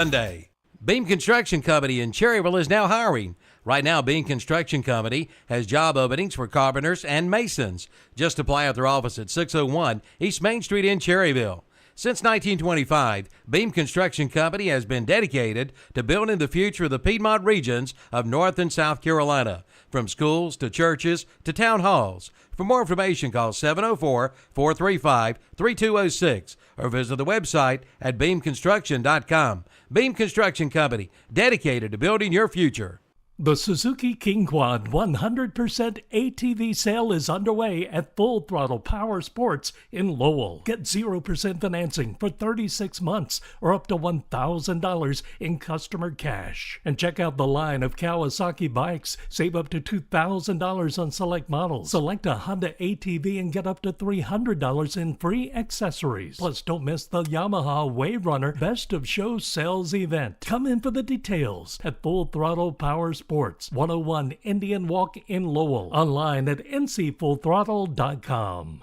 Sunday. Beam Construction Company in Cherryville is now hiring. Right now, Beam Construction Company has job openings for carpenters and masons. Just apply at their office at 601 East Main Street in Cherryville. Since 1925, Beam Construction Company has been dedicated to building the future of the Piedmont regions of North and South Carolina, from schools to churches to town halls. For more information, call 704-435-3206 or visit the website at beamconstruction.com. Beam Construction Company, dedicated to building your future. The Suzuki King Quad 100% ATV sale is underway at Full Throttle Power Sports in Lowell. Get 0% financing for 36 months or up to $1,000 in customer cash. And check out the line of Kawasaki bikes. Save up to $2,000 on select models. Select a Honda ATV and get up to $300 in free accessories. Plus, don't miss the Yamaha Wave Runner Best of Show Sales event. Come in for the details at Full Throttle Power Sports, 101 Indian Walk in Lowell. Online at ncfullthrottle.com.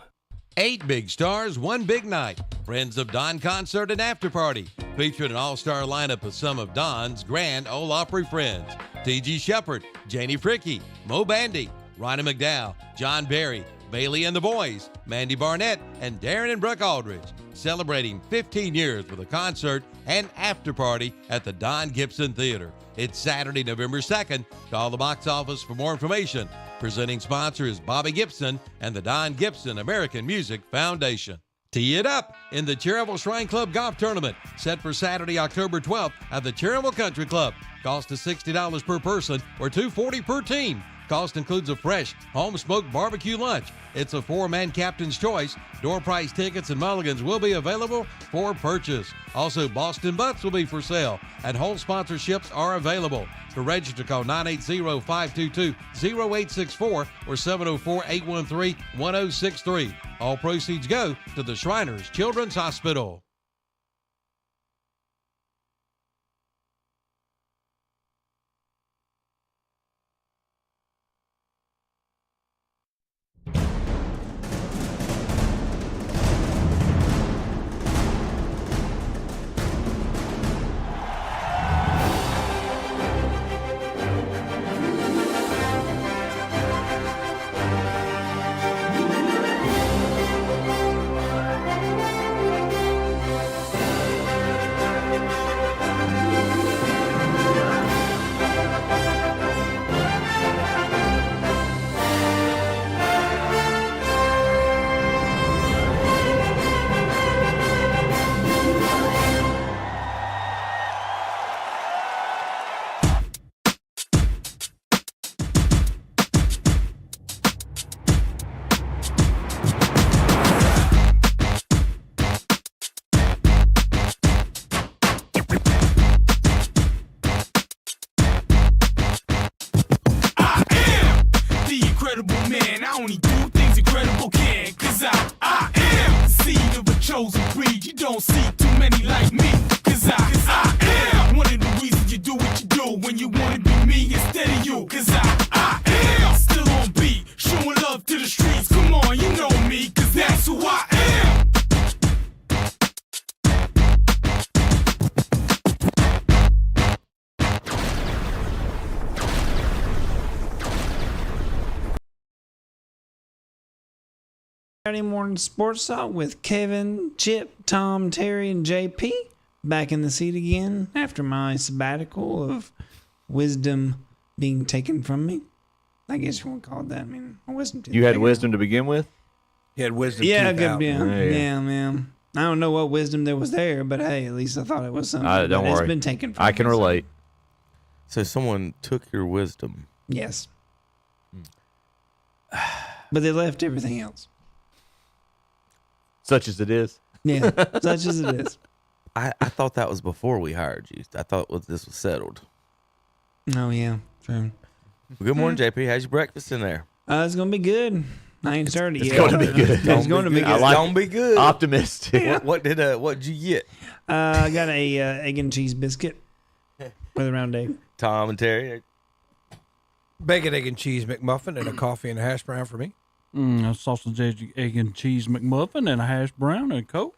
8 big stars, 1 big night. Friends of Don Concert and After Party. Featuring an all-star lineup of some of Don's Grand Ole Opry friends. T.G. Shepard, Janie Fricky, Mo Bandy, Ronnie McDowell, John Berry, Bailey and the Boys, Mandy Barnett, and Darren and Brooke Aldridge. Celebrating 15 years with a concert and after party at the Don Gibson Theater. It's Saturday, November 2nd. Call the box office for more information. Presenting sponsor is Bobby Gibson and the Don Gibson American Music Foundation. Tee it up in the Cherryville Shrine Club Golf Tournament, set for Saturday, October 12th at the Cherryville Country Club. Cost is $60 per person or $240 per team. Cost includes a fresh, home-smoked barbecue lunch. It's a 4-man captain's choice. Door price tickets and mulligans will be available for purchase. Also, Boston Butts will be for sale, and whole sponsorships are available. To register, call 980-522-0864 or 704-813-1063. All proceeds go to the Shriners Children's Hospital. Saturday morning sports talk with Kevin, Chip, Tom, Terry, and JP. Back in the seat again after my sabbatical of wisdom being taken from me. I guess you want to call it that. I mean, my wisdom. You had wisdom to begin with? You had wisdom. Yeah, good. Yeah, man. I don't know what wisdom there was there, but hey, at least I thought it was something. Don't worry. It's been taken from me. I can relate. So someone took your wisdom. Yes. But they left everything else. Such as it is. Yeah, such as it is. I thought that was before we hired you. I thought this was settled. Oh, yeah, true. Well, good morning, JP. How's your breakfast in there? It's going to be good. I ain't started yet. It's going to be good. It's going to be good. It's going to be good. Optimistic. Yeah. What did you get? I got a egg and cheese biscuit with a round egg. Tom and Terry? Bacon, egg, and cheese McMuffin and a coffee and a hash brown for me. A sausage, egg, and cheese McMuffin and a hash brown and a Coke.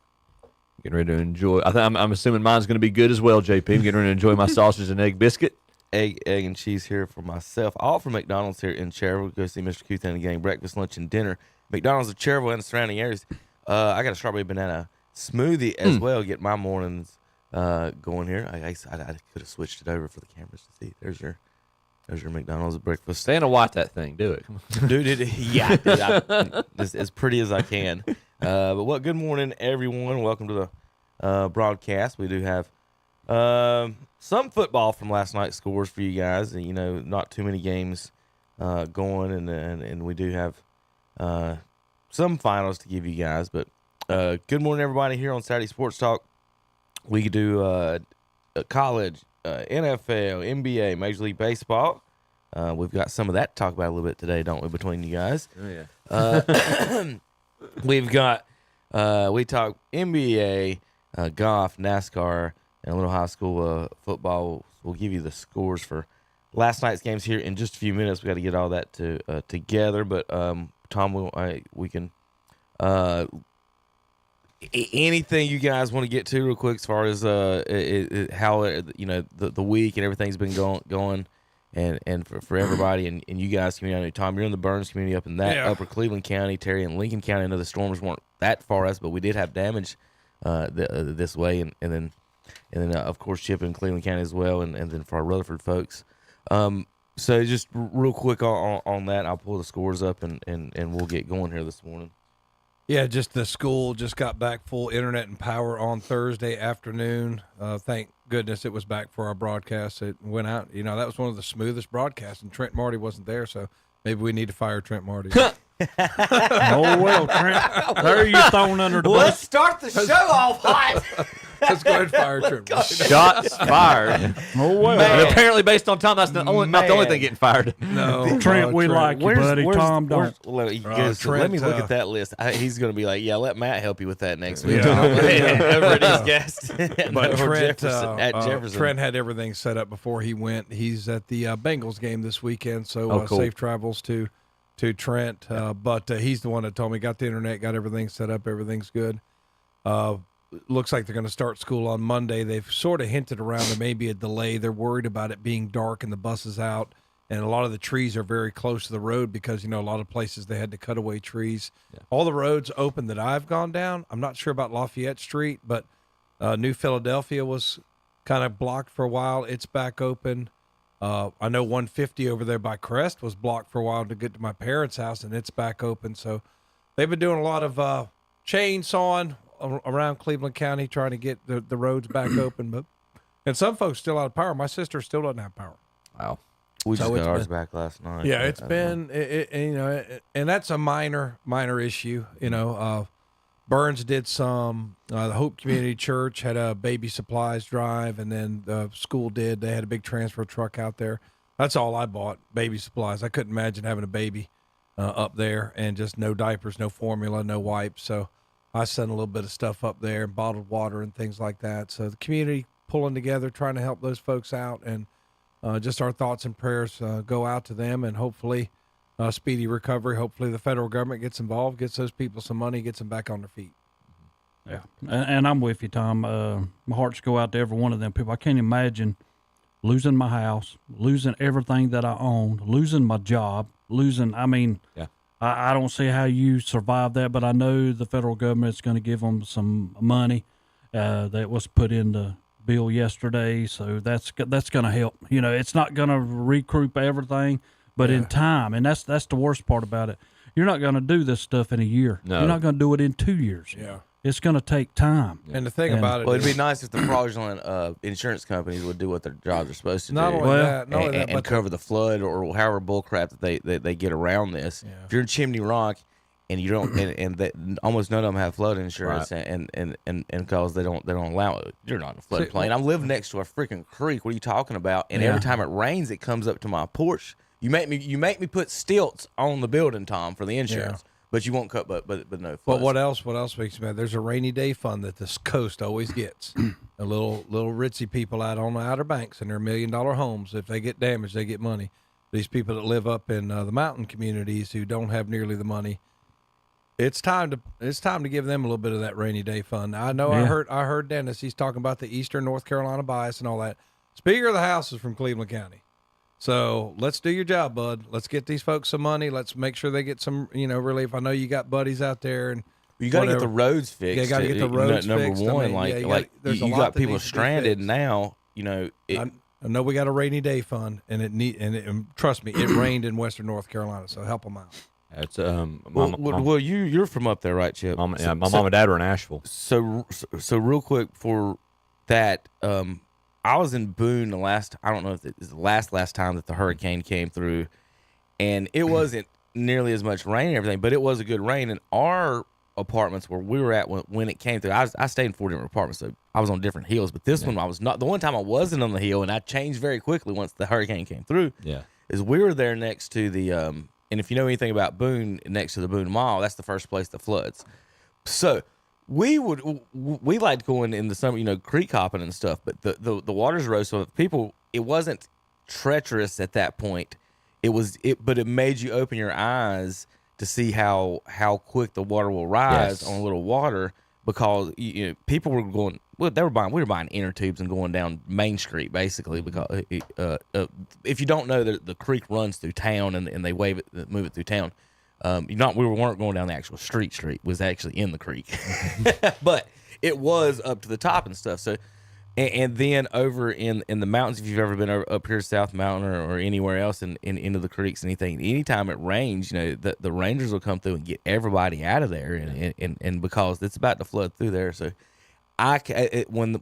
Getting ready to enjoy. I'm assuming mine's going to be good as well, JP. I'm getting ready to enjoy my sausage and egg biscuit. Egg and cheese here for myself. All from McDonald's here in Cherville. Go see Mr. Kuth and the gang. Breakfast, lunch, and dinner. McDonald's of Cherville and the surrounding areas. I got a strawberry banana smoothie as well. Get my mornings going here. I could have switched it over for the cameras to see. There's your McDonald's breakfast. Stay in a white that thing. Do it. Come on. Dude, yeah. As pretty as I can. But good morning, everyone. Welcome to the broadcast. We do have some football from last night's scores for you guys. Not too many games going, and we do have some finals to give you guys. But good morning, everybody, here on Saturday Sports Talk. We do college, NFL, NBA, Major League Baseball. We've got some of that to talk about a little bit today, don't we, between you guys? Oh, yeah. We've got we talk NBA, golf, NASCAR, and a little high school football. We'll give you the scores for last night's games here in just a few minutes. We got to get all that together. But Tom, we can anything you guys want to get to real quick as far as how the week and everything's been going. And for everybody and you guys community, Tom, you're in the Burns community up in that upper Cleveland County, Terry, and Lincoln County. I know the storms weren't that far us, but we did have damage this way, and then of course Chip in Cleveland County as well, and then for our Rutherford folks. So just real quick on that, I'll pull the scores up and we'll get going here this morning. Yeah, just the school just got back full internet and power on Thursday afternoon. Thank goodness it was back for our broadcast. It went out. That was one of the smoothest broadcasts, and Trent Marty wasn't there, so maybe we need to fire Trent Marty. Oh, well, Trent. There you thrown under the Let's bus. start the show off hot. Let's go ahead and fire Trent Marty. Shots fired. Oh, well. And apparently, based on Tom, that's not the only thing getting fired. No, Trent, we like you, buddy. Tom, don't. Let me Trent, look at that list. He's going to be like, let Matt help you with that next week. Yeah. Over at his guest. But Trent, Jefferson. Trent had everything set up before he went. He's at the Bengals game this weekend, so Oh, cool. safe travels to Trent. But he's the one that told me, got the internet, got everything set up, everything's good. Looks like they're going to start school on Monday. They've sort of hinted around there may be a delay. They're worried about it being dark and the buses out, and a lot of the trees are very close to the road because, a lot of places they had to cut away trees. Yeah. All the roads open that I've gone down. I'm not sure about Lafayette Street, but New Philadelphia was kind of blocked for a while. It's back open. I know 150 over there by Crest was blocked for a while to get to my parents' house, and it's back open. So they've been doing a lot of chainsawing around Cleveland County trying to get the roads back open. And some folks still out of power. My sister still doesn't have power. Wow. We just got ours back last night. Yeah, it's been, and that's a minor issue. Burns did some. The Hope Community Church had a baby supplies drive, and then the school did. They had a big transfer truck out there. That's all I bought, baby supplies. I couldn't imagine having a baby up there and just no diapers, no formula, no wipes. So I sent a little bit of stuff up there, bottled water and things like that. So the community pulling together, trying to help those folks out, and just our thoughts and prayers go out to them, and hopefully speedy recovery. Hopefully the federal government gets involved, gets those people some money, gets them back on their feet. Yeah, and I'm with you, Tom. My hearts go out to every one of them people. I can't imagine losing my house, losing everything that I own, losing my job, Yeah. I don't see how you survive that, but I know the federal government's going to give them some money that was put in the bill yesterday, so that's going to help. It's not going to recoup everything, but in time, and that's the worst part about it. You're not going to do this stuff in a year. No. You're not going to do it in 2 years. Yeah. It's going to take time. And the thing about it Well, it'd is, be nice if the fraudulent insurance companies would do what their jobs are supposed to not do. only Well, that, not only that, and but cover the flood or however bullcrap that they get around this. Yeah. If you're in Chimney Rock and you don't, and that almost none of them have flood insurance, and because they don't allow it, you're not in a floodplain. I live next to a freaking creek. What are you talking about? And every time it rains, it comes up to my porch. You make me put stilts on the building, Tom, for the insurance. But you won't cut, but no floods. But what else makes you mad? There's a rainy day fund that this coast always gets. A little ritzy people out on the Outer Banks in their $1 million homes. If they get damaged, they get money. These people that live up in the mountain communities who don't have nearly the money, It's time to give them a little bit of that rainy day fund. I know. Yeah. I heard Dennis. He's talking about the Eastern North Carolina bias and all that. Speaker of the House is from Cleveland County, so let's do your job, bud. Let's get these folks some money. Let's make sure they get some relief. I know you got buddies out there, and You got to get the roads fixed. Yeah, got to get the roads number fixed. one. You got people stranded now. I know we got a rainy day fund, and trust me, it rained in Western North Carolina, so help them out. It's you're from up there, right, Chip? my mom and dad were in Asheville. So real quick for that, I was in Boone I don't know if it was the last time that the hurricane came through, and it wasn't nearly as much rain and everything, but it was a good rain. And our apartments where we were at when it came through, I stayed in 4 different apartments, so I was on different hills. But this one, I was not. The one time I wasn't on the hill, and I changed very quickly once the hurricane came through. Yeah, is we were there next to the and if you know anything about Boone, next to the Boone Mall, that's the first place that floods. So we liked going in the summer, creek hopping and stuff. But the waters rose, so people, it wasn't treacherous at that point. But it made you open your eyes to see how quick the water will rise on a little water, because people were going. Well, we were buying inner tubes and going down Main Street basically, because if you don't know, the creek runs through town and they move it through town. We weren't going down the actual street. It was actually in the creek, but it was up to the top and stuff. So, and then over in the mountains, if you've ever been up here South Mountain or anywhere else into the creeks, anytime it rains, the rangers will come through and get everybody out of there, and because it's about to flood through there. So when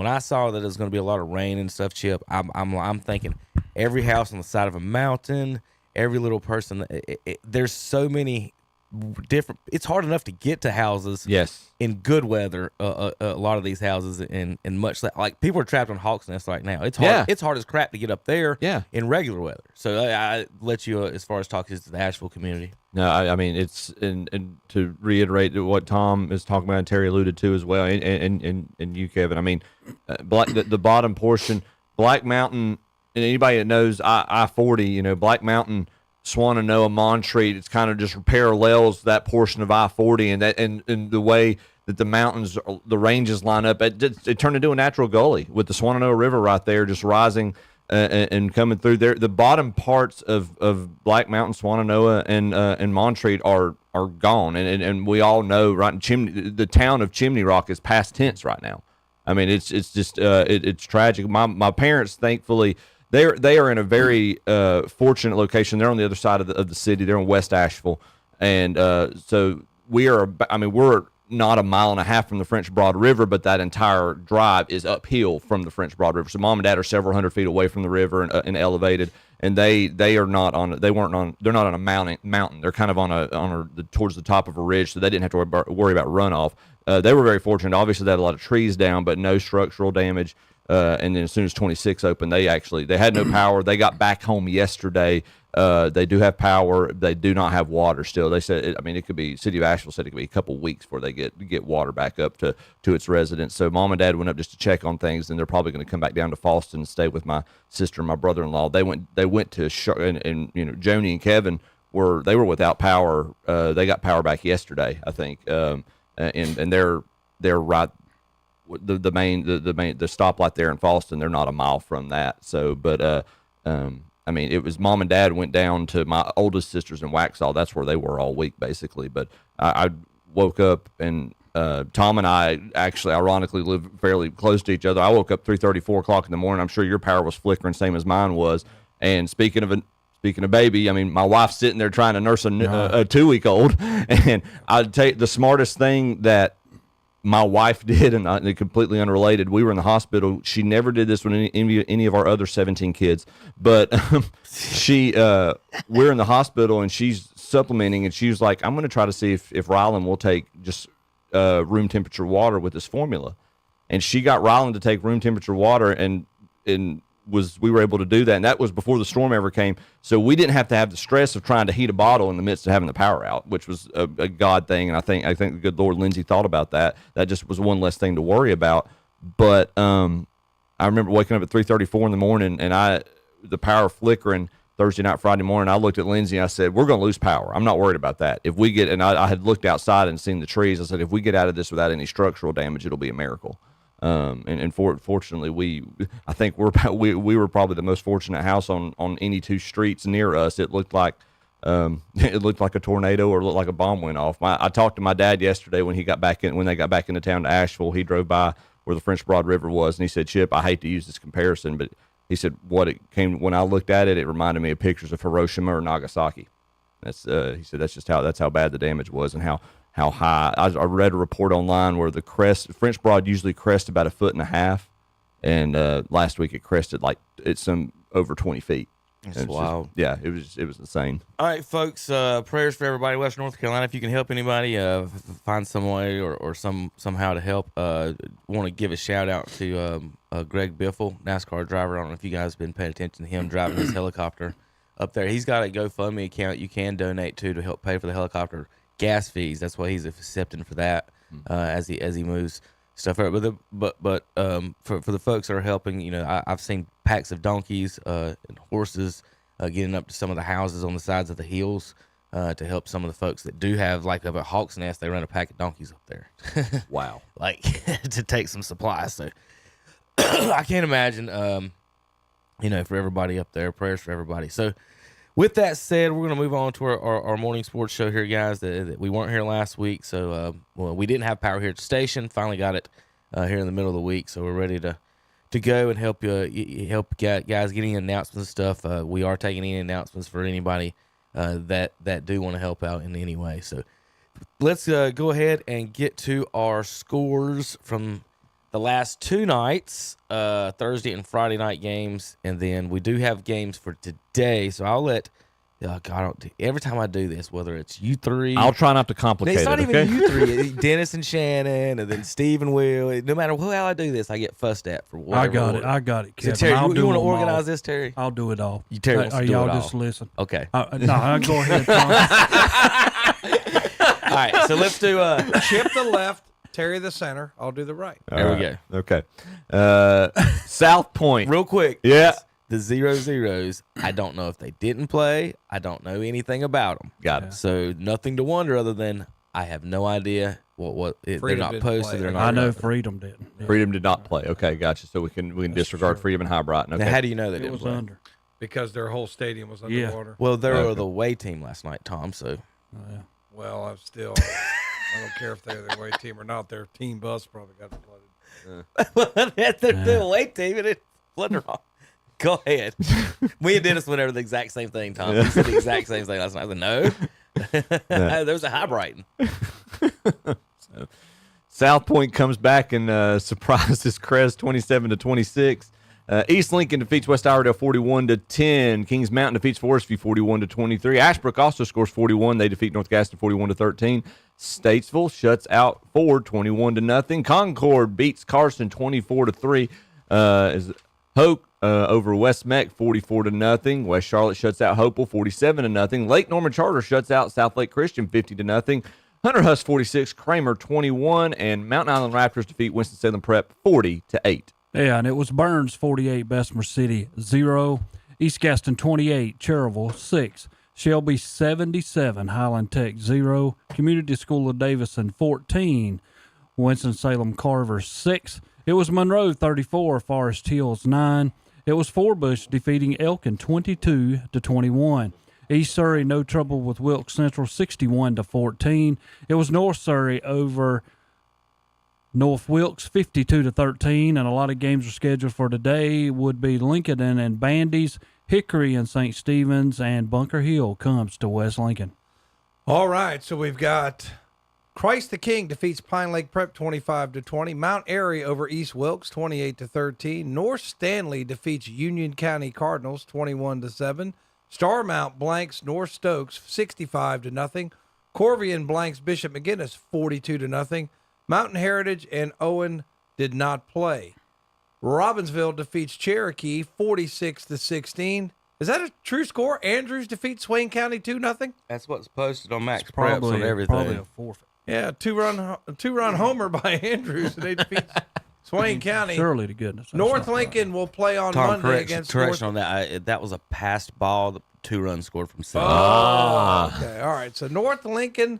I saw that it was going to be a lot of rain and stuff, Chip, I'm thinking every house on the side of a mountain, every little person. There's so many different. It's hard enough to get to houses. Yes. In good weather, a lot of these houses, and much like people are trapped on Hawks Nest right now. It's hard. Yeah. It's hard as crap to get up there. Yeah. In regular weather. So I let you as far as talking to the Asheville community. No, I mean, it's and to reiterate what Tom is talking about and Terry alluded to as well, and you, Kevin. I mean, the bottom portion, Black Mountain, and anybody that knows I-40, Black Mountain, Swannanoa, Montreat, it's kind of just parallels that portion of I-40, and the way that the mountains, the ranges line up, it turned into a natural gully with the Swannanoa River right there, just rising. And coming through there, the bottom parts of Black Mountain, Swannanoa, and Montreat are gone, and we all know the town of Chimney Rock is past tense right now. I mean, it's just it's tragic. My parents, thankfully, they are in a very fortunate location. They're on the other side of the city. They're in West Asheville, and so we're not a mile and a half from the French Broad River, but that entire drive is uphill from the French Broad River. So mom and dad are several hundred feet away from the river and elevated, and they're not on a mountain. They're kind of towards the top of a ridge, so they didn't have to worry about runoff. They were very fortunate. Obviously, they had a lot of trees down, but no structural damage. And then as soon as 26 opened, they had no power. They got back home yesterday. They do have power. They do not have water still. They said, it could be, City of Asheville said it could be a couple weeks before they get water back up to its residents. So mom and dad went up just to check on things, and they're probably going to come back down to Falston and stay with my sister and my brother-in-law. They went to and Joni and Kevin were without power. They got power back yesterday, I think. And they're right. The stoplight there in Falston, they're not a mile from that. So, but it was mom and dad went down to my oldest sister's in Waxhaw. That's where they were all week, basically. But I woke up, and Tom and I actually, ironically, live fairly close to each other. I woke up 3:30, 4 o'clock in the morning. I'm sure your power was flickering, same as mine was. And speaking of baby, my wife's sitting there trying to nurse a 2-week-old, and I'd take the smartest thing that my wife did, and completely unrelated. We were in the hospital. She never did this with any of our other 17 kids, but we're in the hospital, and she's supplementing, and she was like, I'm going to try to see if Rylan will take just room temperature water with this formula. And she got Rylan to take room temperature water, and we were able to do that, and that was before the storm ever came. So we didn't have to have the stress of trying to heat a bottle in the midst of having the power out, which was a God thing. And I think the good Lord Lindsay thought about that. That just was one less thing to worry about. But I remember waking up at 3:34 in the morning, and the power flickering, Thursday night, Friday morning. I looked at Lindsay and I said, we're going to lose power. I'm not worried about that. If we get, and I had looked outside and seen the trees. I said, if we get out of this without any structural damage, it'll be a miracle. Fortunately, I think we were probably the most fortunate house on any two streets near us. It looked like a tornado or looked like a bomb went off. I talked to my dad yesterday when they got back into town to Asheville. He drove by where the French Broad River was, and he said, Chip, I hate to use this comparison, but he said when I looked at it, it reminded me of pictures of Hiroshima or Nagasaki. He said that's how bad the damage was and how high. I read a report online where the French Broad usually crests about 1.5 feet, and last week it crested like it's some over 20 feet. That's wild. It was insane. All right, folks. Prayers for everybody in Western North Carolina. If you can help anybody, find some way or somehow to help. Want to give a shout out to Greg Biffle, NASCAR driver. I don't know if you guys have been paying attention to him driving his helicopter up there. He's got a GoFundMe account you can donate to help pay for the helicopter gas fees. That's why he's accepting for that as he moves stuff out. But for the folks that are helping, I've seen packs of donkeys and horses getting up to some of the houses on the sides of the hills to help some of the folks that do have, like up at Hawk's Nest, they run a pack of donkeys up there. Wow. Like to take some supplies. So I can't imagine, for everybody up there, prayers for everybody. So with that said, we're going to move on to our morning sports show here, guys. That we weren't here last week, so we didn't have power here at the station. Finally got it here in the middle of the week, so we're ready to go and help guys get any announcements and stuff. We are taking any announcements for anybody that do want to help out in any way. So let's go ahead and get to our scores from the last two nights, Thursday and Friday night games, and then we do have games for today. So I'll let every time I do this, whether it's you three, I'll try not to complicate it. It's not okay? even you three, Dennis and Shannon, and then Steve and Will. No matter how I do this, I get fussed at for whatever. I got it, Kevin. So Terry, you want to them organize all. this, Terry? I'll do it all. Terry wants to do y'all it all. just listen. Okay. No, I'll go ahead, Tom. All right, so let's do Chip the left, Terry the center. I'll do the right. There we go. Okay. South Point. Real quick. Yeah. The 0-0s, I don't know if they didn't play. I don't know anything about them. Got it. So nothing to wonder other than I have no idea they're not didn't posted. play. They're not. I know Freedom didn't. Yeah. Freedom did not play. Okay, gotcha. So we can disregard Freedom and High Brighton. Okay. Now, how do you know they It didn't was play? under. Because their whole stadium was Yeah. underwater. Well, they were Okay. the away team last night, Tom. So Yeah. Well, I don't care if they're the away team or not. Their team bus probably got flooded. that's the away team, and it flooded off. Go ahead. Me and Dennis went over the exact same thing, Tom. We said the exact same thing last night. I said, no. There was a High Brighton. South Point comes back and surprises Crest 27-26. East Lincoln defeats West Iredale 41-10. Kings Mountain defeats Forest View 41-23. Ashbrook also scores 41. They defeat North Gaston 41-13. Statesville shuts out Ford 21-0. Concord beats Carson 24-3. Hoke over West Meck 44-0. West Charlotte shuts out Hopewell 47-0. Lake Norman Charter shuts out South Lake Christian 50-0. Hunter Huss 46, Kramer 21, and Mountain Island Raptors defeat Winston-Salem Prep 40-8. Yeah, and it was Burns 48, Bessemer City 0, East Gaston 28, Cherryville 6, Shelby 77, Highland Tech 0, Community School of Davison 14, Winston-Salem Carver 6. It was Monroe 34, Forest Hills 9. It was Forbush defeating Elkin 22-21. East Surrey no trouble with Wilkes Central 61-14. It was North Surrey over North Wilkes 52-13, and a lot of games are scheduled for today. Would be Lincoln and Bandy's, Hickory and St. Stephen's, and Bunker Hill comes to West Lincoln. All right, so we've got Christ the King defeats Pine Lake Prep 25-20. Mount Airy over East Wilkes 28-13. North Stanley defeats Union County Cardinals 21-7. Starmount blanks North Stokes 65-0. Corvian blanks Bishop McGinnis 42-0. Mountain Heritage and Owen did not play. Robbinsville defeats Cherokee 46-16. Is that a true score? Andrews defeats Swain County 2-0. That's what's posted on Max It's Preps and everything. Probably a forfeit. Yeah, two run homer by Andrews, and they defeat Swain County. Surely to goodness. that's North not right. Lincoln will play on Tom, Monday against correction North. on that. That was a passed ball. The 2 runs scored from 7. Okay, all right. So North Lincoln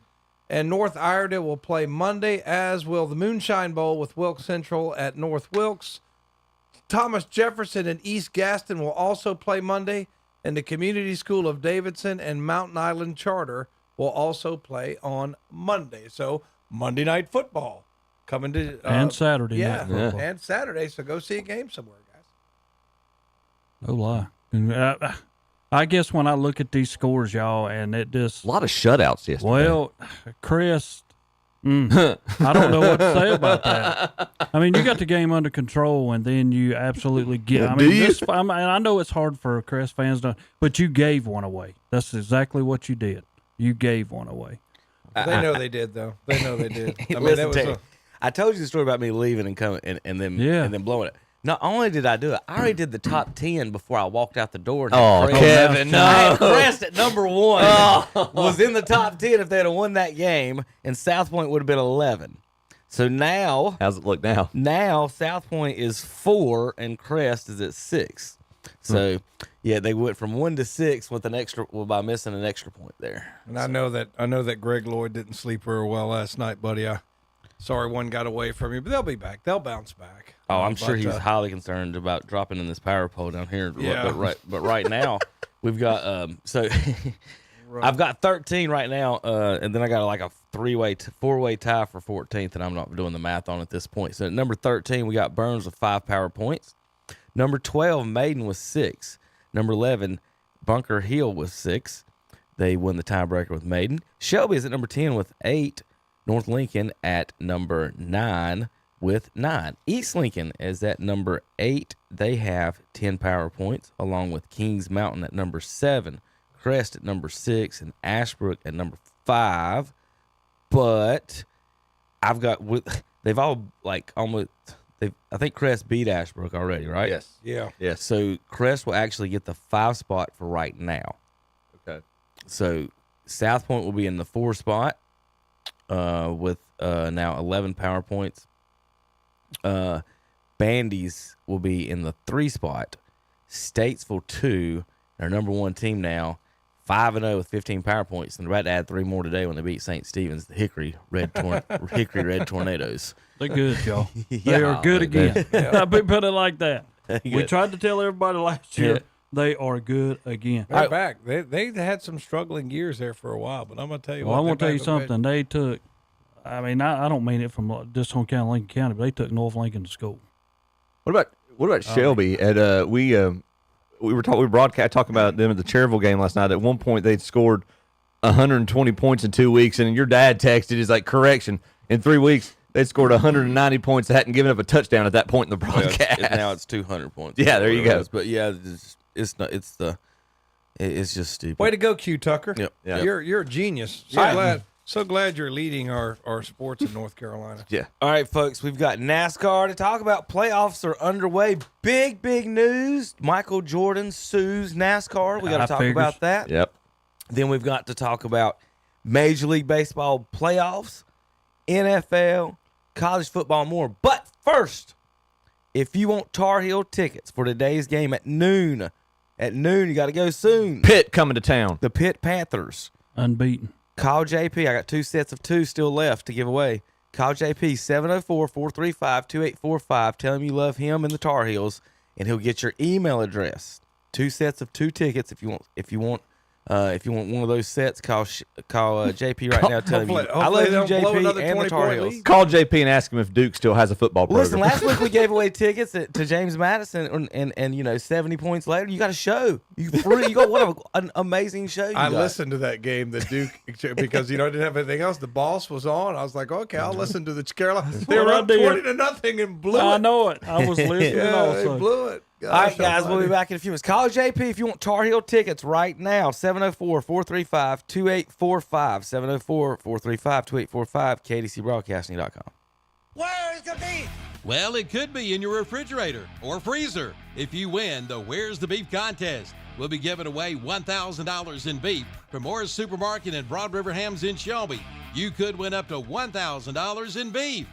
and North Iredell will play Monday, as will the Moonshine Bowl with Wilkes Central at North Wilkes. Thomas Jefferson and East Gaston will also play Monday, and the Community School of Davidson and Mountain Island Charter will also play on Monday. So Monday Night Football coming to And Saturday yeah, night football. and Saturday. So go see a game somewhere, guys. No lie. And, I guess when I look at these scores, y'all, and it just A lot of shutouts yesterday. well, Chris, I don't know what to say about that. I mean, you got the game under control, and then you absolutely get. I Do mean, you? I know it's hard for Crest fans to, but you gave one away. That's exactly what you did. You gave one away. They know they did, though. They know they did. I mean, Listen, that was Terry, I told you the story about me leaving and coming and then blowing it. Not only did I do it, I already did the top 10 before I walked out the door. And Oh, Crest- Kevin, I had no. Crest at number 1. Was in the top 10 if they had won that game, and South Point would have been 11. So now, How's it look now? South Point is 4 and Crest is at 6. So yeah, they went from 1 to 6 with an extra, by missing an extra point there. And I know that Greg Lloyd didn't sleep very well last night, buddy. Sorry one got away from you, but they'll be back. They'll bounce back. Oh, I'm sure But, he's highly concerned about dropping in this power pole down here. Yeah. But right now we've got I've got 13 right now, and then I got like a 4-way tie for 14th, and I'm not doing the math on at this point. So at number 13 we got Burns with 5 power points. Number 12 Maiden with 6. Number 11 Bunker Hill with 6. They won the tiebreaker with Maiden. Shelby is at number 10 with 8. North Lincoln at number 9 with 9. East Lincoln is at number 8. They have 10 power points, along with Kings Mountain at number 7, Crest at number 6, and Ashbrook at number 5. But I've got they've all like almost. I think Crest beat Ashbrook already, right? Yes. Yeah. Yes. So Crest will actually get the 5 spot for right now. Okay. So South Point will be in the 4 spot with now 11 power points. Bandies will be in the 3 spot. Statesville 2, our number 1 team now, 5-0 with 15 power points, and they're about to add 3 more today when they beat St. Stephen's, the Hickory Red Tornadoes. They're good, y'all. They Yeah, are good again. I put it like that. We Good. tried to tell everybody last year they are good again. They're back. They had some struggling years there for a while, but I'm gonna tell you Well, what. I want to they're tell you back something. They took, I mean, I don't mean it from just home county, Lincoln County, but they took North Lincoln to school. What about Shelby? At we were talking about them at the Cherryville game last night. At one point, they'd scored 120 points in 2 weeks, and your dad texted, he's like, correction, in 3 weeks they'd scored 190 points. They hadn't given up a touchdown at that point in the broadcast. Now it's 200 points. Yeah, there you go. But yeah, it's not. It's just stupid. Way to go, Q Tucker. Yep. Yeah. You're a genius. So glad you're leading our sports in North Carolina. Yeah. All right, folks, we've got NASCAR to talk about. Playoffs are underway. Big news. Michael Jordan sues NASCAR. We got to talk about that. Yep. Then we've got to talk about Major League Baseball playoffs, NFL, college football, and more. But first, if you want Tar Heel tickets for today's game at noon, you got to go soon. Pitt coming to town. The Pitt Panthers. Unbeaten. Call JP. I got 2 sets of 2 still left to give away. Call JP 704-435-2845. Tell him you love him and the Tar Heels, and he'll get your email address. 2 sets of 2 tickets. If you want one of those sets, call JP right now. Tell him I love you, JP, and the Tar Heels. Call JP and ask him if Duke still has a football program. Listen, last week we gave away tickets to James Madison, and 70 points later, you got a show. You got what an amazing show. I listened to that game, the Duke, because I didn't have anything else. The Boss was on. I was like, okay, I'll listen to the Carolina. They were up 20-0 and blew it. I know it. I was listening Yeah, also. they blew it. All right, guys, we'll be back in a few minutes. Call JP if you want Tar Heel tickets right now. 704-435-2845. 704-435-2845. KDCBroadcasting.com. Where's the beef? Well, it could be in your refrigerator or freezer. If you win the Where's the Beef contest, we'll be giving away $1,000 in beef from Morris Supermarket and Broad River Hams in Shelby. You could win up to $1,000 in beef.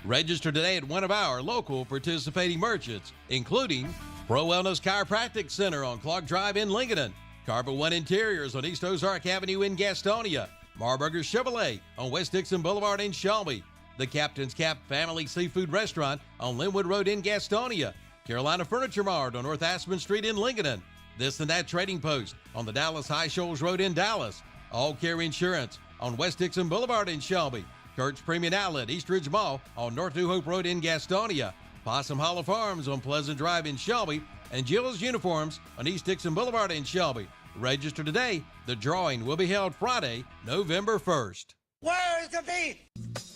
Register today at one of our local participating merchants, including Pro Wellness Chiropractic Center on Clark Drive in Lincoln, Carpet One Interiors on East Ozark Avenue in Gastonia, Marburger Chevrolet on West Dixon Boulevard in Shelby, the Captain's Cap Family Seafood Restaurant on Linwood Road in Gastonia, Carolina Furniture Mart on North Aspen Street in Lincoln, This and That Trading Post on the Dallas High Shoals Road in Dallas, All Care Insurance on West Dixon Boulevard in Shelby, Kurt's Premium Outlet, East Ridge Mall on North New Hope Road in Gastonia, Possum Hollow Farms on Pleasant Drive in Shelby, and Jill's Uniforms on East Dixon Boulevard in Shelby. Register today. The drawing will be held Friday, November 1st. Where is the beef?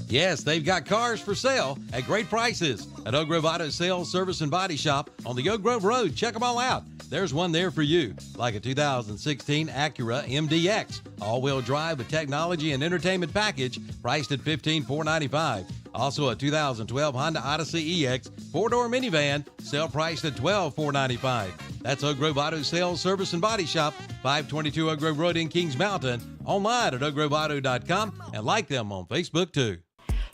Yes, they've got cars for sale at great prices at Oak Grove Auto Sales, Service, and Body Shop on the Oak Grove Road. Check them all out. There's one there for you, like a 2016 Acura MDX, all-wheel drive with technology and entertainment package, priced at $15,495. Also a 2012 Honda Odyssey EX, four-door minivan, sale priced at $12,495. That's Oak Grove Auto Sales, Service, and Body Shop, 522 Oak Grove Road in Kings Mountain. Online at oakgroveauto.com and like them on Facebook too.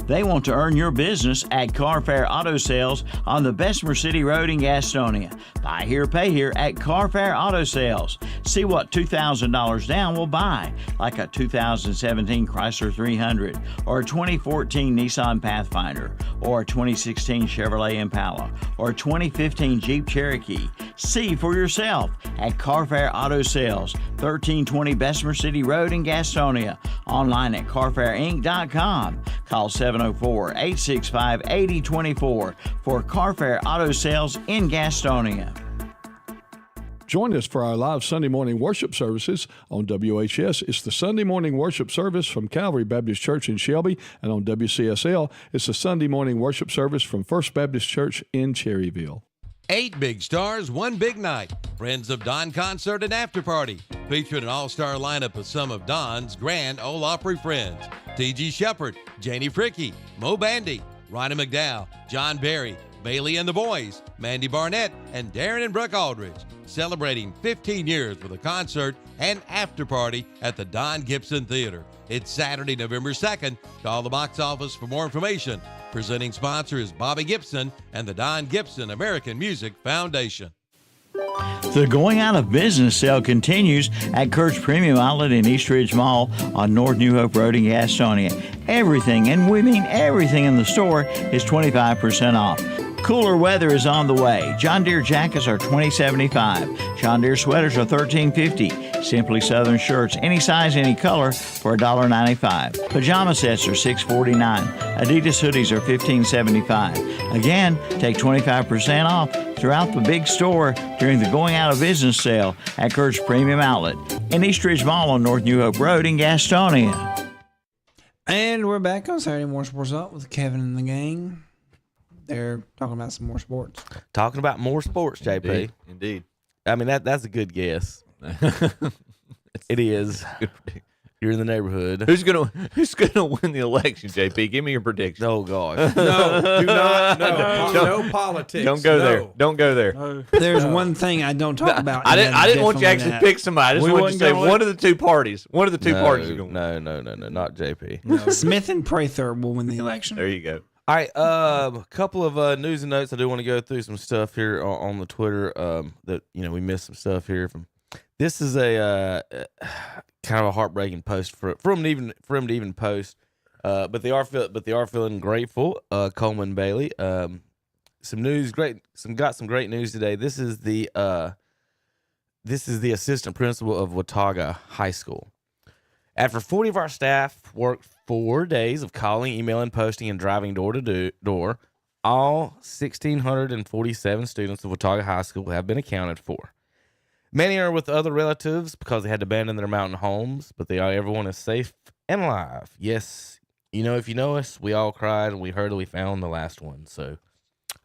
They want to earn your business at Carfair Auto Sales on the Bessemer City Road in Gastonia. Buy here, pay here at Carfair Auto Sales. See what $2,000 down will buy, like a 2017 Chrysler 300, or a 2014 Nissan Pathfinder, or a 2016 Chevrolet Impala, or a 2015 Jeep Cherokee. See for yourself at Carfair Auto Sales, 1320 Bessemer City Road in Gastonia. Online at carfairinc.com. Call 704-865-8024 for Carfair Auto Sales in Gastonia. Join us for our live Sunday morning worship services on WHS. It's the Sunday morning worship service from Calvary Baptist Church in Shelby, and on WCSL, it's the Sunday morning worship service from First Baptist Church in Cherryville. 8 big stars, 1 big night. Friends of Don Concert and After Party. Featuring an all-star lineup of some of Don's Grand Ole Opry friends. T.G. Shepard, Janie Fricky, Mo Bandy, Ronnie McDowell, John Berry, Bailey and the Boys, Mandy Barnett, and Darren and Brooke Aldridge. Celebrating 15 years with a concert and after party at the Don Gibson Theater. It's Saturday, November 2nd. Call the box office for more information. Presenting sponsor is Bobby Gibson and the Don Gibson American Music Foundation. The going out of business sale continues at Kurt's Premium Outlet in East Ridge Mall on North New Hope Road in Gastonia. Everything, and we mean everything in the store, is 25% off. Cooler weather is on the way. John Deere jackets are $20.75. John Deere sweaters are $13.50. Simply Southern shirts, any size, any color, for $1.95. Pajama sets are $6.49. Adidas hoodies are $15.75. Again, take 25% off throughout the big store during the going out of business sale at Kurt's Premium Outlet in East Ridge Mall on North New Hope Road in Gastonia. And we're back on Saturday Morning Sports Up with Kevin and the gang. They're talking about some more sports. Talking about more sports, JP. Indeed. I mean, that's a good guess. It is. You're in the neighborhood. Who's gonna win the election, JP? Give me your prediction. Oh gosh. No, do not. No politics. Don't go there. No. Don't go there. There's one thing I don't talk about. I and didn't want you to definitely actually pick somebody. I just wanted you to say one of the two parties. One of the two parties. You're going. No, not JP. No. Smith and Prather will win the election. There you go. All right, a couple of news and notes. I do want to go through some stuff here on the Twitter that we missed some stuff here from. This is a kind of a heartbreaking post for him to even post, but they are feeling grateful. Coleman Bailey, some great news today. This is the assistant principal of Watauga High School. After 40 of our staff worked 4 days of calling, emailing, posting, and driving door to door, all 1,647 students of Watauga High School have been accounted for. Many are with other relatives because they had to abandon their mountain homes, but everyone is safe and alive. Yes, if you know us, we all cried and we heard that we found the last one. So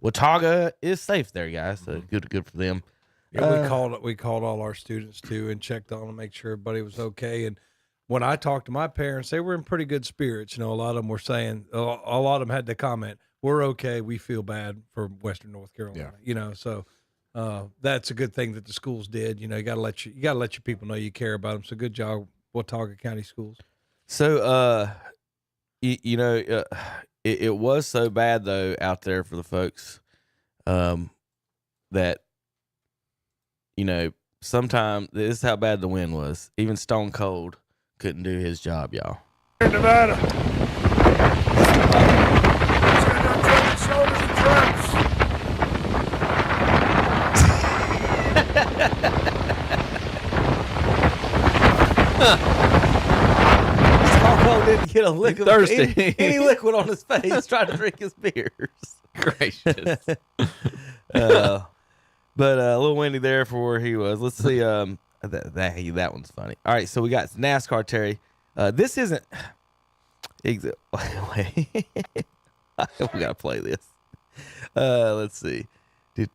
Watauga is safe there, guys. So good for them. Yeah, we called all our students too and checked on them, make sure everybody was okay. And when I talked to my parents, they were in pretty good spirits. A lot of them were saying, a lot of them had to comment, "We're okay. We feel bad for Western North Carolina." Yeah. So that's a good thing that the schools did. You got to let your people know you care about them. So good job, Watauga County Schools. So it was so bad though out there for the folks, that sometimes this is how bad the wind was. Even Stone Cold couldn't do his job, y'all. Nevada. Shoulders and traps. Stone Cold didn't get a lick of thirsty. any liquid on his face trying to drink his beers. Gracious. But a little windy there for where he was. Let's see. That one's funny. All right, so we got NASCAR, Terry. This isn't. Wait, we gotta play this. Let's see. This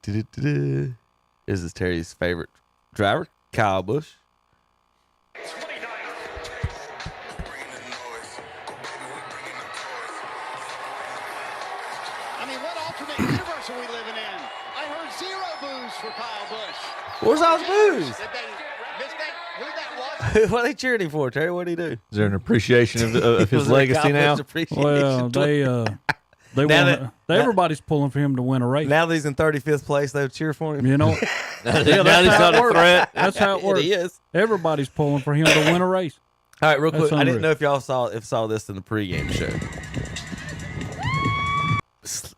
is Terry's favorite driver, Kyle Busch. I mean, what alternate universe are we living in? I heard 0 boos for Kyle Busch. Where's all his booze? Did they miss that? Who that was? What are they cheering him for, Terry? What did he do? Is there an appreciation of his legacy now? Well, they want everybody's pulling for him to win a race. Now that he's in 35th place, they would cheer for him. You know, now he's not a threat. That's how it works. He is. Everybody's pulling for him to win a race. All right, real quick. That's I didn't unreal. know if y'all saw this in the pregame show.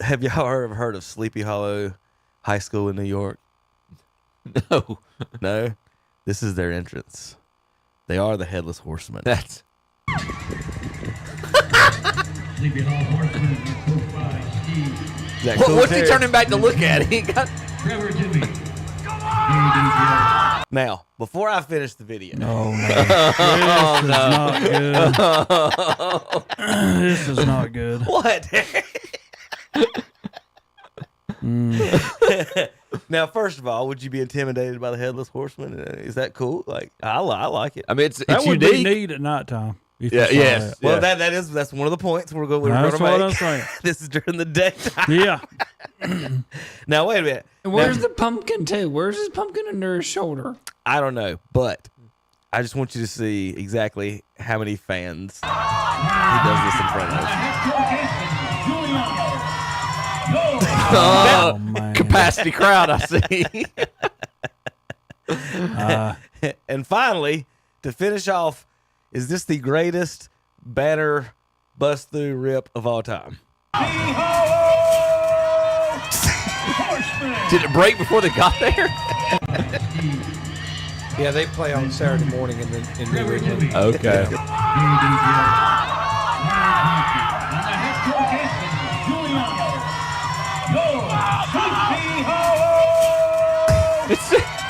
Have y'all ever heard of Sleepy Hollow High School in New York? No. No? This is their entrance. They are the Headless Horsemen. That's Sleepy Hollow Horseman, coached by Steve. Cool, what's he Terry? turning back to look at? He got Trevor Jimmy. Now, before I finish the video, Oh no, this is not good. This is not good. what? Now, first of all, would you be intimidated by the Headless Horseman? Is that cool? Like, I like it. I mean, it's That would unique. be neat at nighttime. if you Yeah, saw yes. that. Well, Yeah. that's one of the points we're going That's to what make. I'm saying. This is during the daytime. Yeah. Now, wait a minute. Where's Now, the pumpkin too? Where's his pumpkin under his shoulder? I don't know, but I just want you to see exactly how many fans he does this in front of. Oh, man. Capacity crowd, I see. And finally, to finish off, is this the greatest banner bust through rip of all time? Did it break before they got there? Yeah, they play on Saturday morning in New England. Okay.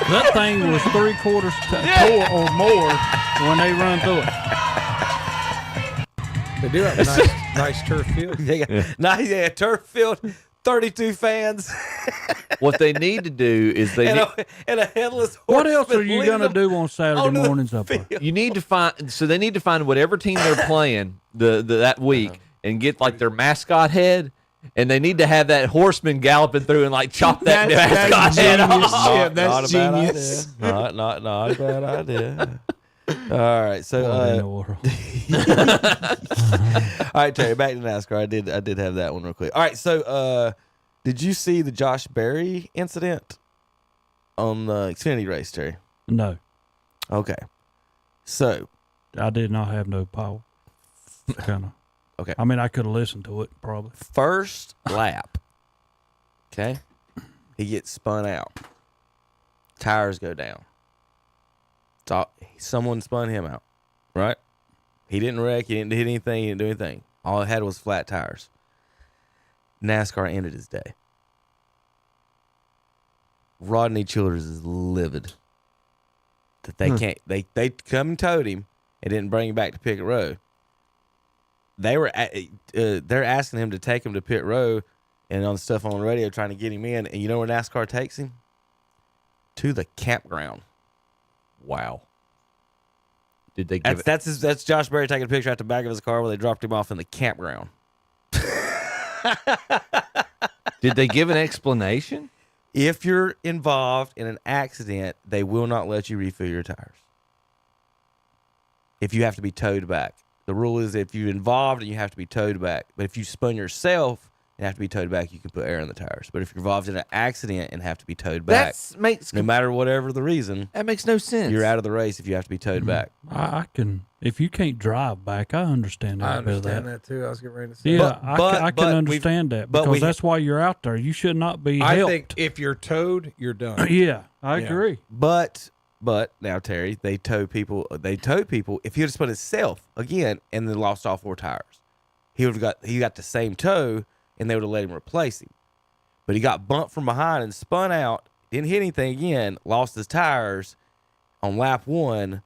That thing was 3/4 tore or more when they run through it. They do have a nice turf field. Yeah, turf field, 32 fans, What they need to do is and a headless horseman. What else are you leading going to them do on Saturday onto the mornings up there? field. you need to find. So they need to find whatever team they're playing that week and get like their mascot head, and they need to have that horseman galloping through and like chop that mascot head off. Not that's a bad genius. idea. Not a bad idea. All right, so What in the world? all right, Terry, back to NASCAR. I did have that one real quick. All right, so did you see the Josh Berry incident on the Xfinity race, Terry? No, Okay, so I did not have no power. Kind of. Okay. I mean, I could have listened to it probably. first lap, okay, he gets spun out. Tires go down. Someone spun him out, right? He didn't wreck. He didn't hit anything. He didn't do anything. All it had was flat tires. NASCAR ended his day. Rodney Childers is livid that they can't. They come and towed him and didn't bring him back to pit row. They're asking him to take him to pit row and on stuff on the radio trying to get him in. And you know where NASCAR takes him? To the campground. Wow. Did they give That's Josh Berry taking a picture at the back of his car where they dropped him off in the campground. Did they give an explanation? If you're involved in an accident, they will not let you refill your tires. If you have to be towed back. The rule is if you're involved and you have to be towed back. But if you spun yourself and have to be towed back, you can put air in the tires. But if you're involved in an accident and have to be towed back, no matter whatever the reason, that makes no sense. You're out of the race if you have to be towed back. I can, if you can't drive back, I understand I every bit of understand that. that too. I was getting ready to say. Yeah, But- I can but understand that but because we- that's why you're out there. You should not be I helped. think if you're towed, you're done. Yeah, I Yeah. agree. But now, Terry, they tow people. If he would have spun himself again and then lost all 4 tires, he got the same tow, and they would have let him replace him. But he got bumped from behind and spun out, didn't hit anything again, lost his tires on lap 1,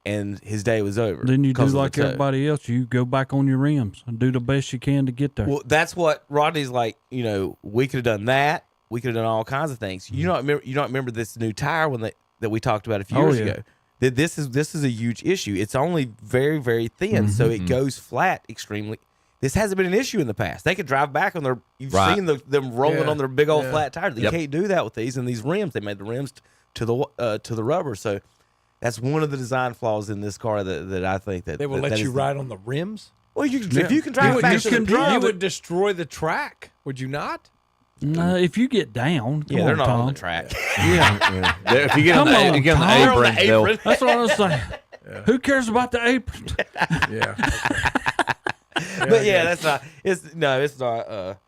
and his day was over. Then you do 'cause of the like tow. everybody else. You go back on your rims and do the best you can to get there. Well, that's what Rodney's like. We could have done that. We could have done all kinds of things. You don't remember this new tire that we talked about a few years ago. That this is a huge issue. It's only very, very thin, so it goes flat extremely. This hasn't been an issue in the past. They could drive back on their. You've seen them rolling on their big old flat tires. They can't do that with these and these rims. They made the rims to the rubber. So that's one of the design flaws in this car that I think that They will let you ride on the rims. Well, if you can drive it back, you would destroy the track. Would you not? No, if you get down, come they're on, not Tom. on the track. Yeah, If you get Come on on, the, you get on Tom. the apron, that's what I was saying. Who cares about the apron? Yeah. But that's not. It's not.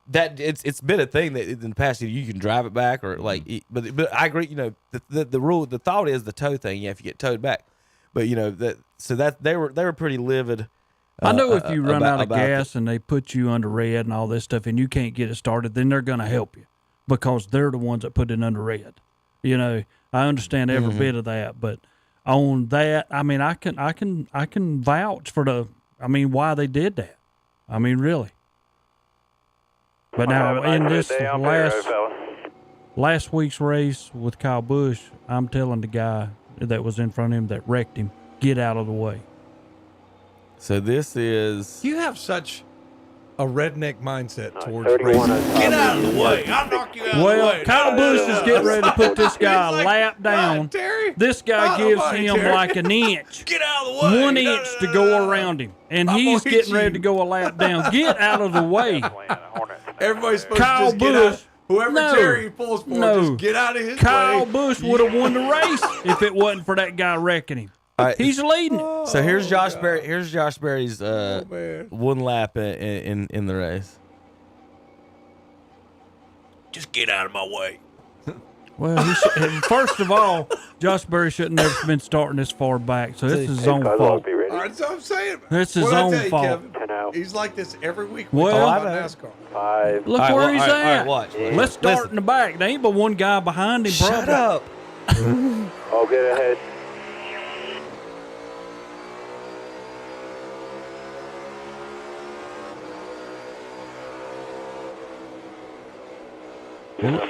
That it's been a thing that in the past you can drive it back or like. But I agree. The rule, the thought is the tow thing. Yeah, if you get towed back, but that they were pretty livid. I know if you run out of about gas and they put you under red and all this stuff and you can't get it started, then they're going to help you because they're the ones that put it under red. I understand every bit of that, but on that, I mean, I can vouch for why they did that. I mean, really. But now in this last week's race with Kyle Busch, I'm telling the guy that was in front of him that wrecked him, get out of the way. So this is. You have such a redneck mindset towards racing. Get out of the way! I'll knock you out of the way. Well, Kyle Busch is getting ready to put this guy a lap down. Terry, This guy gives him Terry. like an inch. Get out of the way! 1 inch to go around him. And he's gonna hit getting ready you. to go a lap down. Get out of the way. Everybody's supposed Kyle to just get out. Busch. Whoever No. Terry pulls for, No. just get out of his Kyle way. Busch would have won the race if it wasn't for that guy wrecking him. All right, He's leading it. so here's Josh Berry. Here's Josh Berry's man. 1 lap in the race. Just get out of my way. Well, first of all, Josh Berry shouldn't have never been starting this far back, so this is his own fault. All right, so I'm saying. That's his What'd I own tell you, fault. Kevin? He's like this every week. Well, Well, I about know. NASCAR. Look All right, where he's all right, at. all right, watch. Let's start in the back. There ain't but one guy behind him. Shut probably. up. I'll get ahead.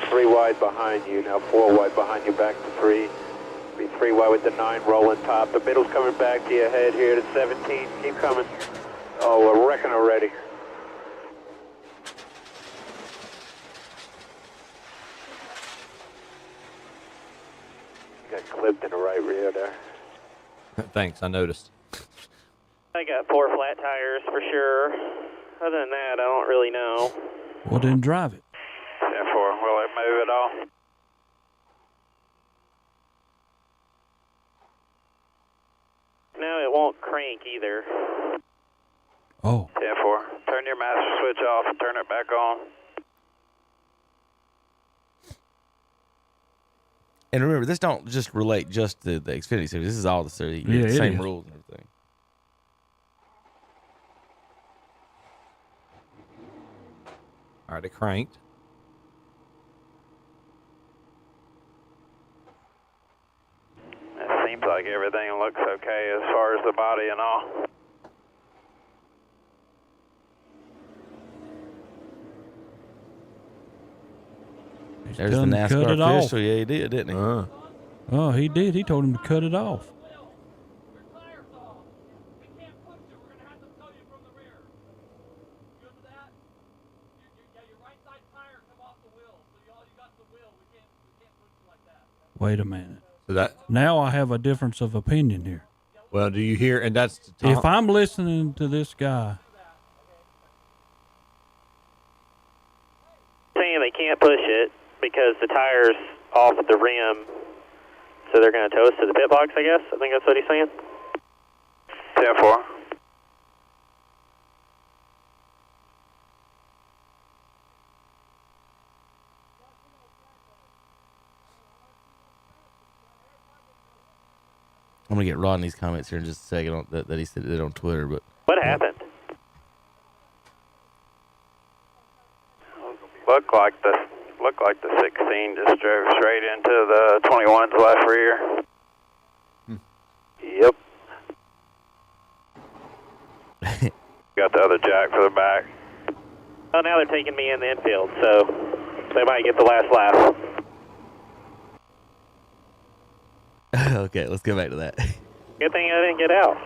Three wide behind you, now 4 wide behind you, back to 3. Be 3 wide with the 9 rolling top. The middle's coming back to your head here to 17. Keep coming. Oh, we're wrecking already. Got clipped in the right rear there. Thanks, I noticed. I got 4 flat tires for sure. Other than that, I don't really know. Well, then drive it. 10-4, will it move at all? No, it won't crank either. Oh. 10-4, turn your master switch off and turn it back on. And remember, this don't just relate just to the Xfinity series. This is all the series. Yeah, it same is. rules and everything. All right, it cranked. It seems like everything looks okay as far as the body and all. There's the Done cut NASCAR it off. official. Yeah, he did, didn't he? Oh, he did. He told him to cut it off. Wait a minute. So that Now I have a difference of opinion here. Well, do you hear? And that's If I'm listening to this guy, saying they can't push it because the tire's off the rim, so they're going to tow us to the pit box, I guess. I think that's what he's saying. 10-4. I'm gonna get Rodney's comments here in just a second that he said it on Twitter. But what happened? Looked like the 16 just drove straight into the 21's left rear. Yep. Got the other jack for the back. Well, now they're taking me in the infield, so they might get the last lap. Okay, let's go back to that. Good thing I didn't get out.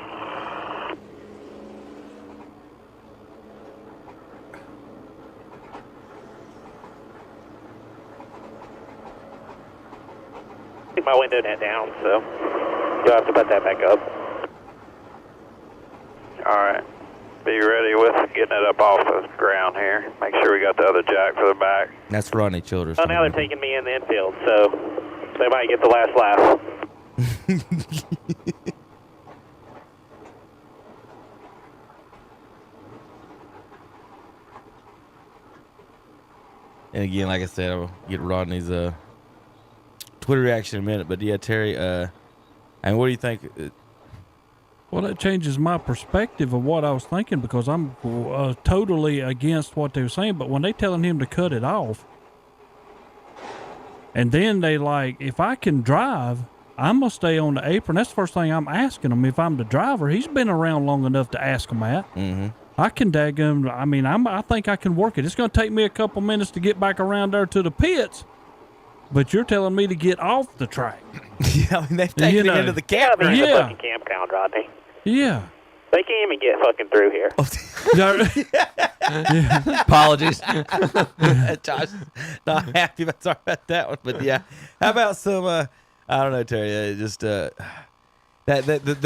Keep my window net down, so you'll have to put that back up. All right. Be ready with getting it up off the ground here. Make sure we got the other jack for the back. That's Rodney Childers. Well, now they're taking me in the infield, so they might get the last lap. And again, like I said, I'll get Rodney's Twitter reaction in a minute. But yeah, Terry, and what do you think? Well, that changes my perspective of what I was thinking, because I'm totally against what they were saying. But when they telling him to cut it off, and then they like, if I can drive, I'm going to stay on the apron. That's the first thing I'm asking him. If I'm the driver, he's been around long enough to ask him that. Mm-hmm. I can daggum. I mean, I think I can work it. It's going to take me a couple minutes to get back around there to the pits, but you're telling me to get off the track. Yeah, I mean, they've taken it into the campground. Yeah, the fucking campground, Rodney. Yeah. They can't even get fucking through here. Apologies. Josh, not happy about, sorry about that one. But yeah, how about some, I don't know, Terry, just the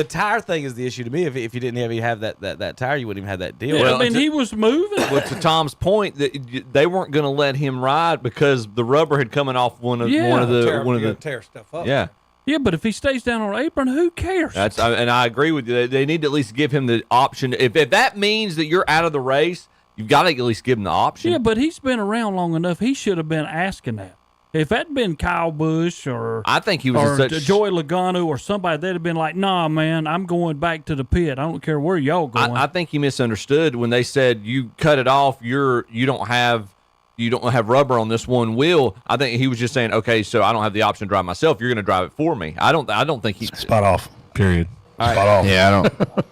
tire thing is the issue to me. If you didn't have that tire, you wouldn't even have that deal. Yeah, I mean, he was moving. Well, to Tom's point, that they weren't going to let him ride because the rubber had coming off one of the tear stuff up. Yeah. Yeah, but if he stays down on the apron, who cares? And I agree with you. They need to at least give him the option. If that means that you're out of the race, you've got to at least give him the option. Yeah, but he's been around long enough. He should have been asking that. If that'd been Kyle Busch or I think he was or Joey Logano or somebody, they'd have been like, "Nah, man, I'm going back to the pit. I don't care where y'all going." I think he misunderstood when they said you cut it off. You don't have rubber on this one wheel. I think he was just saying, okay, so I don't have the option to drive myself. You're going to drive it for me. I don't think he spot off. Period. All spot right. off. Yeah,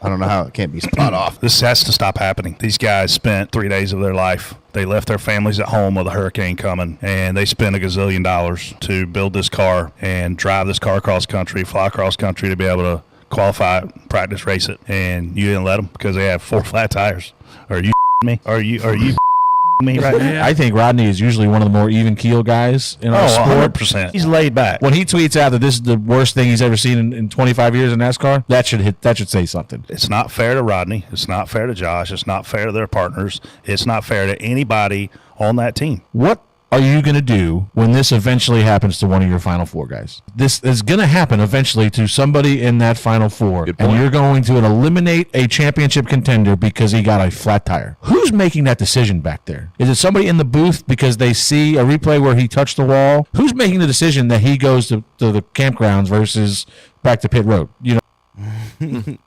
I don't know how it can't be spot off. This has to stop happening. These guys spent 3 days of their life. They left their families at home with a hurricane coming, and they spent $1 gazillion to build this car and drive this car across country, fly across country to be able to qualify it, practice, race it. And you didn't let them because they have 4 flat tires. Are you me? Are you me right now? I think Rodney is usually one of the more even-keel guys in our sport. 100%. He's laid back. When he tweets out that this is the worst thing he's ever seen in 25 years in NASCAR, that should say something. It's not fair to Rodney. It's not fair to Josh. It's not fair to their partners. It's not fair to anybody on that team. What are you going to do when this eventually happens to one of your Final Four guys? This is going to happen eventually to somebody in that Final Four, and you're going to eliminate a championship contender because he got a flat tire. Who's making that decision back there? Is it somebody in the booth because they see a replay where he touched the wall? Who's making the decision that he goes to the campgrounds versus back to pit road? You know.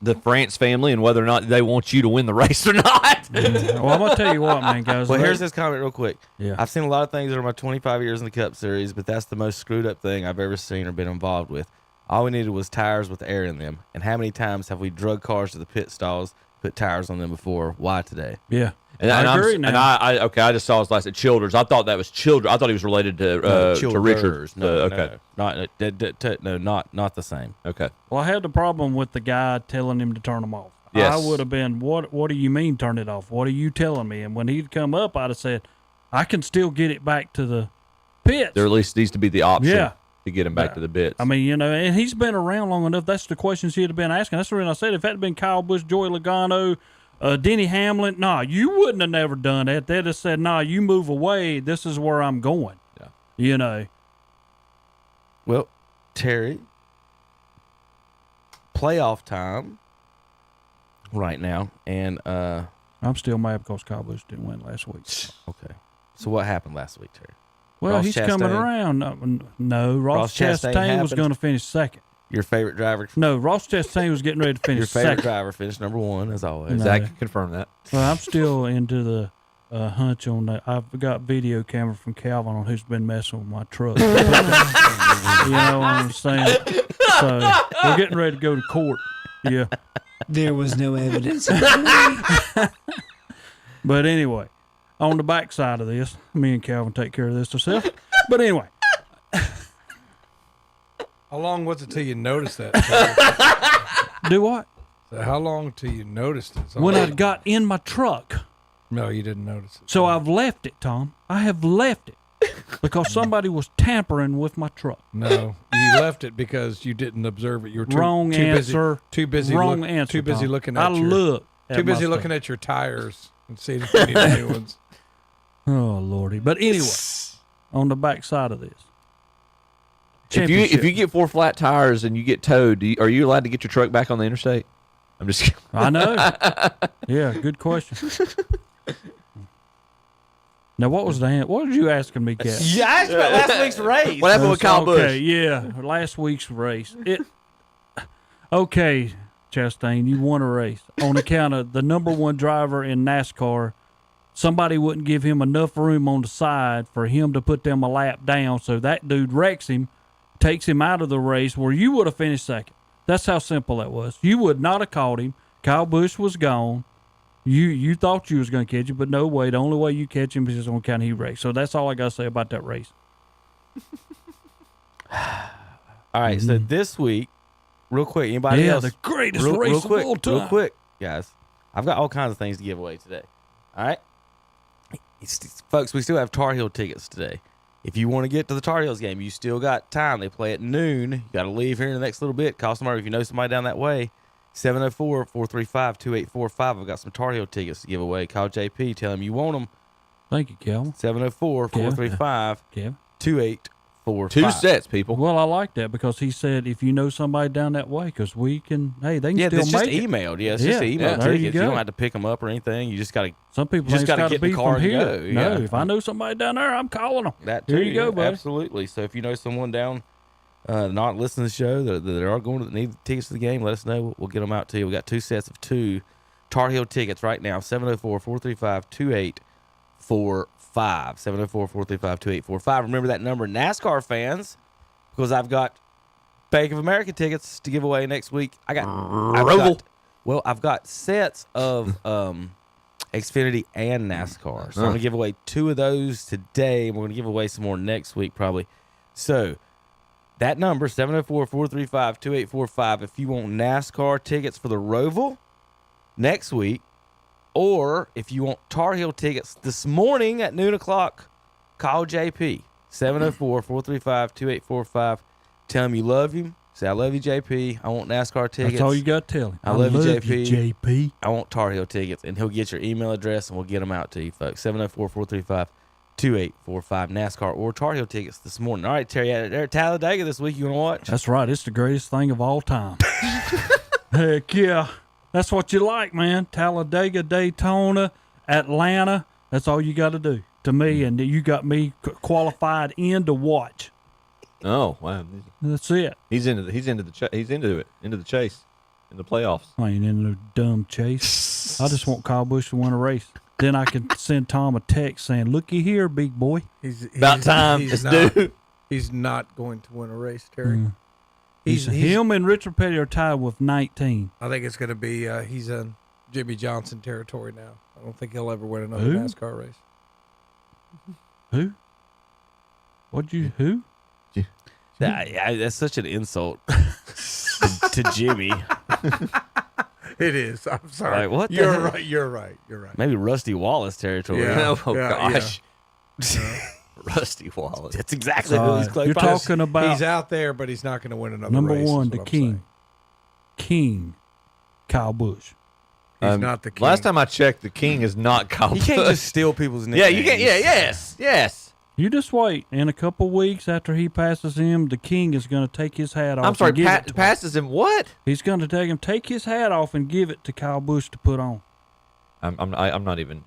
The France family and whether or not they want you to win the race or not. Well, I'm going to tell you what, man, guys. Well, here's this comment real quick. Yeah. I've seen a lot of things over my 25 years in the Cup Series, but that's the most screwed up thing I've ever seen or been involved with. All we needed was tires with air in them. And how many times have we drug cars to the pit stalls, put tires on them before? Why today? Yeah. I agree now. I just saw his last at Childers. I thought that was Childers. I thought he was related to Richard. No, not the same. Okay. Well, I had the problem with the guy telling him to turn them off. Yes. I would have been, what do you mean turn it off? What are you telling me? And when he'd come up, I'd have said, I can still get it back to the pits. There at least needs to be the option. Yeah. to get him back to the bits. I mean, and he's been around long enough. That's the questions he'd have been asking. That's the reason I said if that had been Kyle Busch, Joey Logano, Denny Hamlin, you wouldn't have never done that. They'd have said, you move away. This is where I'm going. Yeah. Well, Terry, playoff time right now, and I'm still mad because Kyle Busch didn't win last week. Okay. So what happened last week, Terry? Well, Ross he's Chastain? coming around. No, Ross Chastain was going to finish second. Your favorite driver? No, Ross Chastain was getting ready to finish Your favorite second. driver finished number 1, as always. No. Zach can confirm that. Well, I'm still into the hunch on that. I've got video camera from Calvin on who's been messing with my truck. You know what I'm saying? So we're getting ready to go to court. Yeah. There was no evidence. But anyway, on the back side of this, me and Calvin take care of this ourselves. But anyway. How long was it till you noticed that? Do what? So how long till you noticed it? When I got in my truck. No, you didn't notice it. So I've left it, Tom. I have left it because somebody was tampering with my truck. No, you left it because you didn't observe it. You were Wrong answer. Too busy. Wrong answer. Too busy Tom. looking at Too busy looking at your tires and seeing if you need new ones. Oh Lordy! But anyway, on the back side of this, if you get 4 flat tires and you get towed, are you allowed to get your truck back on the interstate? I'm just kidding. I know. Yeah, good question. Now, what did you asking me, Kat? You asked about last week's race. What happened with Kyle Busch? Okay, yeah, last week's race. Okay, Chastain, you won a race on account of the number 1 driver in NASCAR. Somebody wouldn't give him enough room on the side for him to put them a lap down, so that dude wrecks him, takes him out of the race where you would have finished second. That's how simple that was. You would not have caught him. Kyle Busch was gone. You thought you was going to catch him, but no way. The only way you catch him is on account he wrecked. So that's all I got to say about that race. All right, so this week, real quick, anybody else? The greatest real race quick, of all time. Real quick, guys. I've got all kinds of things to give away today. All right? Folks, we still have Tar Heel tickets today. If you want to get to the Tar Heels game, you still got time. They play at noon. You got to leave here in the next little bit. Call somebody if you know somebody down that way. 704-435-2845. I've got some Tar Heel tickets to give away. Call JP. Tell him you want them. Thank you, Calvin. 704-435-2845. 2 sets, people. Well, I like that because he said if you know somebody down that way, because we can, they can still it's just make it. emailed. Yeah, it's just email there tickets. You don't have to pick them up or anything. You just got to. Some people just got to get in the car from and here. go. No, Yeah. if I know somebody down there, I'm calling them. That too. Here you go, buddy. Absolutely. So if you know someone down not listening to the show that are going to need tickets to the game, let us know. We'll get them out to you. We got 2 sets of 2 Tar Heel tickets right now. 704-435-2845. 704-435-2845. Remember that number, NASCAR fans, because I've got Bank of America tickets to give away next week. I've got sets of Xfinity and NASCAR. So I'm going to give away 2 of those today, and we're going to give away some more next week probably. So that number, 704-435-2845, if you want NASCAR tickets for the Roval next week, or if you want Tar Heel tickets this morning at noon o'clock, call JP. 704-435-2845. Tell him you love him. Say, I love you, JP. I want NASCAR tickets. That's all you got to tell him. I love you, JP. I want Tar Heel tickets. And he'll get your email address, and we'll get them out to you, folks. 704-435-2845. NASCAR or Tar Heel tickets this morning. All right, Terry, they're at Talladega this week. You want to watch? That's right. It's the greatest thing of all time. Heck yeah. That's what you like, man. Talladega, Daytona, Atlanta. That's all you got to do to me, and you got me qualified in to watch. Oh wow, that's it. He's into the chase, in the playoffs. I ain't in no dumb chase. I just want Kyle Busch to win a race. Then I can send Tom a text saying, "Looky here, big boy. About time. It's due." He's not going to win a race, Terry. Him and Richard Petty are tied with 19. I think it's going to be he's in Jimmy Johnson territory now. I don't think he'll ever win another Who? NASCAR race. Who? Who? That's such an insult to Jimmy. It is. I'm sorry. Like, what the You're hell? right. You're right. You're right. Maybe Rusty Wallace territory. Yeah. Oh, Yeah, gosh. yeah. Rusty Wallace. That's exactly who he's close You're by. talking about He's out there, but he's not going to win another number race, is one, what the I'm king. saying. King, Kyle Busch. He's not the king. Last time I checked, the king is not Kyle. You can't Busch. just steal people's nicknames. Yeah, you can't. Yeah, yes. You just wait. In a couple weeks after he passes him, the king is going to take his hat off. I'm sorry, and give it to passes him what? He's going to take his hat off and give it to Kyle Busch to put on. I'm not even.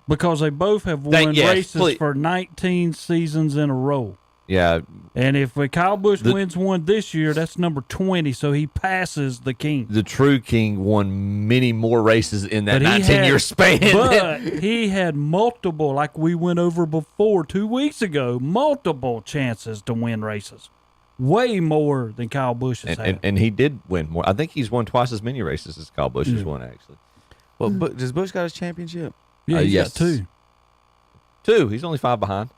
Because they both have won races for 19 seasons in a row. Yeah. And if Kyle Busch wins one this year, that's number 20, so he passes the king. The true king won many more races in that 19-year span. But he had multiple, like we went over before 2 weeks ago, multiple chances to win races. Way more than Kyle Busch has had. And he did win more. I think he's won twice as many races as Kyle Busch has won, actually. Well, does Busch got his championship? Yeah, he's got 2. 2. He's only 5 behind.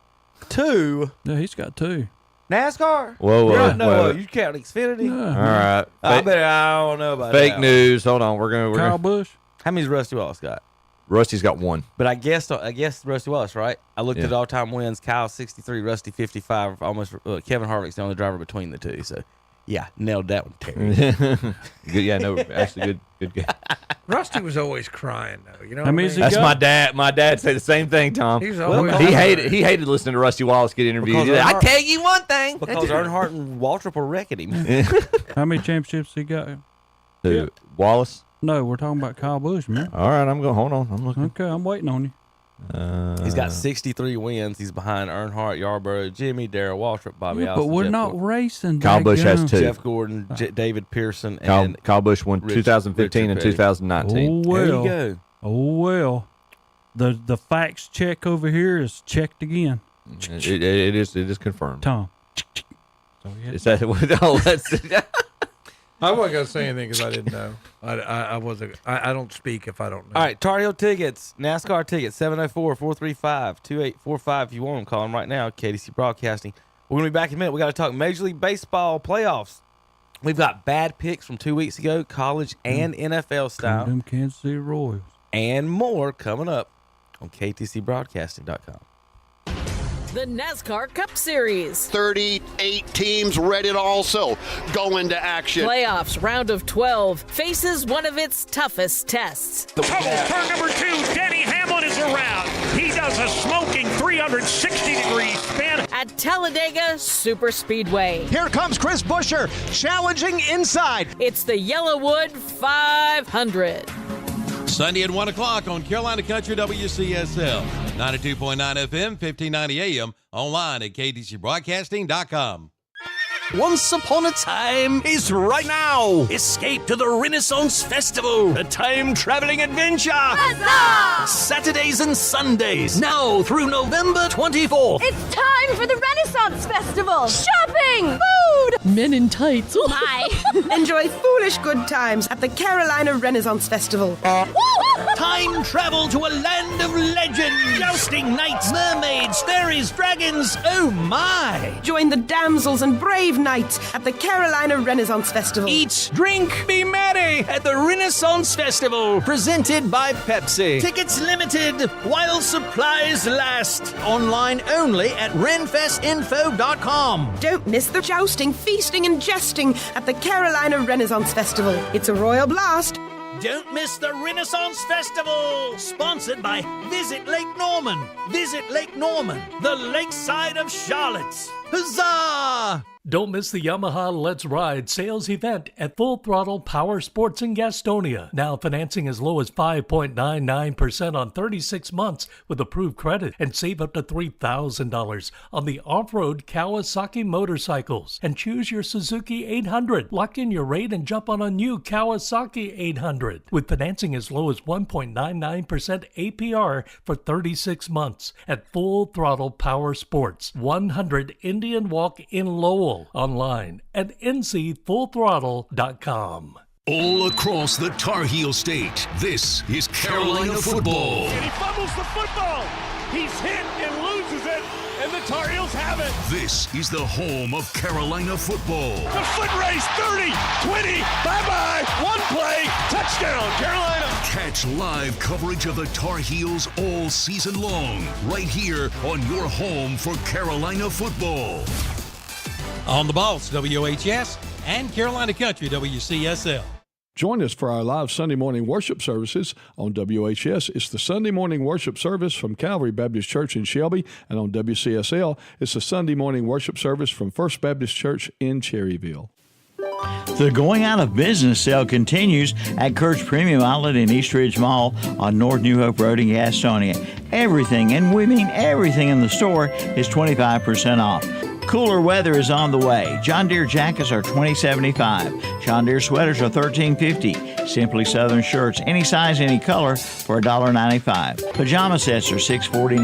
2? Yeah, he's got 2. NASCAR? Whoa. You count Xfinity? Yeah. All right. I don't know about fake that. news. Hold on. We're Kyle gonna. Busch? How many's Rusty Wallace got? Rusty's got 1. But I guess Rusty Wallace, right? I looked at all-time wins. Kyle 63, Rusty 55. Almost Kevin Harvick's the only driver between the two. So, yeah, nailed that one, Terry. Good. Yeah, no, actually good game. Rusty was always crying, though. You know, I mean, That's my dad. My dad said the same thing, Tom. He's always he hated listening to Rusty Wallace get interviewed. Like, I tell you one thing. Because Earnhardt and Waltrip were wrecking him. How many championships he got? Who, Wallace? No, we're talking about Kyle Busch, man. All right, I'm going. Hold on. I'm looking. Okay, I'm waiting on you. He's got 63 wins. He's behind Earnhardt, Yarborough, Jimmy, Darrell Waltrip, Bobby Allison. But we're Jeff not Gordon. racing. Kyle Busch has 2. Jeff Gordon, David Pearson, and Kyle Busch won Rich- 2015 and Richard Petty. 2019. Oh, well. There you go. Oh, well. The facts check over here is checked again. It is confirmed. Tom. Is that what? Oh, that's. I wasn't going to say anything because I didn't know. I wasn't. I don't speak if I don't know. All right, Tar Heel tickets, NASCAR tickets, 704-435-2845. If you want them, call them right now. KDC Broadcasting. We're going to be back in a minute. We got to talk Major League Baseball playoffs. We've got bad picks from 2 weeks ago, college and NFL style, Them Kansas City Royals. and more coming up on KTCBroadcasting.com. The NASCAR Cup Series. 38 teams ready to also go into action. Playoffs round of 12 faces one of its toughest tests. Turn number 2, Denny Hamlin is around. He does a smoking 360-degree spin. At Talladega Superspeedway. Here comes Chris Buescher challenging inside. It's the Yellowwood 500. Sunday at 1 o'clock on Carolina Country WCSL. 92.9 FM, 1590 AM. Online at KDCBroadcasting.com. Once upon a time is right now. Escape to the Renaissance Festival, a time-traveling adventure. Huzzah! Saturdays and Sundays, now through November 24th. It's time for the Renaissance Festival. Shopping, food, men in tights. Hi. Enjoy foolish good times at the Carolina Renaissance Festival. Time travel to a land of legend. Jousting knights, mermaids, fairies, dragons. Oh my! Join the damsels and brave knights at the Carolina Renaissance Festival. Eat, drink, be merry at the Renaissance Festival. Presented by Pepsi. Tickets limited while supplies last. Online only at renfestinfo.com. Don't miss the jousting, feasting, and jesting at the Carolina Renaissance Festival. It's a royal blast. Don't miss the Renaissance Festival! Sponsored by Visit Lake Norman. Visit Lake Norman, the lakeside of Charlotte. Huzzah! Don't miss the Yamaha Let's Ride sales event at Full Throttle Power Sports in Gastonia. Now financing as low as 5.99% on 36 months with approved credit, and save up to $3,000 on the off-road Kawasaki motorcycles. And choose your Suzuki 800. Lock in your rate and jump on a new Kawasaki 800 with financing as low as 1.99% APR for 36 months at Full Throttle Power Sports, 100 Indian Walk in Lowell. Online at ncfullthrottle.com. All across the Tar Heel State, this is Carolina football. And he fumbles the football. He's hit and loses it. And the Tar Heels have it. This is the home of Carolina football. The foot race, 30, 20, bye-bye, one play, touchdown, Carolina. Catch live coverage of the Tar Heels all season long, right here on your home for Carolina football. On the Boss, WHS, and Carolina Country, WCSL. Join us for our live Sunday morning worship services on WHS. It's the Sunday morning worship service from Calvary Baptist Church in Shelby, and on WCSL, it's the Sunday morning worship service from First Baptist Church in Cherryville. The going out of business sale continues at Kurt's Premium Outlet in East Ridge Mall on North New Hope Road in Gastonia. Everything, and we mean everything in the store, is 25% off. Cooler weather is on the way. John Deere jackets are $20.75. John Deere sweaters are $13.50. Simply Southern shirts, any size, any color, for $1.95. Pajama sets are $6.49.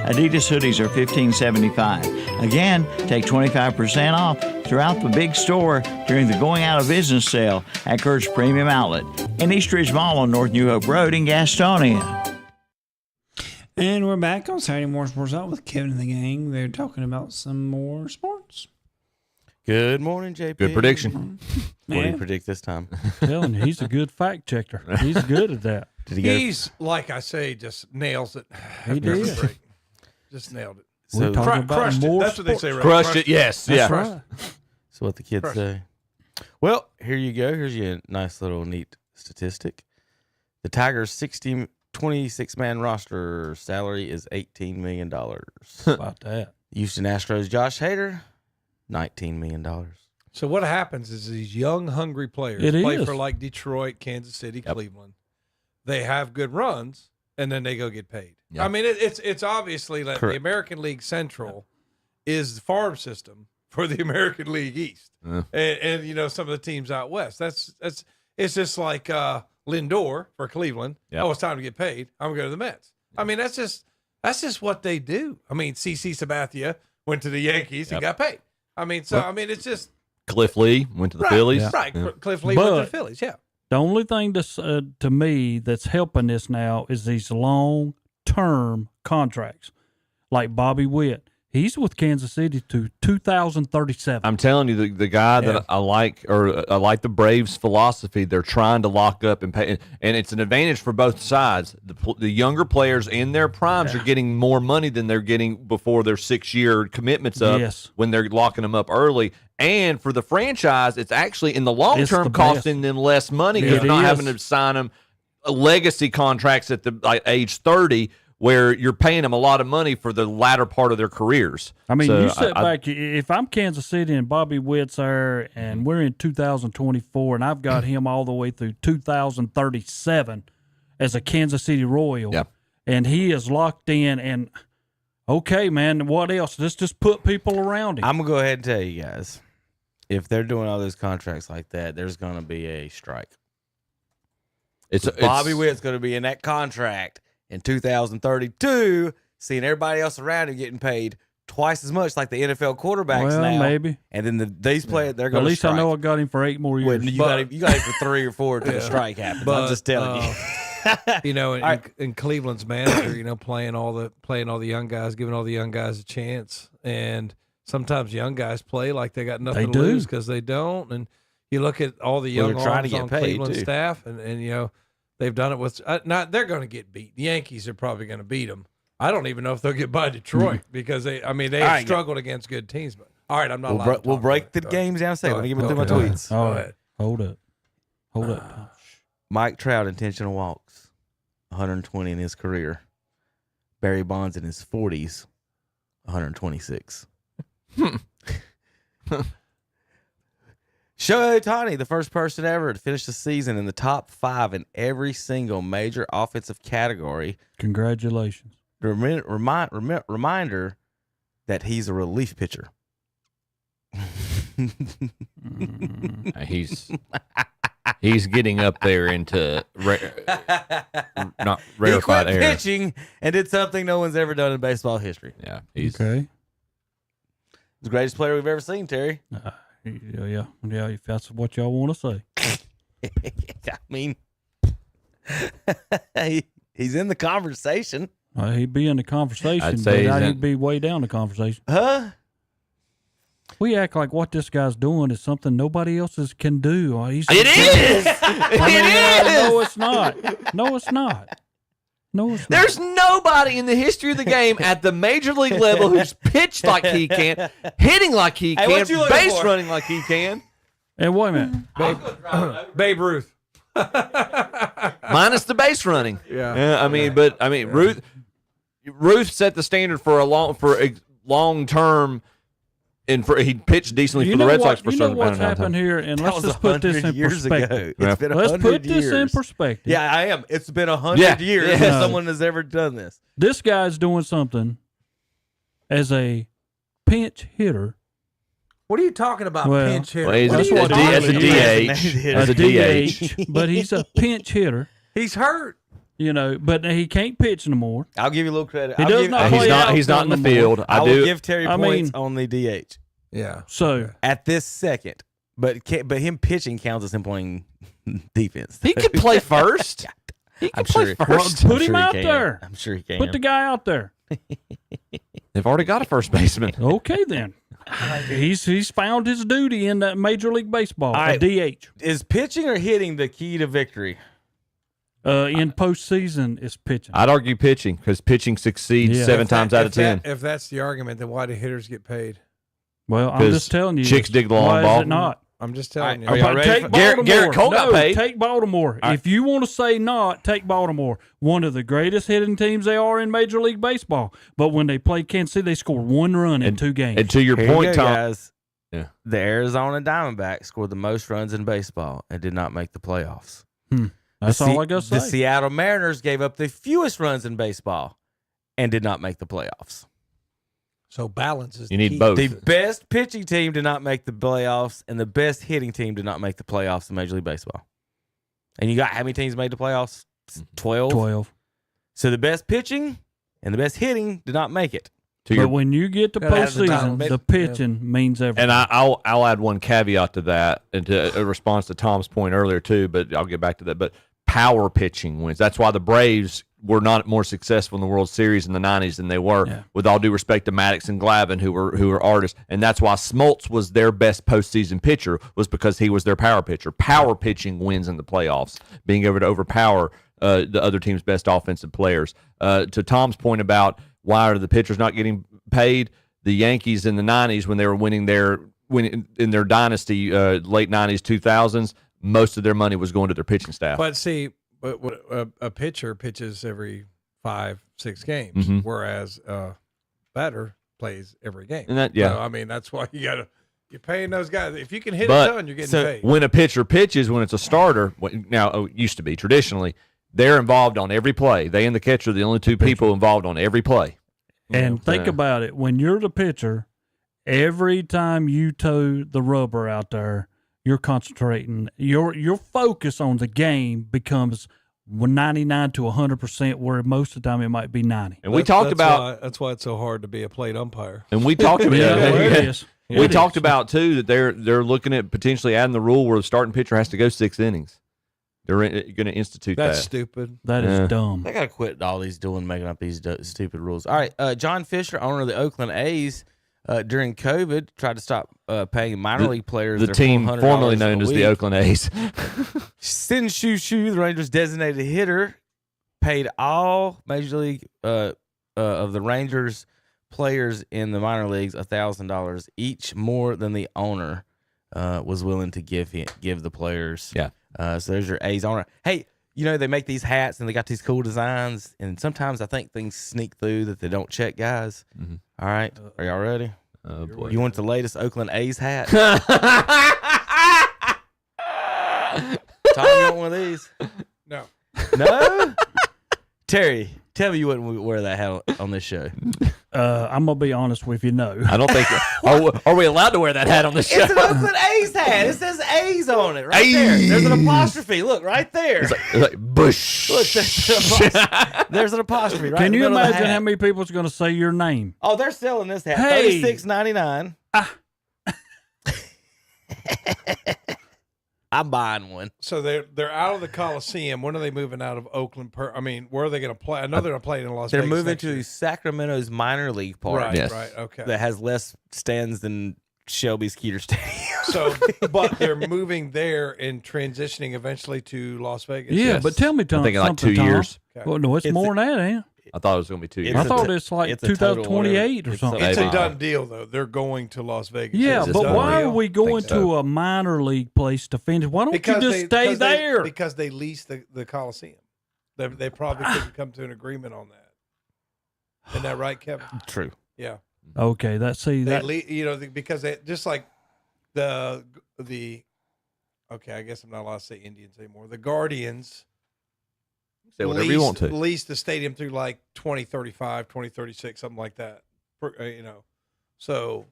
Adidas hoodies are $15.75. Again, take 25% off throughout the big store during the going out of business sale at Kurt's Premium Outlet in East Ridge Mall on North New Hope Road in Gastonia. And we're back on Saturday Morning Sports Out with Kevin and the gang. They're talking about some more sports. Good morning, JP. Good prediction. What do you predict this time? Telling you, he's a good fact checker. He's good at that. He's, like I say, just nails it. He did. Just nailed it. We're talking about crushed more it. That's what they say, right? Crushed it, yes. That's Yeah. right. That's what the kids Crushed say. Well, here you go. Here's your nice little neat statistic. The Tigers' 26-man roster salary is $18 million. About that. Houston Astros' Josh Hader, $19 million. So what happens is these young, hungry players It play is. for like Detroit, Kansas City, Cleveland. They have good runs, and then they go get paid. Yep. I mean, it's obviously like the Correct. American League Central is the farm system for the American League East, Yeah. and you know some of the teams out west. That's it's just like Lindor for Cleveland. Yep. Oh, it's time to get paid. I'm going to go to the Mets. I mean, that's just what they do. I mean, CC Sabathia went to the Yankees and got paid. I mean, so I mean, it's just Cliff Lee went to the Phillies. right. Yeah. Cliff Lee went to the But- Phillies. Yeah. The only thing that's to me that's helping this now is these long-term contracts, like Bobby Witt. He's with Kansas City to 2037. I'm telling you, the guy that I like, or I like the Braves' philosophy. They're trying to lock up and pay, and it's an advantage for both sides. The younger players in their primes are getting more money than they're getting before their 6-year commitments up. Yes. When they're locking them up early. And for the franchise, it's actually in the long It's term the costing them less money because It you're not is. having to sign them legacy contracts at the age 30, where you're paying them a lot of money for the latter part of their careers. I mean, So you sit back. If I'm Kansas City and Bobby Witt's there, and we're in 2024, and I've got him all the way through 2037 as a Kansas City Royal, and he is locked in. And okay, man, what else? Let's just put people around him. I'm going to go ahead and tell you guys, if they're doing all those contracts like that, there's going to be a strike. Bobby Witt's going to be in that contract in 2032, seeing everybody else around him getting paid twice as much, like the NFL quarterbacks Well, now. maybe. And then these players, they're At going to least strike. I know I got him for 8 more years. Well, you got him for 3 or 4 until the strike happens. I'm just telling you. You know, and Cleveland's manager, you know, playing all the young guys, giving all the young guys a chance, and sometimes young guys play like they got nothing They to do. lose because they don't. And you look at all the young they're trying arms to get on paid, Cleveland too. staff, and you know they've done it with. Not they're going to get beat. The Yankees are probably going to beat them. I don't even know if they'll get by Detroit because they All have right, struggled against good teams. But all right, I'm not. We'll, allowed to we'll talk break about the it. games down a second. Let me get through my Go ahead. tweets. All Go right. ahead. Hold up. Mike Trout, intentional walks, 120 in his career. Barry Bonds in his 40s, 126. Shohei Ohtani, the first person ever to finish the season in the top 5 in every single major offensive category. Congratulations. Reminder that he's a relief pitcher. He's getting up there into not He rarefied quit air. pitching and did something no one's ever done in baseball history. Yeah, he's Okay. the greatest player we've ever seen, Terry. Yeah. If that's what y'all want to say. I mean, he's in the conversation. He'd be in the conversation, I'd say but he's he'd be way down the conversation. Huh? We act like what this guy's doing is something nobody else can do. It is. No, it's not. No, it's not. No, it's not. There's nobody in the history of the game at the major league level who's pitched like he can, hitting like he Hey, can, what you looking base for? running like he can. And wait a minute. Babe Ruth. Minus the base running. Yeah. Ruth set the standard for a long term, and he pitched decently for the Red Sox for you certain know what's amount of time. happened here, and That let's was just put this 100 in years perspective. ago. It's been Let's 100 put this in years. perspective. Yeah, I am. It's been 100 years since Yeah. someone has ever done this. This guy's doing something as a pinch hitter. What are you talking about, Well, pinch hitter? Well, he's That's a what DH. As a DH. But he's a pinch hitter. He's hurt. You know, but he can't pitch no more. I'll give you a little credit. He I'll does give, not play He's not in the outfield field. no more. I will give Terry I points mean- on the DH. Yeah. So At this second. But him pitching counts as him playing defense. He can play first. He can I'm play sure. first. Well, put I'm him sure he out can. there. I'm sure he can. Put the guy out there. They've already got a first baseman. Okay, then. He's found his duty in that Major League Baseball, All right. a DH. Is pitching or hitting the key to victory? In postseason, it's pitching. I'd argue pitching because pitching succeeds Yeah. 7 times out of 10. If that's the argument, then why do hitters get paid? Well, I'm 'Cause just telling you. chicks dig the long why ball. is it not? I'm just telling you. Are y'all ready? Take Garrett Baltimore. Cole got paid. Take Baltimore. All right. If you want to say not, take Baltimore. One of the greatest hitting teams they are in Major League Baseball. But when they play Kansas City, they scored 1 run in 2 games. And to your Here you point, go, Tom. guys. Yeah. The Arizona Diamondbacks scored the most runs in baseball and did not make the playoffs. That's all I got to The say. Seattle Mariners gave up the fewest runs in baseball and did not make the playoffs. So balance is You the need key. both. The best pitching team did not make the playoffs, and the best hitting team did not make the playoffs in Major League Baseball. And you got how many teams made the playoffs? 12. 12. So the best pitching and the best hitting did not make it. But when you get to Gotta have the postseason, balance. the pitching means everything. And I'll add one caveat to that, and to a response to Tom's point earlier too. But I'll get back to that. But power pitching wins. That's why the Braves were not more successful in the World Series in the '90s than they were. Yeah. With all due respect to Maddox and Glavine, who were artists, and that's why Smoltz was their best postseason pitcher, was because he was their power pitcher. Power pitching wins in the playoffs, being able to overpower the other team's best offensive players. To Tom's point about why are the pitchers not getting paid? The Yankees in the '90s, when they were winning in their dynasty, late '90s, 2000s, most of their money was going to their pitching staff. But see, a pitcher pitches every 5-6 games, Mhm. whereas a batter plays every game. And that- yeah. So, I mean, that's why you're paying those guys. If you can hit But a ton, you're getting paid. when a pitcher pitches, when it's a starter, now it used to be traditionally, they're involved on every play. They and the catcher are the only two people involved on every play. And think about it. When you're the pitcher, every time you toe the rubber out there, you're concentrating. Your focus on the game becomes 99 to 100%, where most of the time it might be 90. And we talked about that's why it's so hard to be a plate umpire. And we talked about it is. We It talked is. about too that they're looking at potentially adding the rule where the starting pitcher has to go 6 innings. They're going to institute That's that. stupid. That is dumb. They got to quit all these making up these stupid rules. All right, John Fisher, owner of the Oakland A's, during COVID, tried to stop paying minor league players. The their team $400 formerly known a as the week. Oakland A's. Sin Shu, the Rangers' designated hitter, paid all Major League of the Rangers players in the minor leagues $1,000 each, more than the owner was willing to give the players. Yeah. So there's your A's owner. Hey, you know, they make these hats and they got these cool designs, and sometimes I think things sneak through that they don't check, guys. Mm-hmm. All right, are y'all ready? Oh boy! You want the latest Oakland A's hat? Tom, you want one of these? No. No? Terry, tell me you wouldn't wear that hat on this show. I'm going to be honest with you, no. I don't think. Are we allowed to wear that hat on the show? It's an Oakland A's hat. It says A's on it right there. There's an apostrophe. Look, right there. It's like Bush. Look, there's an apostrophe right Can in the you middle of the imagine hat. how many people's going to say your name? Oh, they're selling this hat. Hey. $36.99. I'm buying one. So they're out of the Coliseum. When are they moving out of Oakland? Where are they going to play? I know they're going to play in Las They're Vegas. moving next to year. Sacramento's minor league park. Right, Yes. right, okay. That has less stands than Shelby Skeeter Stadium. So, but they're moving there and transitioning eventually to Las Vegas. Yeah, Yes. but tell me, Tom, I think in like something, 2 Tom. years. Okay. Well, no, it's more than that, ain't it? I thought it was going to be 2 years. I thought it's like it's a total 2028 or whatever. something. It's a Maybe. done deal, though. They're going to Las Vegas. Yeah, It's a but done why deal. are we going so. to a minor league place to finish? Why don't you just stay there? Because they lease the Coliseum. They probably couldn't come to an agreement on that. Isn't that right, Kevin? True. Yeah. Okay, Because they just like the okay, I guess I'm not allowed to say Indians anymore. The Guardians Say whatever you want to. lease the stadium through like 2035, 2036, something like that. So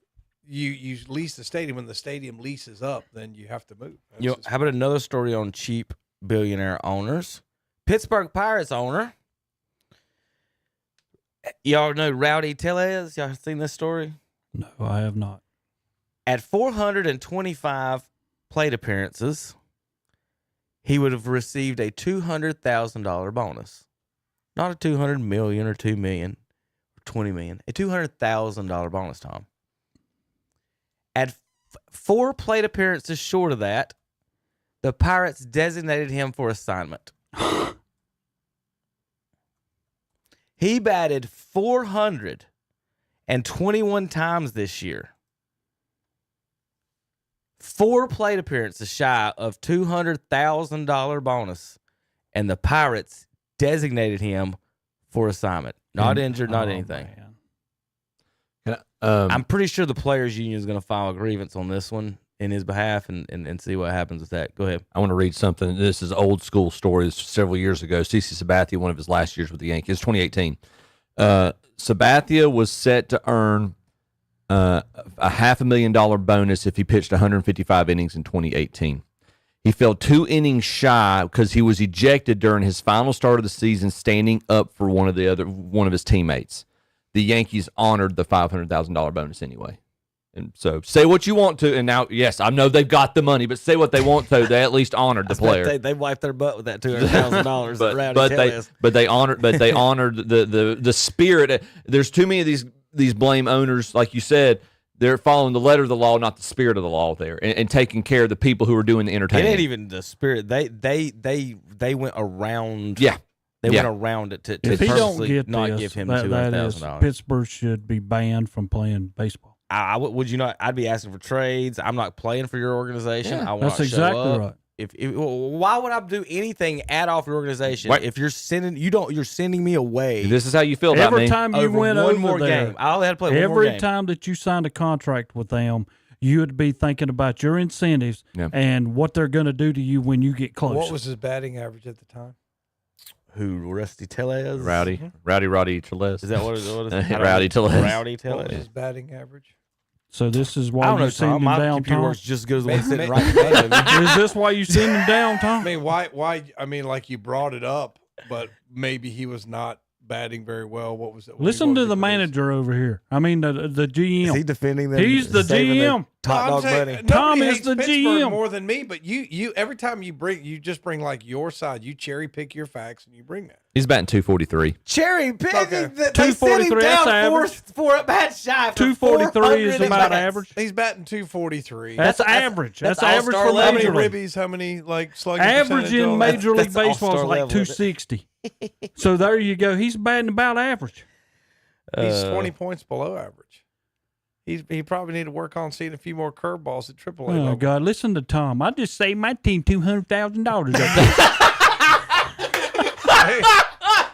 you lease the stadium. When the stadium leases up, then you have to move. How about another story on cheap billionaire owners? Pittsburgh Pirates owner. Y'all know Rowdy Tellez? Y'all seen this story? No, I have not. At 425 plate appearances, he would have received a $200,000 bonus. Not a $200 million or $2 million or $20 million. A $200,000 bonus, Tom. At 4 plate appearances short of that, the Pirates designated him for assignment. He batted 421 times this year. 4 plate appearances shy of $200,000 bonus, and the Pirates designated him for assignment. Not injured, not anything. I'm pretty sure the Players Union is going to file a grievance on this one in his behalf and see what happens with that. Go ahead. I want to read something. This is old school story. This was several years ago. CeCe Sabathia, one of his last years with the Yankees, 2018. Sabathia was set to earn a $500,000 bonus if he pitched 155 innings in 2018. He fell 2 innings shy because he was ejected during his final start of the season, standing up for one of his teammates. The Yankees honored the $500,000 bonus anyway. And so say what you want to, and now, yes, I know they've got the money, but say what they want to. They at least honored the player. They wiped their butt with that $200,000. but they honored the spirit. There's too many of these blame owners, like you said. They're following the letter of the law, not the spirit of the law there, and taking care of the people who are doing the entertainment. It ain't even the spirit. They went around. Yeah. They went around it to If he don't purposely get not this, give him that is, $200,000. Pittsburgh should be banned from playing baseball. Would you not? I'd be asking for trades. I'm not playing for your organization. Yeah, I will that's not show exactly up. right. Why would I do anything at all for your organization if you're sending me away? This is how you feel about me. Every time you went one over more there, game, I only had to play one more game. Every time that you signed a contract with them, you would be thinking about your incentives and what they're going to do to you when you get close. What was his batting average at the time? Who? Rusty Tellez? Rowdy Tellez. Is that what it is? Rowdy Tellez. Rowdy What Tellez. was his batting average? So this is I why don't know, you send Tom. him My down, computer Tom? works just as good as the one sitting right in front of me. Is this why you send him down, Tom? I mean, why? I mean, like you brought it up, but maybe he was not batting very well. What was it? Listen to the manager over here. I mean, the GM. Is he defending them? He's the saving their GM. Top dog buddy. Tom is hates the Pittsburgh GM. more than me, but you every time you just bring like your side. You cherry pick your facts and you bring that. He's batting 243. Cherry picking. Okay. They sent him 243, that's down average. four at bat shy. 243 is about bats. average. He's batting 243. That's average. That's average all-star for level. How many Major League. ribbies? How many like slugging Average percentage in on Major League That's Baseball is all-star like level, isn't it? 260. So there you go. He's batting about average. He's 20 points below average. He probably need to work on seeing a few more curveballs at AAA Oh level. God! Listen to Tom. I just saved my team $200,000. Hey,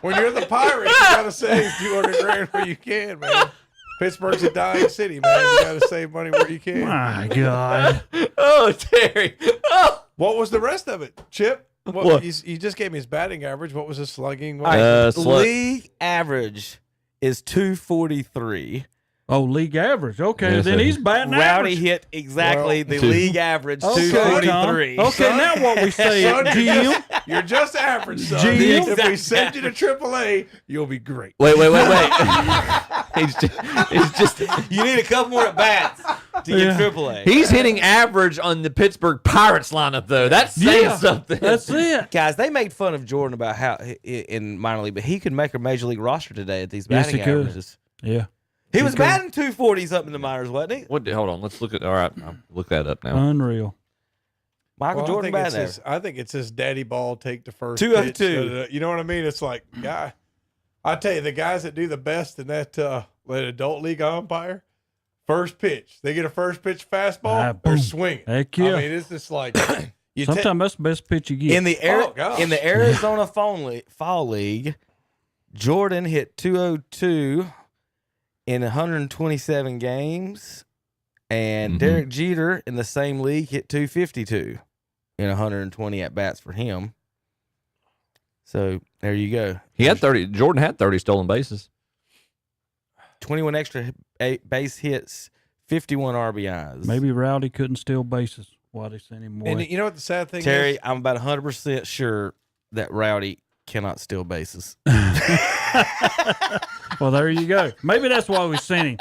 when you're the Pirates, you gotta save $200,000 where you can, man. Pittsburgh's a dying city, man. You gotta save money where you can. My God! Oh, Terry. Oh. What was the rest of it, Chip? What? You just gave me his batting average. What was his slugging? League average is 243. Oh, league average. Okay, Yes, then sir. he's batting Rowdy average. hit exactly the Two. league average, Okay, 243. Tom. Okay, now what we say, Son, GM? You're just average, son. GM? If we send you to AAA, you'll be great. Wait. He's just. You need a couple more at bats to get AAA. He's hitting average on the Pittsburgh Pirates lineup, though. That's saying something. That's it. Guys, they made fun of Jordan about how in minor league, but he could make a major league roster today at these batting averages. Yeah. He was batting 240s up in the minors, wasn't he? Hold on. Let's look at. All right, I'll look that up now. Unreal. Michael Jordan batting average. I think it's his daddy ball take the first 202. pitch. You know what I mean? It's like, I tell you, the guys that do the best in that adult league umpire, first pitch, they get a first pitch fastball, they're swinging. Heck yeah. I mean, it's just like sometimes that's the best pitch you get. In the Arizona Fall League, Jordan hit 202 in 127 games, and Derek Jeter in the same league hit 252 in 120 at bats for him. So there you go. He had 30. Jordan had 30 stolen bases. 21 extra base hits, 51 RBIs. Maybe Rowdy couldn't steal bases. Why they sent him away? And you know what the sad thing Terry, is? I'm about 100% sure that Rowdy cannot steal bases. Well, there you go. Maybe that's why we sent him.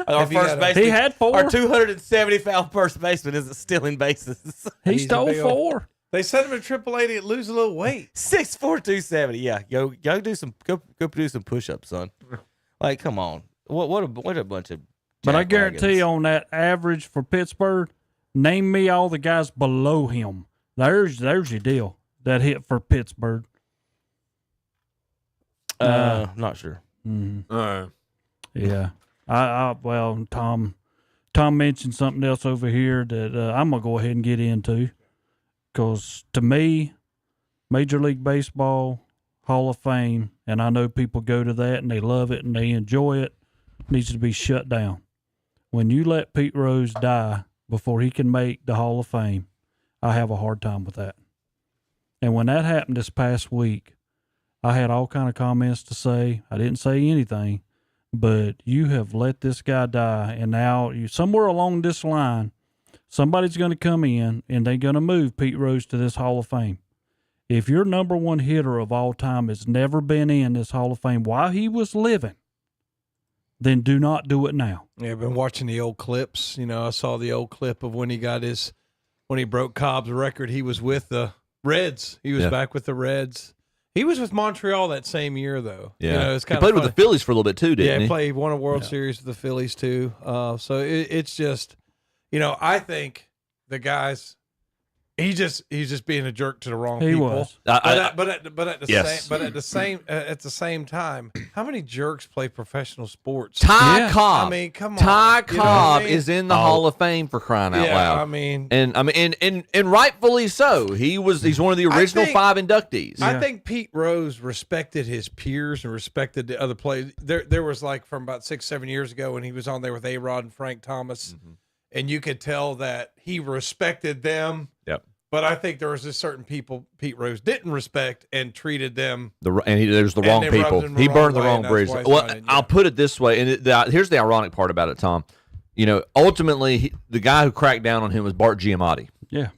Our first baseman, he had 4. Our 270 foul first baseman isn't stealing bases. He stole 4. They sent him to AAA to lose a little weight. 6'4", 270. Yeah, go do some go do some push-ups, son. Like, come on. What a bunch of. But I guarantee you, on that average for Pittsburgh, name me all the guys below him. There's your deal. That hit for Pittsburgh. Not sure. Mm-hmm. Yeah. Well, Tom mentioned something else over here that I'm gonna go ahead and get into, because to me, Major League Baseball Hall of Fame, and I know people go to that and they love it and they enjoy it, needs to be shut down. When you let Pete Rose die before he can make the Hall of Fame, I have a hard time with that. And when that happened this past week, I had all kind of comments to say. I didn't say anything, but you have let this guy die, and now somewhere along this line, somebody's going to come in and they're going to move Pete Rose to this Hall of Fame. If your number one hitter of all time has never been in this Hall of Fame while he was living, then do not do it now. Yeah, I've been watching the old clips. You know, I saw the old clip of when he broke Cobb's record. He was with the Reds. He was back with the Reds. He was with Montreal that same year, though. Yeah, you know, it's he played with the Phillies for a little bit too, didn't he? Yeah, he won a World Series with the Phillies too. So it's just, I think the guys, he's just being a jerk to the wrong people. Was. But at the same time, how many jerks play professional sports? Ty Cobb. I mean, come on. Ty Cobb is in the Hall of Fame for crying out loud. I mean, and rightfully so. He's one of the original 5 inductees. I think Pete Rose respected his peers and respected the other players. There was like from about 6-7 years ago when he was on there with A-Rod and Frank Thomas, and you could tell that he respected them. Yep. But I think there was just certain people Pete Rose didn't respect and treated them. There's the wrong people. He burned the wrong bridge. Well, I'll put it this way, and here's the ironic part about it, Tom. Ultimately, the guy who cracked down on him was Bart Giamatti. Yeah.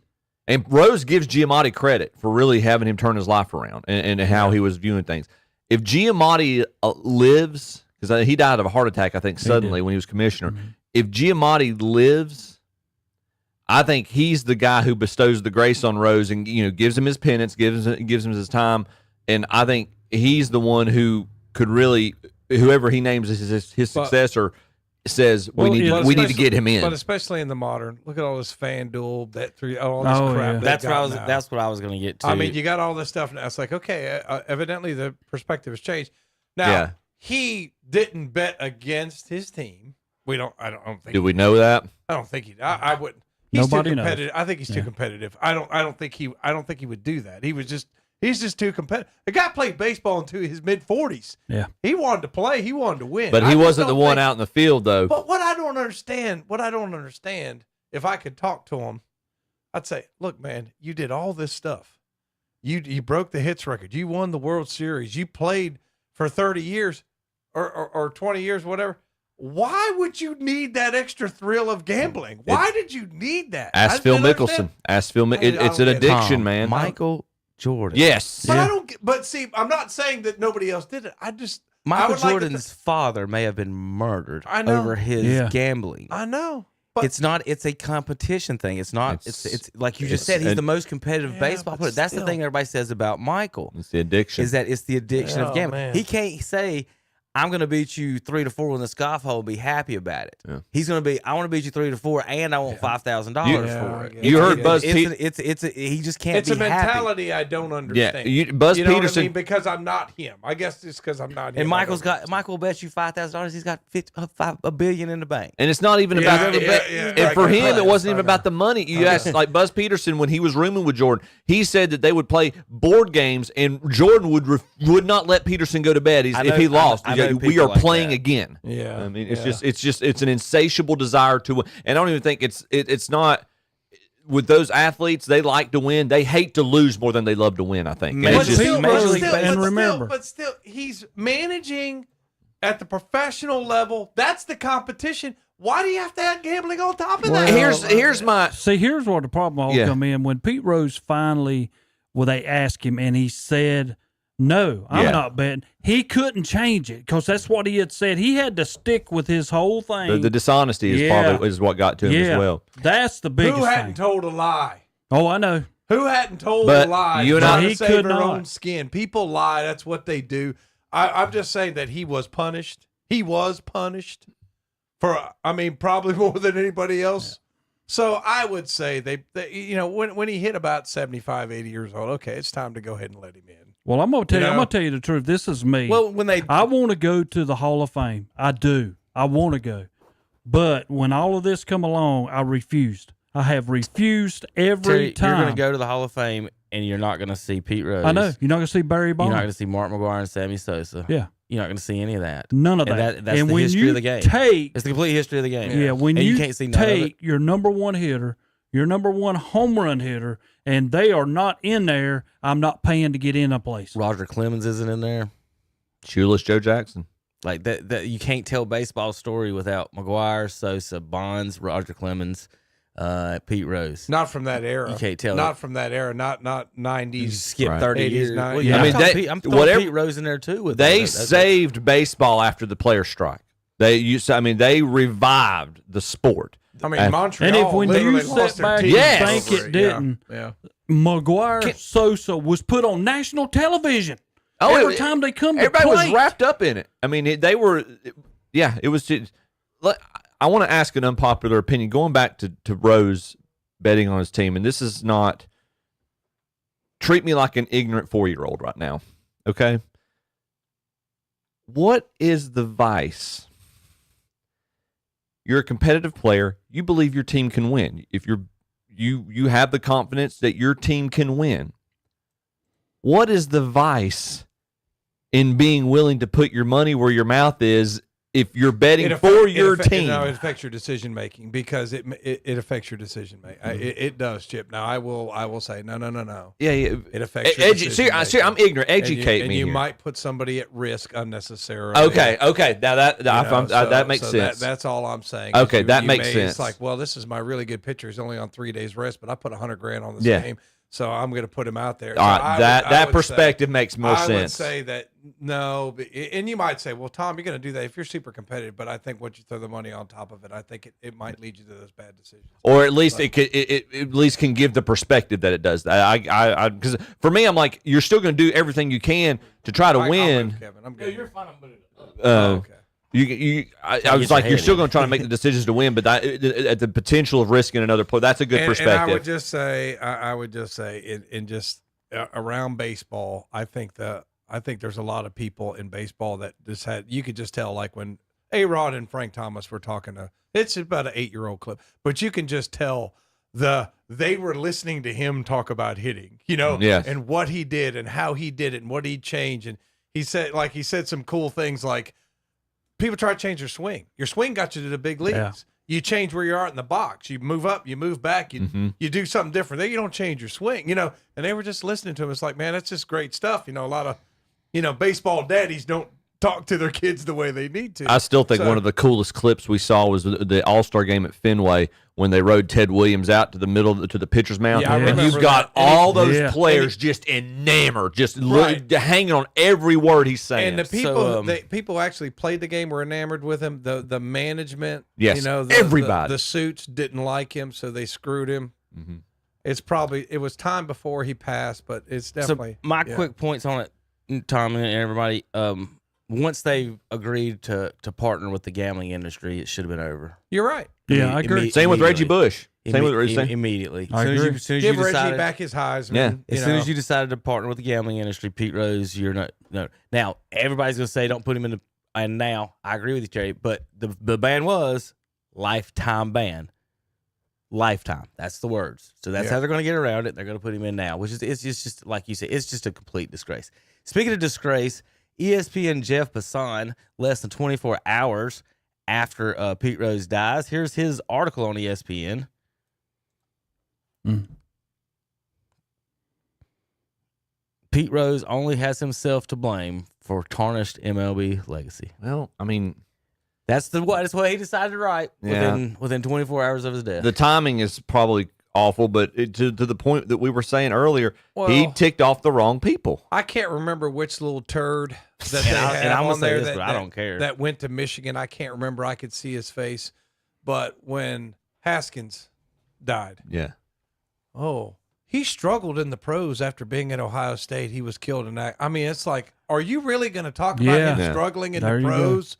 And Rose gives Giamatti credit for really having him turn his life around and how he was viewing things. If Giamatti lives, because he died of a heart attack, I think, suddenly when he was commissioner. Mm-hmm. If Giamatti lives, I think he's the guy who bestows the grace on Rose and gives him his penance, gives him his time, and I think he's the one who could really, whoever he names as his successor, says we need to get him in. But especially in the modern, look at all this FanDuel, all this crap. Yeah. That's what I was going to get to. I mean, you got all this stuff now. It's like, okay, evidently the perspective has changed. Now he didn't bet against his team. I don't think. Do we know that? I don't think he. I wouldn't. He's Nobody too competitive. knows. I think he's too competitive. I don't think he would do that. He's just too competitive. The guy played baseball into his mid-40s. Yeah. He wanted to play. He wanted to win. But he wasn't the one out in the field, though. But what I don't understand, if I could talk to him, I'd say, look, man, you did all this stuff. You broke the hits record. You won the World Series. You played for 30 years or 20 years, whatever. Why would you need that extra thrill of gambling? Why did you need that? Ask Phil Mickelson. It's an addiction, man. Michael Jordan. Yes. But I don't. But see, I'm not saying that nobody else did it. Michael Jordan's father may have been murdered over his gambling. I know. But it's a competition thing. It's not, it's like you just said, he's the most competitive baseball player. That's the thing everybody says about Michael. It's the addiction. Is that it's the addiction of gambling. Man. He can't say, I'm going to beat you 3-4 in the scoff hole and be happy about it. Yeah. He's going to be, I want to beat you 3-4 and I want $5,000 for it. You heard Buzz Peterson. He just can't it's be a mentality I don't understand. Yeah, Buzz you know Peterson. What I mean? Because I'm not him. I guess it's because I'm not him. And Michael will bet you $5,000. He's got $1 billion in the bank. And it's not even about and for him, it wasn't even about the money. You asked, like Buzz Peterson, when he was rooming with Jordan, he said that they would play board games, and Jordan would not let Peterson go to bed if he lost. We are playing again. Yeah, I mean, it's an insatiable desire to win. And I don't even think it's not with those athletes. They like to win. They hate to lose more than they love to win. I think. But still, he's managing at the professional level. That's the competition. Why do you have to add gambling on top of that? Here's where the problem all come in. When Pete Rose finally, they asked him, and he said, "No, I'm not betting." He couldn't change it because that's what he had said. He had to stick with his whole thing. The dishonesty is probably what got to him as well. That's the biggest thing. Who hadn't told a lie? Oh, I know. Who hadn't told a lie? You and I, to save their own skin. People lie. That's what they do. I'm just saying that he was punished. He was punished for, probably more than anybody else. So I would say they when he hit about 75, 80 years old, okay, it's time to go ahead and let him in. Well, I'm gonna tell you the truth. This is me. Well, I want to go to the Hall of Fame. I do. I want to go. But when all of this come along, I refused. I have refused every time. You're going to go to the Hall of Fame, and you're not going to see Pete Rose. I know. You're not going to see Barry Bonds. You're not going to see Mark McGwire and Sammy Sosa. Yeah. You're not going to see any of that. None of that. That's and the when history you of the game. It's the complete history of the game. Yeah, when and you can't see none of it. take your number one hitter, your number one home run hitter, and they are not in there, I'm not paying to get in a place. Roger Clemens isn't in there. Shoeless Joe Jackson. Like that you can't tell baseball story without McGwire, Sosa, Bonds, Roger Clemens, Pete Rose. Not from that era. You can't tell. Not from that era. Not 90s. You skip 30 years. Well, yeah, I'm throwing Pete Rose in there too. They saved baseball after the players' strike. They revived the sport. Montreal. And if when you sit back and think it didn't, McGwire, Sosa was put on national television. Every time they come to everybody plate. was wrapped up in it. I mean, they were, it was. I want to ask an unpopular opinion. Going back to Rose betting on his team, and this is not, treat me like an ignorant 4-year-old right now, okay? What is the vice? You're a competitive player. You believe your team can win. If you have the confidence that your team can win. What is the vice in being willing to put your money where your mouth is if you're betting for your team? No, it affects your decision making because it affects your decision making. It does, Chip. Now I will say no. Yeah. It affects your decision making. I'm ignorant. Educate me. You here. might put somebody at risk unnecessarily. Okay. Now that makes sense. That's all I'm saying. Okay, that makes sense. It's like, well, this is my really good pitcher. He's only on 3 days rest, but I put $100,000 on this game. So I'm going to put him out there. All right, that perspective makes more sense. I would say that no, and you might say, well, Tom, you're going to do that if you're super competitive. But I think once you throw the money on top of it, I think it might lead you to those bad decisions. Or at least it at least can give the perspective that it does. Because for me, I'm like, you're still going to do everything you can to try to win. Move, Kevin. I'm good. Yeah, you're fine. I'm good. Okay. I was like, you're still going to try to make the decisions to win, but at the potential of risking another play, that's a good perspective. And I would just say, in just around baseball, I think there's a lot of people in baseball that just you could just tell, like when A-Rod and Frank Thomas were talking it's about an 8-year-old clip, but you can just tell they were listening to him talk about hitting, and what he did and how he did it and what he'd change. And he said some cool things like, people try to change your swing. Your swing got you to the big leagues. Yeah. You change where you are in the box. You move up, you move back, you do something different. Then you don't change your swing, And they were just listening to him. It's like, man, that's just great stuff. A lot of, baseball daddies don't talk to their kids the way they need to. I still think one of the coolest clips we saw was the All-Star game at Fenway when they rode Ted Williams out to the middle to the pitcher's mound. Yeah, I and remember you've got that. all those players just enamored, just hanging on every word he's saying. And the people, people actually played the game, were enamored with him. The management, yes, everybody, the suits didn't like him, so they screwed him. Mm-hmm. It was time before he passed, but it's definitely. So my quick points on it, Tom and everybody. Once they agreed to partner with the gambling industry, it should have been over. You're right. Yeah, I agree. Same with Reggie Bush. Same with immediately. As soon as you decided, back his Heisman. Yeah. As soon as you decided to partner with the gambling industry, Pete Rose, you're not. No. Now everybody's gonna say don't put him in the. And now I agree with you, Terry. But the ban was lifetime ban. Lifetime. That's the words. So that's how they're going to get around it. They're going to put him in now, which is it's just like you said, it's just a complete disgrace. Speaking of disgrace, ESPN Jeff Passan, less than 24 hours after Pete Rose dies. Here's his article on ESPN. Pete Rose only has himself to blame for tarnished MLB legacy. Well, I mean, that's what he decided to write within 24 hours of his death. The timing is probably awful, but to the point that we were saying earlier, he ticked off the wrong people. I can't remember which little turd that they had on there that I don't care. That went to Michigan. I can't remember. I could see his face, but when Haskins died, he struggled in the pros after being at Ohio State. He was killed in that. I mean, it's like, are you really going to talk about him struggling in the pros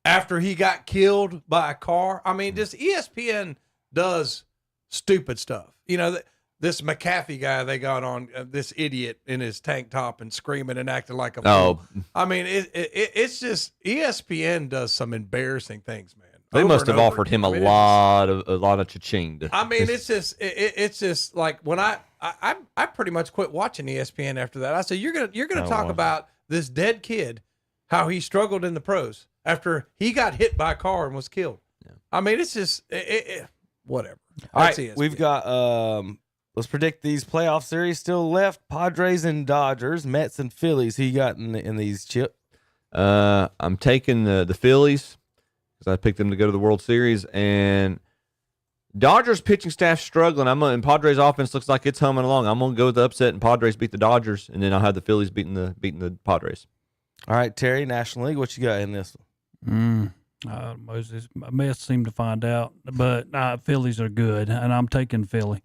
after he got killed by a car? I mean, just ESPN does stupid stuff. You know, this McAfee guy they got on, this idiot in his tank top and screaming and acting like a fool. I mean, it's just ESPN does some embarrassing things, man. They must have offered him a lot of cha-ching. I mean, it's just like when I pretty much quit watching ESPN after that. I said, you're gonna talk about this dead kid, how he struggled in the pros after he got hit by a car and was killed. Yeah. I mean, it's just whatever. All right, we've got let's predict these playoff series still left. Padres and Dodgers, Mets and Phillies. Who you got in these, Chip? I'm taking the Phillies because I picked them to go to the World Series, and Dodgers pitching staff struggling. And Padres offense looks like it's humming along. I'm gonna go with the upset, and Padres beat the Dodgers, and then I'll have the Phillies beating the Padres. All right, Terry, National League. What you got in this one? Moses, Mets seem to find out, but Phillies are good, and I'm taking Philly.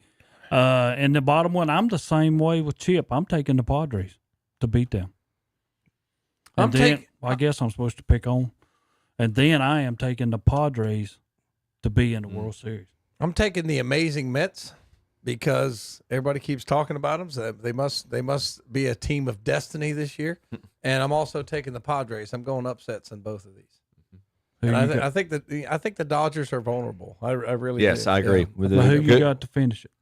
And the bottom one, I'm the same way with Chip. I'm taking the Padres to beat them. I guess I'm supposed to pick on. And then I am taking the Padres to be in the World Series. I'm taking the amazing Mets because everybody keeps talking about them. So they must be a team of destiny this year. And I'm also taking the Padres. I'm going upsets in both of these. And I think the Dodgers are vulnerable. I really do. I agree. Who you got to finish it?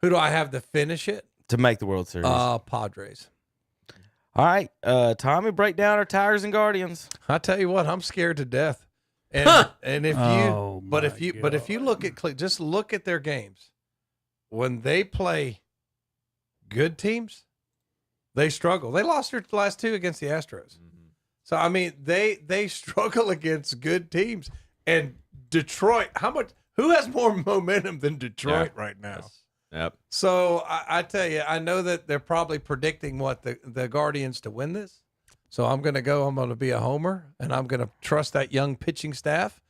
Who do I have to finish it? To make the World Series. Padres. All right, Tommy, break down our Tigers and Guardians. I tell you what, I'm scared to death. And if you look at just look at their games, when they play good teams, they struggle. They lost their last two against the Astros. So I mean, they struggle against good teams. And Detroit, who has more momentum than Detroit right now? Yes. Yep. So I tell you, I know that they're probably predicting the Guardians to win this. So I'm going to be a homer, and I'm going to trust that young pitching staff.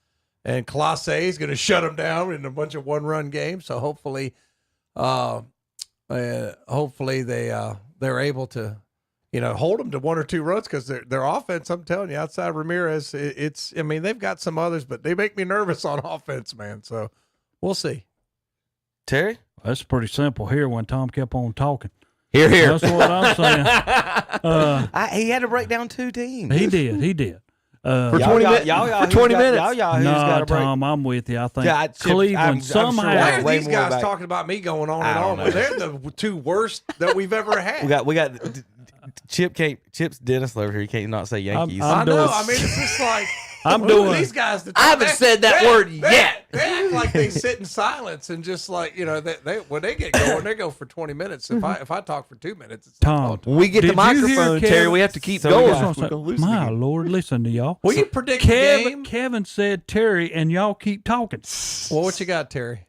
And Clase is going to shut them down in a bunch of one-run games. So hopefully they're able to, hold them to 1 or 2 runs because their offense, I'm telling you, outside Ramirez, they've got some others, but they make me nervous on offense, man. So we'll see. Terry? That's pretty simple here when Tom kept on talking. Here. That's what I'm saying. He had to break down 2 teams. He did. For 20 minutes. No, Tom, I'm with you. I think Cleveland somehow. Why are these guys talking about me going on and on? They're the 2 worst that we've ever had. We got Chip's Dennis over here. He can't not say Yankees. I know. I mean, it's just like I'm doing. These guys. I haven't said that word yet. They act like they sit in silence and just like they when they get going, they go for 20 minutes. If I talk for 2 minutes, it's Tom, when we get the did you hear microphone, Kevin? Terry, we have to keep So going. we're gonna lose My Lord, listen to y'all. Will you predict the game? Kevin said Terry, and y'all keep talking. Well, what you got, Terry?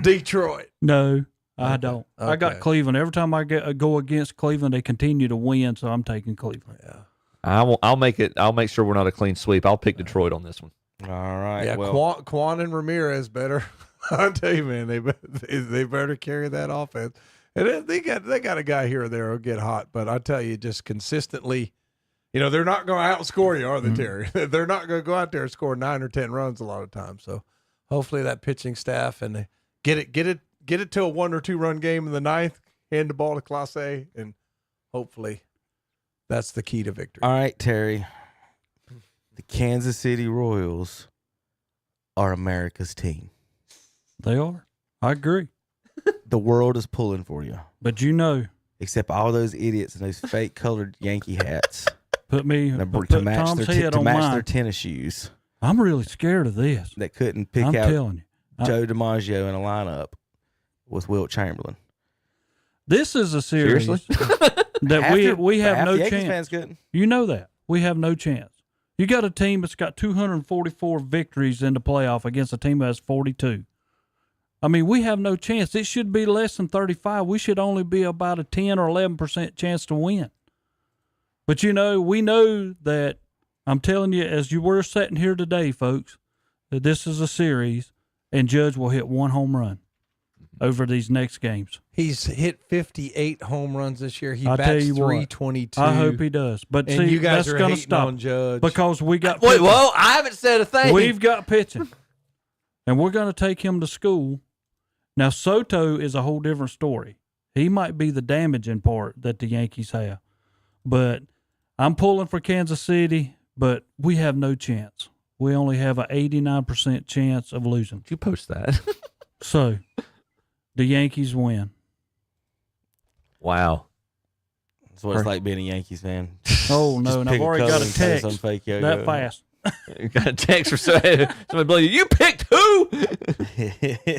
Detroit. No, I don't. I got Okay. Cleveland. Every time I go against Cleveland, they continue to win, so I'm taking Cleveland. Yeah. I'll make it. I'll make sure we're not a clean sweep. I'll pick Detroit on this one. All right. Yeah, well, Quan and Ramirez better. I tell you, man, they better carry that offense. And they got a guy here or there who'll get hot, but I tell you, just consistently, they're not going to outscore you, are they, Terry? They're not going to go out there and score 9 or 10 runs a lot of times. So hopefully that pitching staff and get it to a 1 or 2 run game in the 9th, hand the ball to Clase, and hopefully that's the key to victory. all right, Terry. The Kansas City Royals are America's team. They are. I agree. The world is pulling for you. But except all those idiots in those fake colored Yankee hats. Put to match Tom's their head to on match mine. their tennis shoes. I'm really scared of this. That couldn't pick I'm out telling you. Joe DiMaggio in a lineup with Wilt Chamberlain. This is a series Seriously? that Half we have half no the Yankees chance. fans couldn't. You know that. We have no chance. You got a team that's got 244 victories in the playoff against a team that has 42. I mean, we have no chance. It should be less than 35. We should only be about a 10 or 11% chance to win. But, we know that, I'm telling you, as you were sitting here today, folks, that this is a series, and Judge will hit 1 home run over these next games. He's hit 58 home runs this year. He I'll bats tell you what, 322. I hope he does. But And see, you guys that's are going to hating stop on Judge. because we got Wait, pitching. well, I haven't said a thing. We've got pitching, and we're going to take him to school. Now, Soto is a whole different story. He might be the damaging part that the Yankees have. But I'm pulling for Kansas City, but we have no chance. We only have an 89% chance of losing. Did you post that? So, the Yankees win. Wow. That's what it's like being a Yankees fan. Oh, no, Just and pick I've already color got a and say text some fake yo-yo. that fast. You got a text for somebody believe you picked who?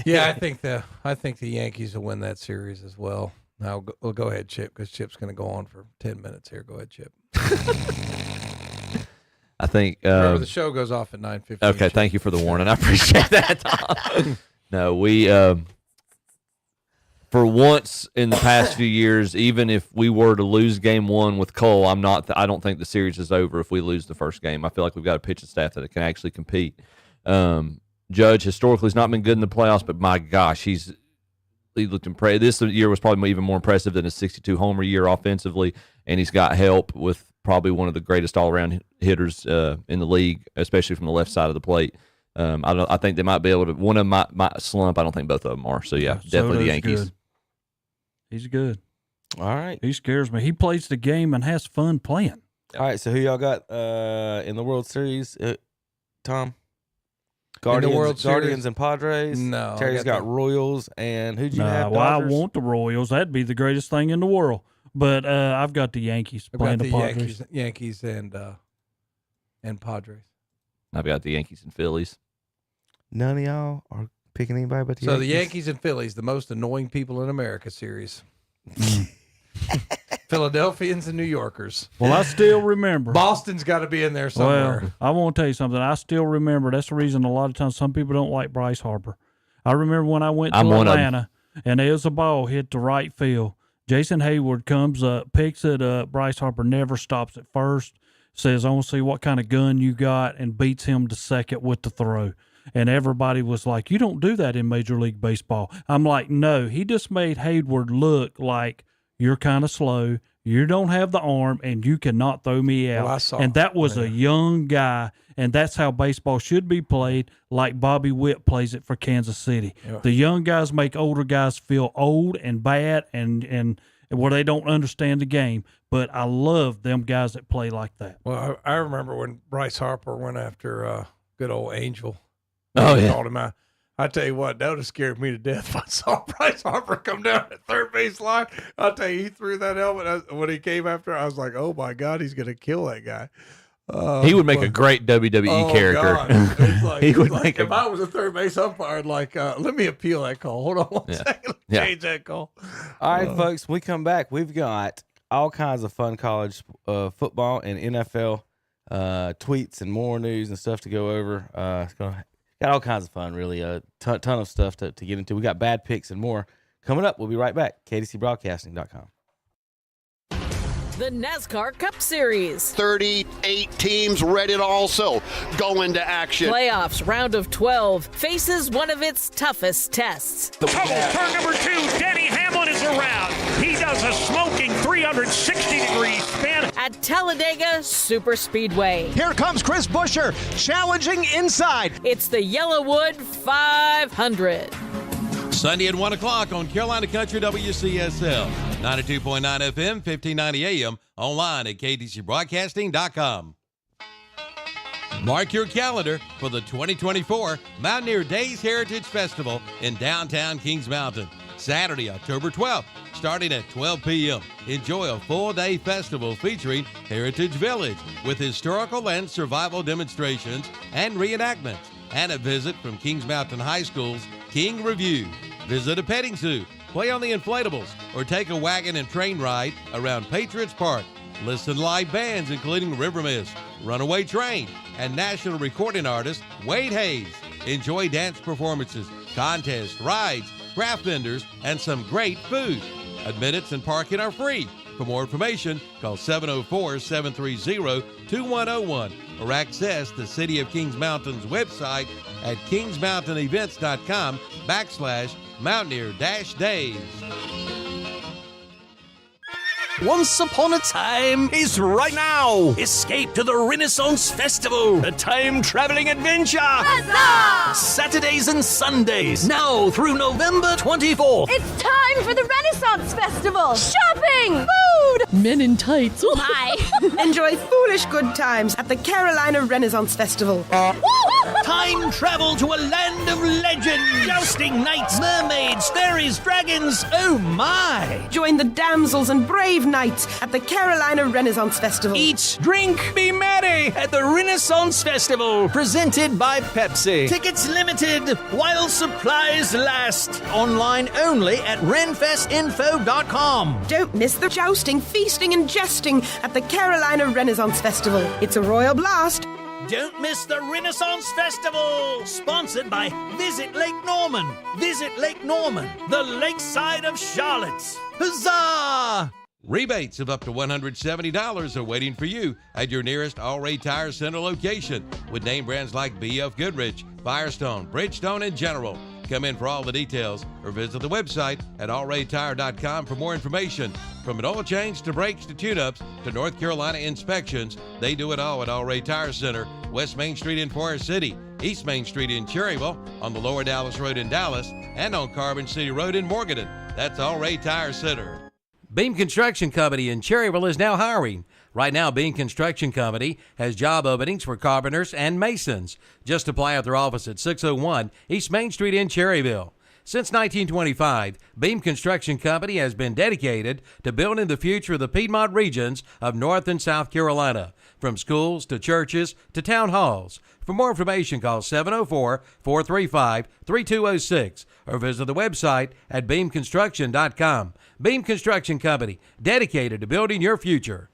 Yeah, I think the Yankees will win that series as well. Now we'll go ahead, Chip, because Chip's going to go on for 10 minutes here. Go ahead, Chip. I think Remember, the show goes off at 9:15. Okay, Chip. thank you for the warning. I appreciate that, Tom. No, we for once in the past few years, even if we were to lose game 1 with Cole, I don't think the series is over if we lose the first game. I feel like we've got a pitching staff that can actually compete. Judge historically has not been good in the playoffs, but my gosh, he looked impressive. This year was probably even more impressive than his 62 homer year offensively, and he's got help with probably one of the greatest all-around hitters in the league, especially from the left side of the plate. I think they might be able to. One of them might slump. I don't think both of them are. So yeah, definitely the Yankees. Good. He's good. All right. He scares me. He plays the game and has fun playing. All right, so who y'all got in the World Series, Tom? Guardians and Padres? No. Terry's got Royals, and who'd you have, Well, I Dodgers? want the Royals. That'd be the greatest thing in the world. But I've got the Yankees I've playing got the the Padres. Yankees and Padres. I've got the Yankees and Phillies. None of y'all are picking anybody but the So Yankees? the Yankees and Phillies, the most annoying people in America series. Philadelphians and New Yorkers. Well, I still remember. Boston's got to be in there somewhere. Well, I want to tell you something. I still remember. That's the reason a lot of times some people don't like Bryce Harper. I remember when I went to Atlanta, and there was a ball hit to right field. Jason Hayward comes up, picks it up. Bryce Harper never stops at first, says, I want to see what kind of gun you got, and beats him to second with the throw. And everybody was like, you don't do that in Major League Baseball. I'm like, no, he just made Hayward look like you're kind of slow, you don't have the arm, and you cannot throw me out. Well, I saw and that was a young guy, and that's how baseball should be played, like Bobby Witt plays it for Kansas City. Yeah. The young guys make older guys feel old and bad and where they don't understand the game. But I love them guys that play like that. Well, I remember when Bryce Harper went after good old Angel. Oh, He yeah. called him out. I tell you what, that would have scared me to death if I saw Bryce Harper come down at third base line. I'll tell you, he threw that helmet when he came after. I was like, oh my God, he's going to kill that guy. He would make a great WWE character. It's like, He would like make if I was a third base umpire, like, let me appeal that call. Hold on one second. Let me change that call. All right, folks, when we come back, we've got all kinds of fun college football and NFL tweets and more news and stuff to go over. Got all kinds of fun, really. A ton of stuff to get into. We got bad picks and more coming up. We'll be right back. KDCBroadcasting.com. The NASCAR Cup Series. 38 teams ready to also go into action. Playoffs round of 12 faces one of its toughest tests. Turn number 2, Denny Hamlin is around. He does a smoking 360-degree spin at Talladega Superspeedway. Here comes Chris Buescher, challenging inside. It's the Yellowwood 500. Sunday at 1 o'clock on Carolina Country WCSL. 92.9 FM, 1590 AM, online at KDCBroadcasting.com. Mark your calendar for the 2024 Mountaineer Days Heritage Festival in downtown Kings Mountain. Saturday, October 12th, starting at 12 p.m. Enjoy a full-day festival featuring Heritage Village with historical and survival demonstrations and reenactments, and a visit from Kings Mountain High School's King Review. Visit a petting zoo, play on the inflatables, or take a wagon and train ride around Patriots Park. Listen to live bands including River Mist, Runaway Train, and national recording artist Wade Hayes. Enjoy dance performances, contests, rides, craft vendors, and some great food. Admittance and parking are free. For more information, call 704-730-2101 or access the City of Kings Mountain's website at kingsmountainevents.com/Mountaineer-Days. Once upon a time is right now. Escape to the Renaissance Festival, a time-traveling adventure. Huzzah! Saturdays and Sundays, now through November 24th. It's time for the Renaissance Festival! Shopping! Food! Men in tights. Hi! Enjoy foolish good times at the Carolina Renaissance Festival. Time travel to a land of legend. Jousting knights, mermaids, fairies, dragons. Oh my! Join the damsels and brave knights at the Carolina Renaissance Festival. Eat, drink, be merry at the Renaissance Festival, presented by Pepsi. Tickets limited while supplies last. Online only at renfestinfo.com. Don't miss the jousting, feasting, and jesting at the Carolina Renaissance Festival. It's a royal blast. Don't miss the Renaissance Festival, sponsored by Visit Lake Norman. Visit Lake Norman, the lakeside of Charlotte. Huzzah! Rebates of up to $170 are waiting for you at your nearest All-Ray Tire Center location with name brands like BF Goodrich, Firestone, Bridgestone, and General. Come in for all the details or visit the website at allraytire.com for more information. From an oil change to brakes to tune-ups to North Carolina inspections, they do it all at All-Ray Tire Center, West Main Street in Forest City, East Main Street in Cherryville, on the Lower Dallas Road in Dallas, and on Carbon City Road in Morganton. That's All-Ray Tire Center. Beam Construction Company in Cherryville is now hiring. Right now, Beam Construction Company has job openings for carpenters and masons. Just apply at their office at 601 East Main Street in Cherryville. Since 1925, Beam Construction Company has been dedicated to building the future of the Piedmont regions of North and South Carolina, from schools to churches to town halls. For more information, call 704-435-3206 or visit the website at beamconstruction.com. Beam Construction Company, dedicated to building your future.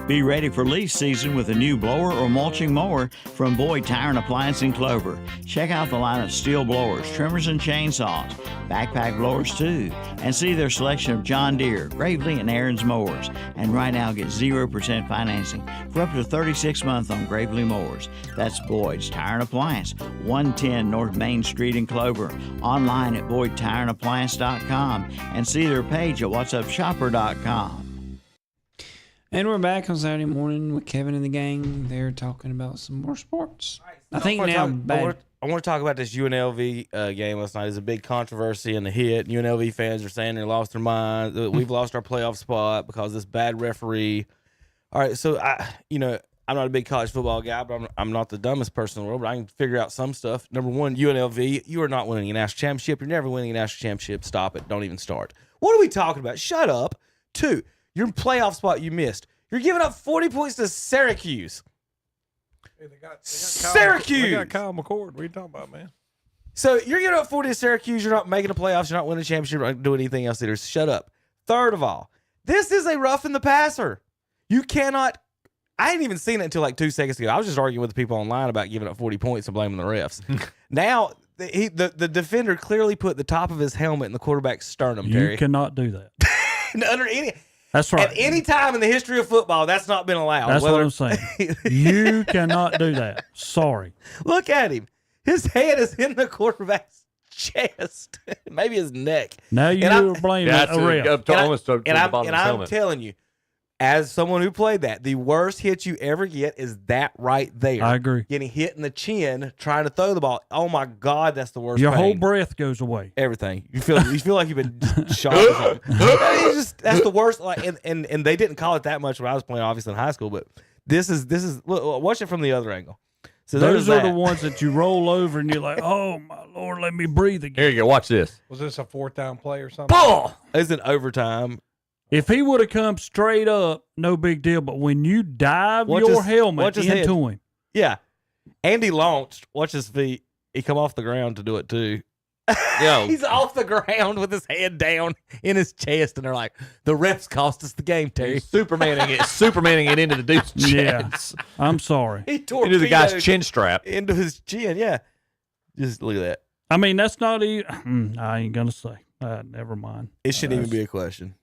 Be ready for leaf season with a new blower or mulching mower from Boyd Tire and Appliance in Clover. Check out the line of steel blowers, trimmers, and chainsaws, backpack blowers too, and see their selection of John Deere, Gravely, and Aaron's mowers. And right now, get 0% financing for up to 36 months on Gravely mowers. That's Boyd's Tire and Appliance, 110 North Main Street in Clover. Online at BoydTireandAppliance.com and see their page at What'sUpShopper.com. And we're back on Saturday morning with Kevin and the gang. They're talking about some more sports. I think now I want to talk about this UNLV game last night. There's a big controversy in the hit. UNLV fans are saying they lost their mind. We've lost our playoff spot because of this bad referee. All right, so I'm not a big college football guy, but I'm not the dumbest person in the world, but I can figure out some stuff. Number one, UNLV, you are not winning a national championship. You're never winning a national championship. Stop it. Don't even start. What are we talking about? Shut up. 2, your playoff spot you missed. You're giving up 40 points to Syracuse. Syracuse. They got Kyle McCord. What are you talking about, man? So you're giving up 40 to Syracuse. You're not making the playoffs. You're not winning a championship. You're not doing anything else either. Shut up. Third of all, this is a roughing the passer. You cannot. I hadn't even seen it until like 2 seconds ago. I was just arguing with the people online about giving up 40 points and blaming the refs. Now, the defender clearly put the top of his helmet in the quarterback's sternum, Terry. You cannot do that. Under any. That's right. At any time in the history of football, that's not been allowed. That's what I'm saying. You cannot do that. Sorry. Look at him. His head is in the quarterback's chest, maybe his neck. Now you're blaming a ref. And I'm telling you, as someone who played that, the worst hit you ever get is that right there. I agree. Getting hit in the chin trying to throw the ball. Oh my God, that's the worst. Your pain. whole breath goes away. Everything. You feel like you've been shot. Or something. That's the worst. Like, and they didn't call it that much when I was playing, obviously in high school. But this is look, watch it from the other angle. So those are the ones that you roll over and you're like, oh my Lord, let me breathe again. Here you go. Watch this. Was this a 4th down play or something? Ball. It's an overtime. If he would have come straight up, no big deal. But when you dive your helmet into him. Yeah. Andy launched. Watch his feet. He come off the ground to do it too. Yo. He's off the ground with his head down in his chest, and they're like, the refs cost us the game, Terry. Supermaning it into the dude's chest. Yeah. I'm sorry. He tore into the guy's chin strap. Into his chin, yeah. Just look at that. I mean, that's not even, I ain't going to say. Never mind. It shouldn't even be a question.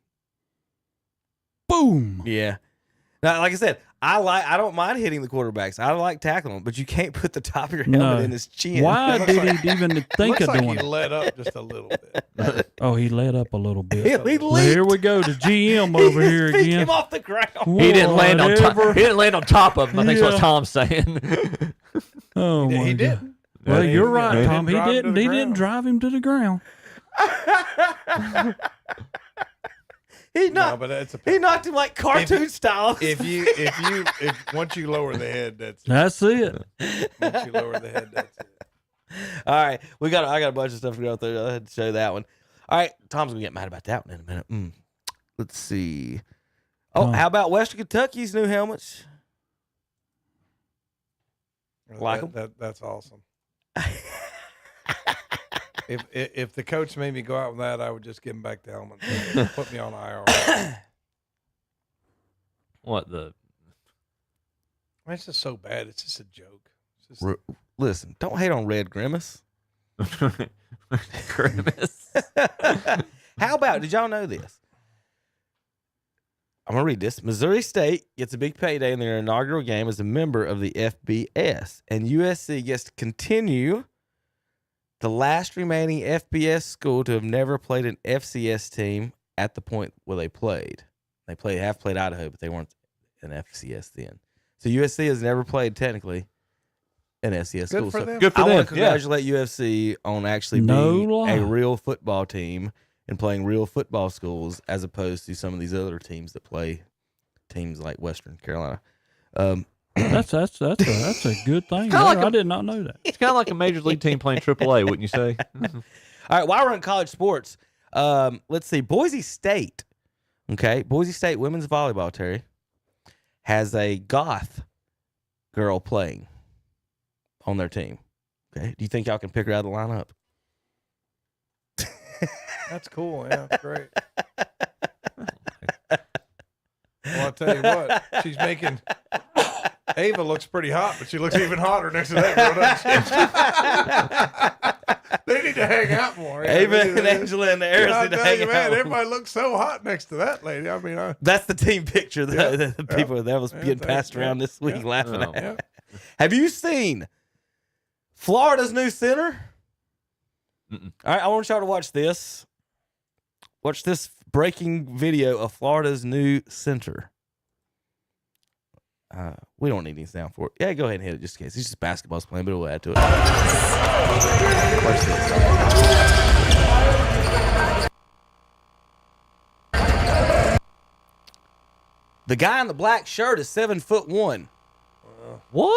Boom. Yeah. Now, like I said, I don't mind hitting the quarterbacks. I like tackling them, but you can't put the top of your helmet in his chin. Why did he even think of doing he it? let up just a little bit. Oh, he let up a little bit. He Well, here we go. The GM over here His feet again. came off the ground. He didn't land on top. He didn't land on top of him. I think that's what Yeah. Tom's saying. Oh, He my did. God. Well, you're right, Tom. He drive him to didn't. the He ground. didn't drive him to the ground. He knocked, but it's a he knocked him like cartoon style. If once you lower the head, that's it. That's it. Once you lower the head, that's it. All right, I got a bunch of stuff to go through. I had to show that one. All right, Tom's gonna get mad about that one in a minute. Let's see. Oh, how about Western Kentucky's new helmets? Like 'em? That's awesome. If the coach made me go out with that, I would just give him back the helmet. Put me on IR. What the? I mean, it's just so bad. It's just a joke. It's just, Listen, don't hate on Red Grimace. Grimace. How about, did y'all know this? I'm going to read this. Missouri State gets a big payday in their inaugural game as a member of the FBS, and USC gets to continue the last remaining FBS school to have never played an FCS team at the point where they played. They have played Idaho, but they weren't an FCS then. So USC has never played technically an FCS school. for So them. Good for I them. want to congratulate UFC on actually being lie. a real football team and playing real football schools as opposed to some of these other teams that play teams like Western Carolina. That's a good thing. I did not know that. It's kind of like a major league team playing AAA, wouldn't you say? All right, while we're in college sports, let's see. Boise State, okay, Boise State women's volleyball, Terry, has a goth girl playing on their team. Okay, do you think y'all can pick her out of the lineup? that's cool. Yeah, that's great. Well, I'll tell you what. She's making... Ava looks pretty hot, but she looks even hotter next to that girl, doesn't she? They need to hang out more. Ava and Angela and the Airs need to hang out. Everybody looks so hot next to that lady. I mean, that's the team picture that the people that was being passed around this week laughing at. Yeah. Have you seen Florida's new center? All right, I want y'all to watch this. Watch this breaking video of Florida's new center. We don't need any sound for it. Yeah, go ahead and hit it just in case. It's just basketball's playing, but we'll add to it. Watch this. The guy in the black shirt is 7'1". What?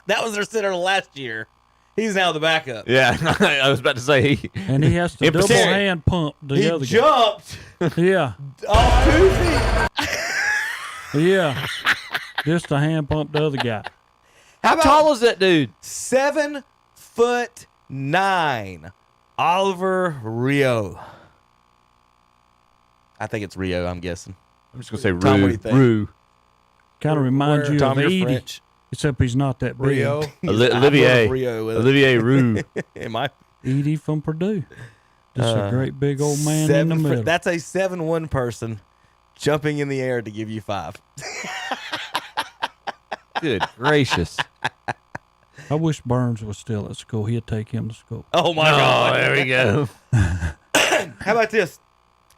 That was their center last year. He's now the backup. Yeah, I was about to say And he has to double hand pump the other He jumped guy. Yeah. off 2 feet. Yeah. just to hand pump the other guy. How tall is that dude? 7'9", Oliver Rio. I think it's Rio. I'm guessing. I'm just gonna say Tom, what do you think? Rue. Kind of reminds you Tom, of you're Edie, French. except he's not that big. Rio. Olivier. Rio with it. Olivier Rue. Am I? Edie from Purdue. Just a great big old man in the middle. That's a 7'1" person jumping in the air to give you 5. Good gracious. I wish Burns was still at school. He'd take him to school. Oh my God! There we go. How about this?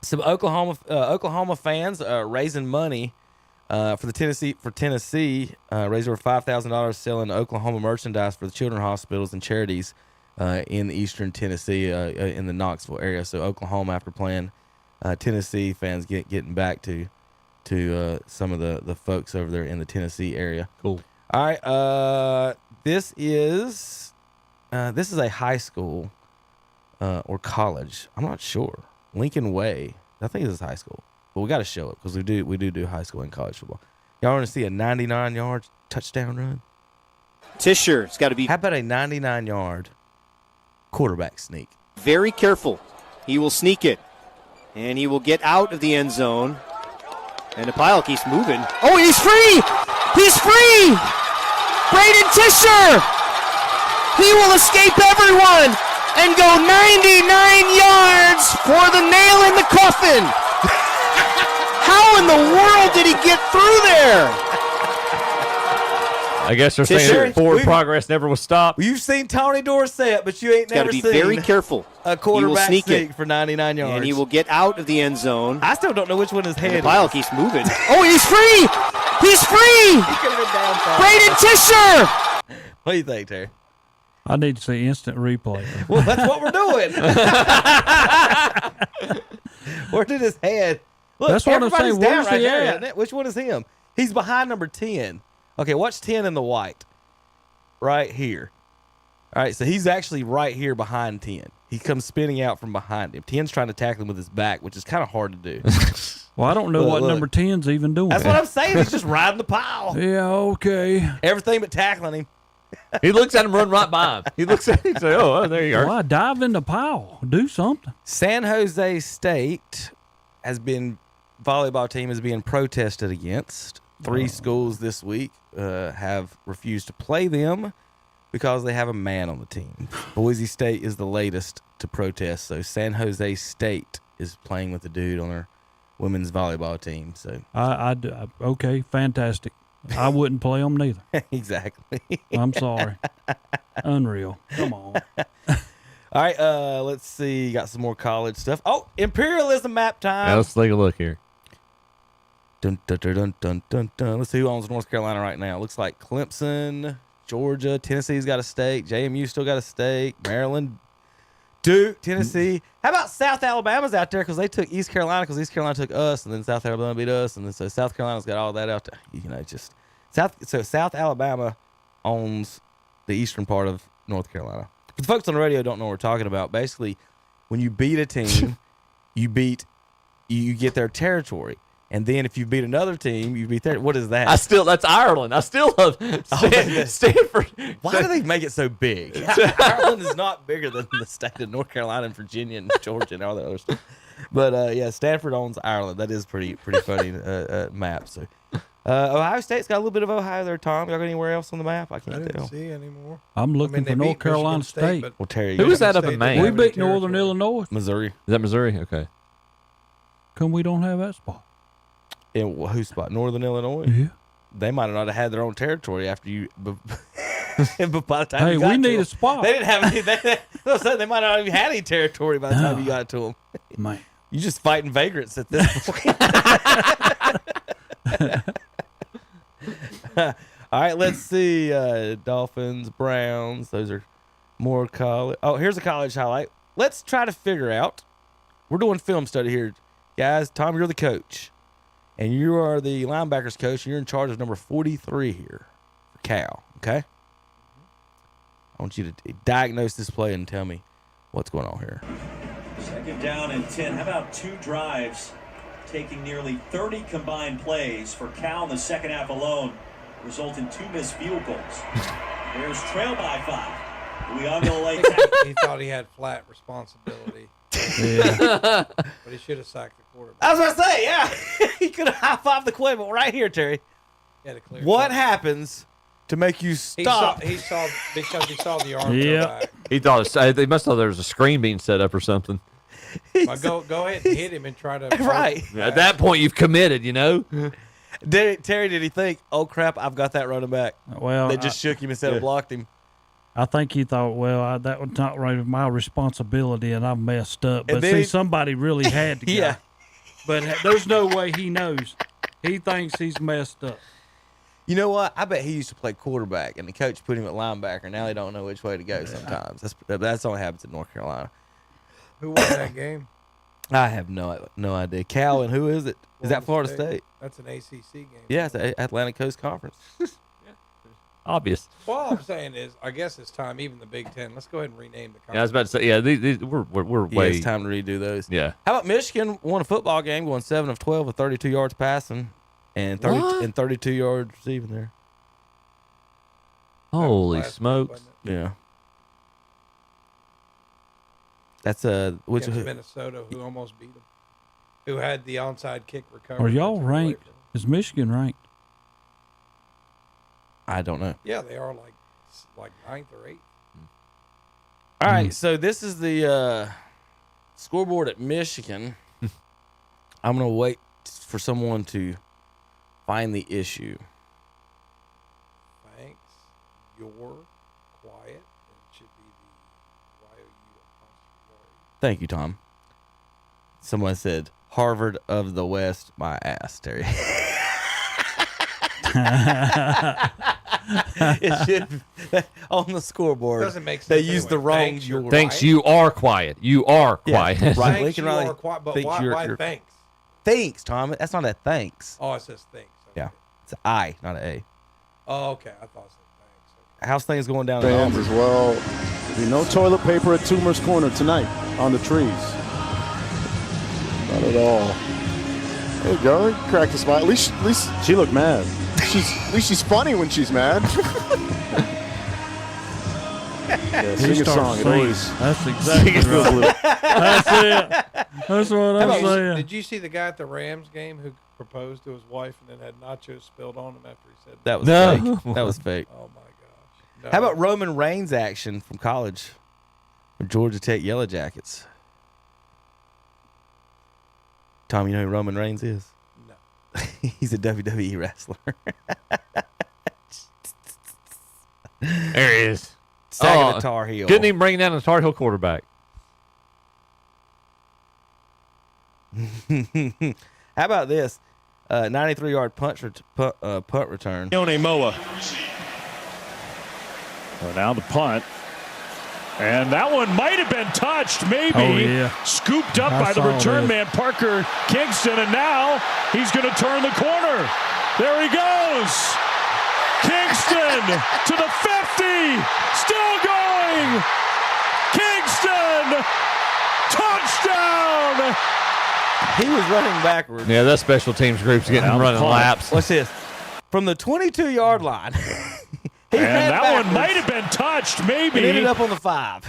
Some Oklahoma fans raising money for Tennessee, raised over $5,000 selling Oklahoma merchandise for the children's hospitals and charities in eastern Tennessee, in the Knoxville area. So Oklahoma, after playing Tennessee, fans getting back to some of the folks over there in the Tennessee area. Cool. All right, this is a high school or college. I'm not sure. Lincoln Way. I think this is high school, but we got to show it because we do high school and college football. Y'all want to see a 99-yard touchdown run? Tischer, it's got to be. How about a 99-yard quarterback sneak? Very careful. He will sneak it, and he will get out of the end zone. And the pile keeps moving. Oh, he's free! He's free! Braden Tischer! He will escape everyone and go 99 yards for the nail in the coffin. How in the world did he get through there? I guess they're saying forward progress never was stopped. You've seen Tony Dorsett, but you ain't never seen. Got to be very careful. A quarterback sneak sneak it for 99 yards. and he will get out of the end zone. I still don't know which one his head And the pile is. keeps moving. Oh, he's free! He's free! He could have been down 5. Braden Tischer! What do you think, Terry? I need to see instant replay. Well, that's what we're doing. Where did his head? Look, That's what I'm everybody's saying. down Where's right he there, at? isn't it? Which one is him? He's behind number 10. Okay, watch 10 in the white. Right here. All right, so he's actually right here behind 10. He comes spinning out from behind him. 10's trying to tackle him with his back, which is kind of hard to do. Well, I don't know what number 10's even doing. That's what I'm saying. He's just riding the pile. Yeah, okay. Everything but tackling him. He looks at him run right by him. He looks at him and says, oh, there you are. Why dive in the pile? Do something. San Jose State volleyball team is being protested against. 3 schools this week have refused to play them because they have a man on the team. Boise State is the latest to protest, so San Jose State is playing with the dude on their women's volleyball team. So okay, fantastic. I wouldn't play them neither. Exactly. I'm sorry. Unreal. Come on. All right, let's see. Got some more college stuff. Oh, imperialism map time. Now let's take a look here. Dun, dun, dun, dun, dun, dun, dun. Let's see who owns North Carolina right now. Looks like Clemson, Georgia, Tennessee's got a stake. JMU still got a stake. Maryland, Duke, Tennessee. How about South Alabama's out there because they took East Carolina because East Carolina took us, and then South Alabama beat us, and then so South Carolina's got all that out there. You know, just South Alabama owns the eastern part of North Carolina. But the folks on the radio don't know what we're talking about. Basically, when you beat a team, you get their territory. And then if you beat another team, you beat their. What is that? That's Ireland. I still love Stanford. Why do they make it so big? Ireland is not bigger than the state of North Carolina and Virginia and Georgia and all the other stuff. But yeah, Stanford owns Ireland. That is pretty funny map. So Ohio State's got a little bit of Ohio there. Tom, y'all got anywhere else on the map? I can't didn't tell. see anymore. I'm looking for North Carolina State. Well, Terry, who is that up in Maine? We beat Northern Illinois. Missouri. Is that Missouri? Okay. Come we don't have that spot. In whose spot? Northern Illinois? Yeah. They might not have had their own territory after you. But by the time Hey, you got we to need them, a spot. They didn't have any. They might not have even had any territory by the time you got to them. Man. You just fighting vagrants at this point. All right, let's see. Dolphins, Browns. Those are more college. Oh, here's a college highlight. Let's try to figure out. We're doing film study here, guys. Tom, you're the coach, and you are the linebackers coach. And you're in charge of number 43 here for Cal. Okay. I want you to diagnose this play and tell me what's going on here. Second down and 10. How about 2 drives taking nearly 30 combined plays for Cal in the second half alone? result in 2 missed field goals. Bears trail by 5. Leon Lake. He thought he had flat responsibility. Yeah. But he should have sacked the quarterback. I was going to say, yeah. He could have high-fived the Quavo right here, Terry. What happens to make you stop? He saw because he saw the arm go Yeah. back. He thought they must have thought there was a screen being set up or something. Well, go ahead and hit him and try to Right. At that point, you've committed, Terry, did he think, oh, crap, I've got that running back? Well, They just shook him instead of blocked him. I think he thought, well, that was not really my responsibility, and I messed up. And But then see, he- somebody really had to go. Yeah. But there's no way he knows. He thinks he's messed up. You know what? I bet he used to play quarterback, and the coach put him at linebacker. Now they don't know which way to go sometimes. That's only happens in North Carolina. Who won that game? I have no idea. Cal, and who is it? Is that Florida State? That's an ACC game. Yeah, it's the Atlantic Coast Conference. Obvious. Well, all I'm saying is, I guess it's time. Even the Big Ten. Let's go ahead and rename the conference. Yeah, I was about to say, yeah, these we're Yeah, way. it's time to redo those. Yeah. How about Michigan won a football game, going 7 of 12 with 32 yards passing and 32 yards receiving there. Holy smokes! Yeah. That's which Against Minnesota, who almost beat them, who had the onside kick recovery. Are y'all ranked? Is Michigan ranked? I don't know. Yeah, they are like 9th or 8th. All right, so this is the scoreboard at Michigan. I'm going to wait for someone to find the issue. Thanks. You're quiet. It should be the Y-O-U. Thank you, Tom. Someone said, Harvard of the West, my ass, Terry. It should on the scoreboard. Doesn't make sense They used the wrong. Thanks, you're Thanks, you are quiet. You are quiet. Right, Thanks, Lincoln you Riley. are quiet, but thinks why thanks? Thanks, Tom. That's not a thanks. Oh, it says thanks. Okay. Yeah, it's an I, not an A. Oh, okay. I thought it said How's things going down? Fans in as well. Be no toilet paper at Toomer's Corner tonight on the trees. Not at all. There you go. Crack a smile. At least she looked mad. At least she's funny when she's mad. Yeah, sing a song. It always. That's exactly right. That's it. That's what I'm saying. Did you see the guy at the Rams game who proposed to his wife and then had nachos spilled on him after he said That was fake. That was fake. Oh my gosh. No. How about Roman Reigns action from college? From Georgia Tech Yellow Jackets. Tom, you know who Roman Reigns is? No. He's a WWE wrestler. There he is. Sagging a Tar Heel. Couldn't even bring down a Tar Heel quarterback. How about this? 93-yard punt return. Yone Moa. So now the punt. And that one might have been touched, maybe. Oh, yeah. Scooped up I by the saw return that. man, Parker Kingston, and now he's going to turn the corner. There he goes. Kingston to the 50. Still going. Kingston. Touchdown. He was running backwards. Yeah, that special teams group's getting running laps. What's this? From the 22-yard line. And that one might have been touched, maybe. It ended up on the 5.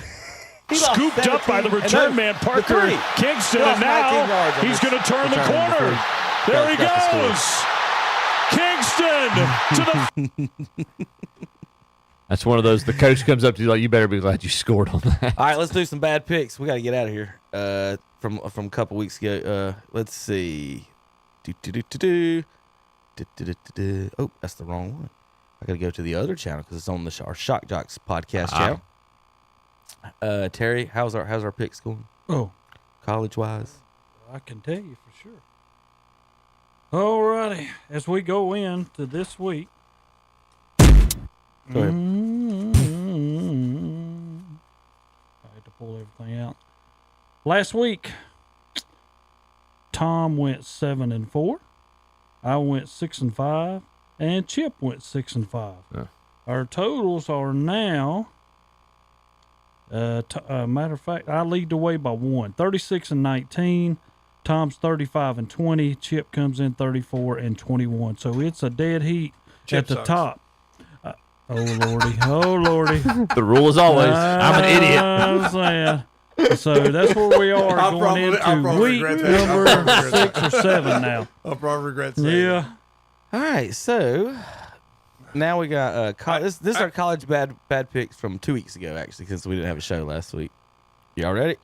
He lost Scooped up by the 17 return man, the Parker 3. Kingston, He and lost 19 yards now on he's this going to turn the return, the corner. 3. There he Got the goes. Kingston to the. That's one of those. The coach comes up to you like, "You better be glad you scored on that." All right, let's do some bad picks. We got to get out of here. From a couple weeks ago. Let's see. Oh, that's the wrong one. I got to go to the other channel because it's on our Shock Joxx podcast channel. Terry, how's our picks going? Oh, college wise, I can tell you for sure. All righty, as we go into this week. Go ahead. I had to pull everything out. Last week, Tom went 7-4. I went 6-5, and Chip went 6-5. Yeah. Our totals are now. Matter of fact, I lead the way by 1. 36-19. Tom's 35-20. Chip comes in 34-21. So it's a dead heat at the top. Oh lordy! The rule is always, I'm an idiot. I'm saying. So that's where we are going into week number 6 or 7 now. I'll probably regret saying Yeah. All right, so now we got this is our college bad picks from 2 weeks ago, actually, since we didn't have a show last week. Y'all ready?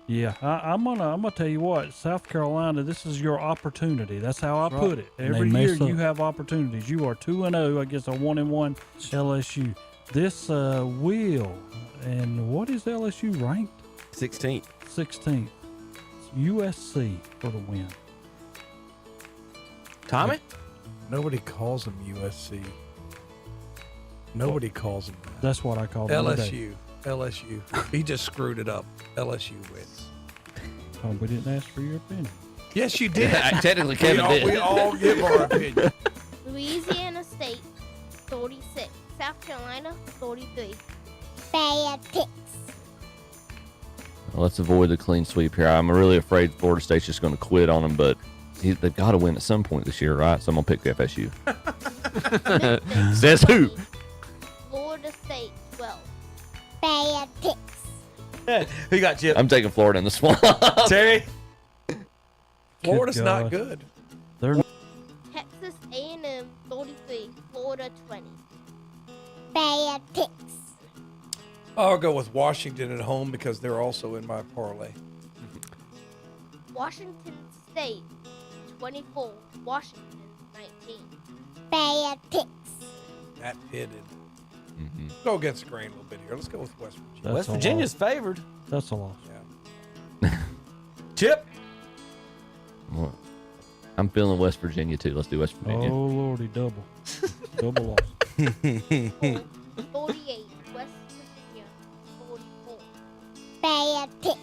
Yeah, I'm gonna tell you what, South Carolina, this is your opportunity. That's how I put it. Every year you have opportunities. You are 2-0 against a 1-1 LSU. This will, and what is LSU ranked? 16th. 16th. USC for the win. Tommy? Nobody calls them USC. Nobody calls them that. That's what I call them. LSU. He just screwed it up. LSU wins. Oh, we didn't ask for your opinion. Yes, you did. Technically, Kevin did. We all give our opinion. Louisiana State, 46. South Carolina, 43. Bad picks. Well, let's avoid the clean sweep here. I'm really afraid Florida State's just going to quit on them, but they've got to win at some point this year, right? So I'm going to pick FSU. Says who? Florida State, 12. Bad picks. Who you got, Chip? I'm taking Florida in the swamp. Terry? Florida's not good. They're Texas A&M, 43. Florida, 20. Bad picks. I'll go with Washington at home because they're also in my parlay. Washington State, 24. Washington, 19. Bad picks. That pitted. Go against the grain a little bit here. Let's go with West Virginia. West Virginia's favored. That's a loss. Yeah. Chip? What? I'm feeling West Virginia, too. Let's do West Virginia. Oh, lordy, double. Double loss. 48. West Virginia, 44. Bad picks.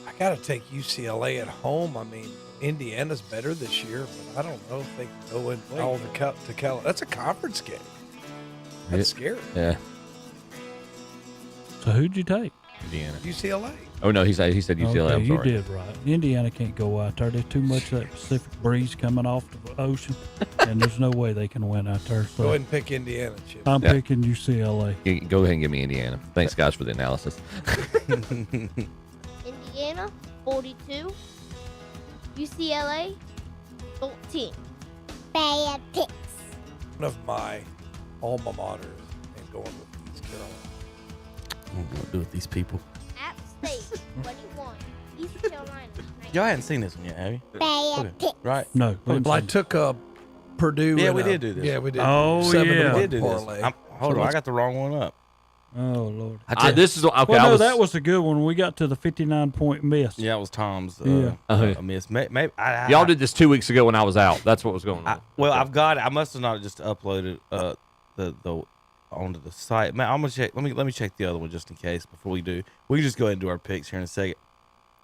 I got to take UCLA at home. I mean, Indiana's better this year, but I don't know if they can go in all the to Cal. That's a conference game. That's scary. Yeah. So who'd you take? Indiana. UCLA. Oh, no, he said UCLA. Okay, I'm you sorry. did right. Indiana can't go out there. There's too much of that Pacific breeze coming off the ocean, and there's no way they can win out there. So Go ahead and pick Indiana, Chip. I'm picking UCLA. Go ahead and give me Indiana. Thanks, guys, for the analysis. Indiana, 42. UCLA, 14. Bad picks. One of my alma maters and going with East Carolina. I don't know what to do with these people. App State, 21. East Carolina, 19. Y'all hadn't seen this one yet, have you? Bad picks. Right. No. Well, I took Purdue. Yeah, in we a- did do this. Yeah, we did. Oh, 7-1 yeah. We did do this. parlay. Hold So on, I let's- got the wrong one up. Oh, Lord. This is okay. Well, no, that was a good one. We got to the 59-point miss. Yeah, it was Tom's Yeah. a miss. Maybe Y'all did this 2 weeks ago when I was out. That's what was going on. I've got it. I must have not just uploaded the onto the site. Man, I'm gonna check. Let me check the other one just in case before we do. We can just go ahead and do our picks here in a second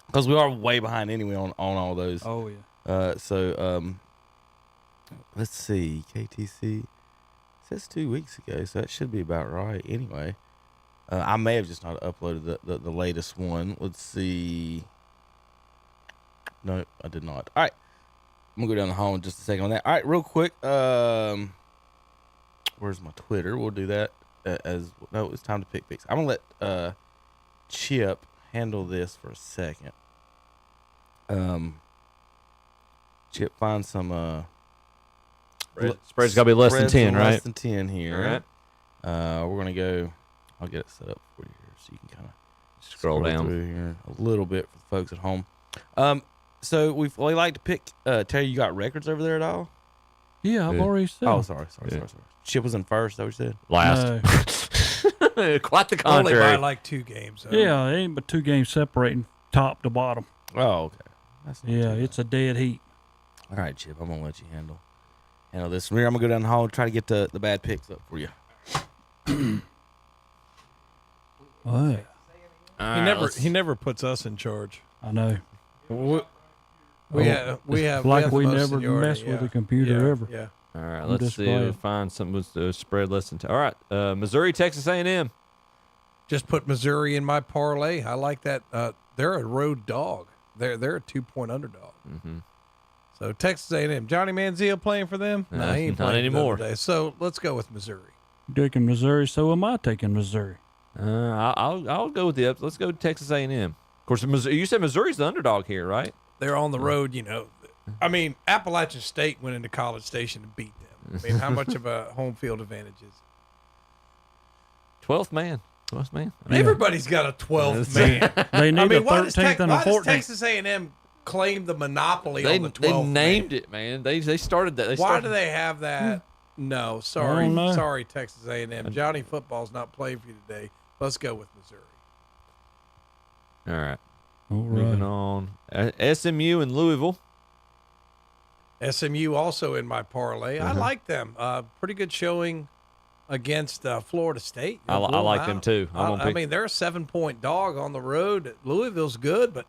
because we are way behind anyway on all those. Oh yeah. Let's see. KTC says 2 weeks ago, so that should be about right. Anyway, I may have just not uploaded the latest one. Let's see. No, I did not. All right, I'm gonna go down the hall in just a second on that. All right, real quick. Where's my Twitter? We'll do that no. It's time to pick picks. I'm gonna let Chip handle this for a second. Chip, find some Spread's got to be less than spreads 10, on right? Less than 10 here. All right. We're gonna go. I'll get it set up for you here so you can kind of Scroll down through here a little bit for the folks at home. So we like to pick. Terry, you got records over there at all? Yeah, I've already said. Oh, sorry. Chip was in first. Is that what you said? Last. Quite the Only contrary. by like 2 games. So. Yeah, it ain't but 2 games separating top to bottom. Oh, okay. That's not Yeah, too it's a dead heat. All right, Chip. I'm gonna let you handle this. From here, I'm gonna go down the hall and try to get the bad picks up for you. Oh, yeah. He never puts us in charge. I know. We have like the we most never seniority, mess with yeah. a computer Yeah, ever. Yeah. All right, I'm let's just see. glad. We'll find something with the spread less than 10. All right, Missouri, Texas A&M. Just put Missouri in my parlay. I like that. They're a road dog. They're a 2-point underdog. Mm-hmm. So Texas A&M, Johnny Manziel playing for them? No, he ain't not playing anymore. today. So let's go with Missouri. Taking Missouri, so am I taking Missouri. I'll go with the ups. Let's go Texas A&M. Of course, you said Missouri's the underdog here, right? They're on the road, you know. I mean, Appalachian State went into College Station and beat them. I mean, how much of a home field advantage is it? 12th man. Everybody's got a 12th man. They need a 13th and a why does 14th. Texas A&M claim the monopoly on the 12th They named it, man. They started that. Why do they have that? No, sorry. know. Sorry, Texas A&M. Johnny football's not playing for you today. Let's go with Missouri. All right. All Moving right. on. SMU and Louisville. SMU also in my parlay. I like them. Pretty good showing against Florida State. I like them too. I mean, they're a 7-point dog on the road. Louisville's good, but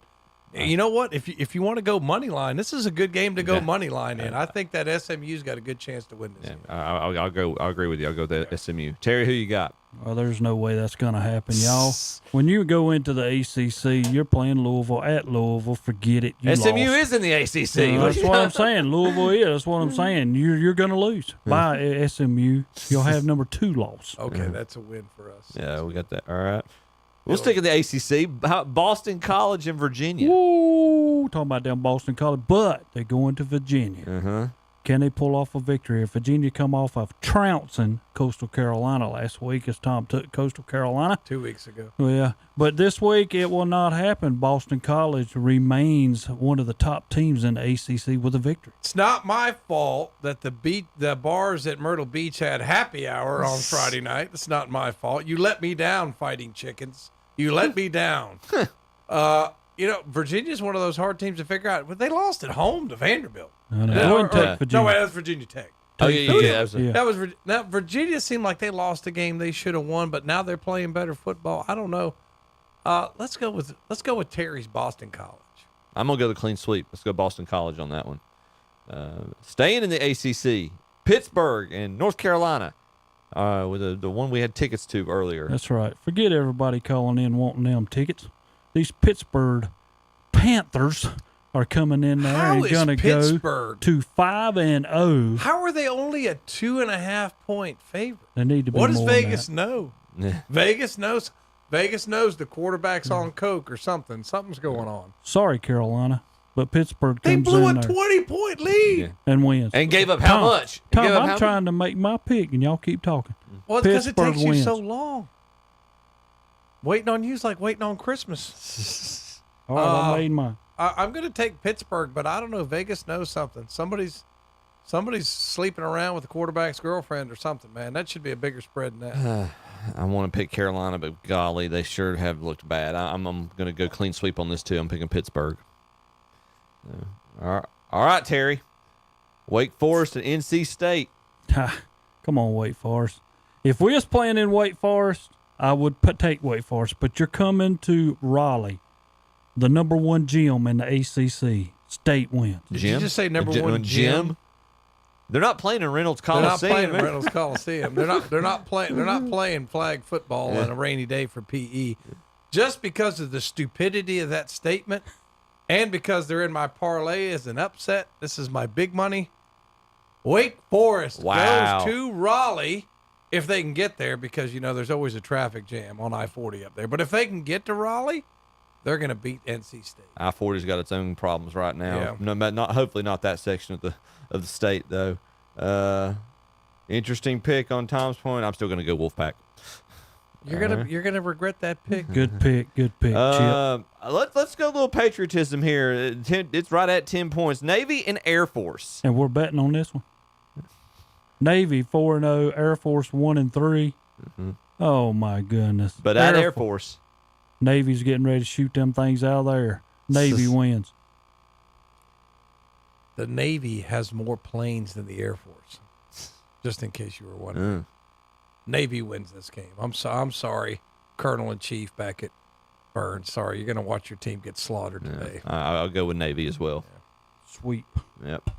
you know what? If you want to go money line, this is a good game to go money line in. I think that SMU's got a good chance to win this game. I'll go. I'll agree with you. I'll go with SMU. Terry, who you got? Well, there's no way that's going to happen, y'all. When you go into the ACC, you're playing Louisville at Louisville. Forget it. You SMU lost. is in the ACC. That's what I'm saying. Louisville is. That's what I'm saying. You're going to lose. By SMU, you'll have number 2 loss. Okay, that's a win for us. Yeah, we got that. All right. We'll stick in the ACC. Boston College and Virginia. Woo! Talking about down Boston College, but they're going to Virginia. Can they pull off a victory? If Virginia come off of trouncing Coastal Carolina last week, as Tom took Coastal Carolina 2 weeks ago. Yeah, but this week it will not happen. Boston College remains one of the top teams in the ACC with a victory. It's not my fault that the bars at Myrtle Beach had happy hour on Friday night. It's not my fault. You let me down, Fighting Chickens. You let me down. Virginia's one of those hard teams to figure out. But they lost at home to Vanderbilt. I wouldn't take Virginia. No, wait, that's Virginia Tech. Oh, yeah. That was now Virginia seemed like they lost a game they should have won, but now they're playing better football. I don't know. Let's go with Terry's Boston College. I'm gonna go the clean sweep. Let's go Boston College on that one. Staying in the ACC, Pittsburgh and North Carolina, with the one we had tickets to earlier. That's right. Forget everybody calling in wanting them tickets. These Pittsburgh Panthers are coming in there and going to go to 5-0. How are they only a 2.5-point favorite? They need to be. What does more Vegas than know? Vegas knows the quarterback's on coke or something. Something's going on. Sorry, Carolina, but Pittsburgh They comes blew in a there 20-point lead and wins. And gave up how much? Tom, Gave up I'm how trying to make my pick, and y'all keep talking. Well, it's because it Pittsburgh takes you wins. so long. Waiting on you is like waiting on Christmas. All right, I made mine. I'm going to take Pittsburgh, but I don't know. Vegas knows something. Somebody's sleeping around with the quarterback's girlfriend or something, man. That should be a bigger spread than that. I want to pick Carolina, but golly, they sure have looked bad. I'm going to go clean sweep on this too. I'm picking Pittsburgh. All right, Terry. Wake Forest and NC State. Come on, Wake Forest. If we was playing in Wake Forest, I would take Wake Forest, but you're coming to Raleigh, the number 1 gym in the ACC. State wins. Did you just say number 1 gym? They're not playing in Reynolds Coliseum. They're not playing in Reynolds Coliseum. They're not playing flag football on a rainy day for PE. Just because of the stupidity of that statement, and because they're in my parlay as an upset. This is my big money. Wake Forest goes to Raleigh. If they can get there, because, there's always a traffic jam on I-40 up there. But if they can get to Raleigh, they're going to beat NC State. I-40's got its own problems right now. Yeah. Hopefully not that section of the state, though. Interesting pick on Tom's point. I'm still going to go Wolfpack. You're gonna regret that pick. Good pick. Chip. Let's go a little patriotism here. It's right at 10 points. Navy and Air Force. And we're betting on this one. Navy 4-0, Air Force 1-3. Mm-hmm. Oh my goodness! But at Air Force, Navy's getting ready to shoot them things out of there. Navy wins. The Navy has more planes than the Air Force. Just in case you were wondering, Navy wins this game. I'm sorry, Colonel in Chief back at Burns. Sorry, you're going to watch your team get slaughtered today. I'll go with Navy as well. Yeah. Sweep. Yep.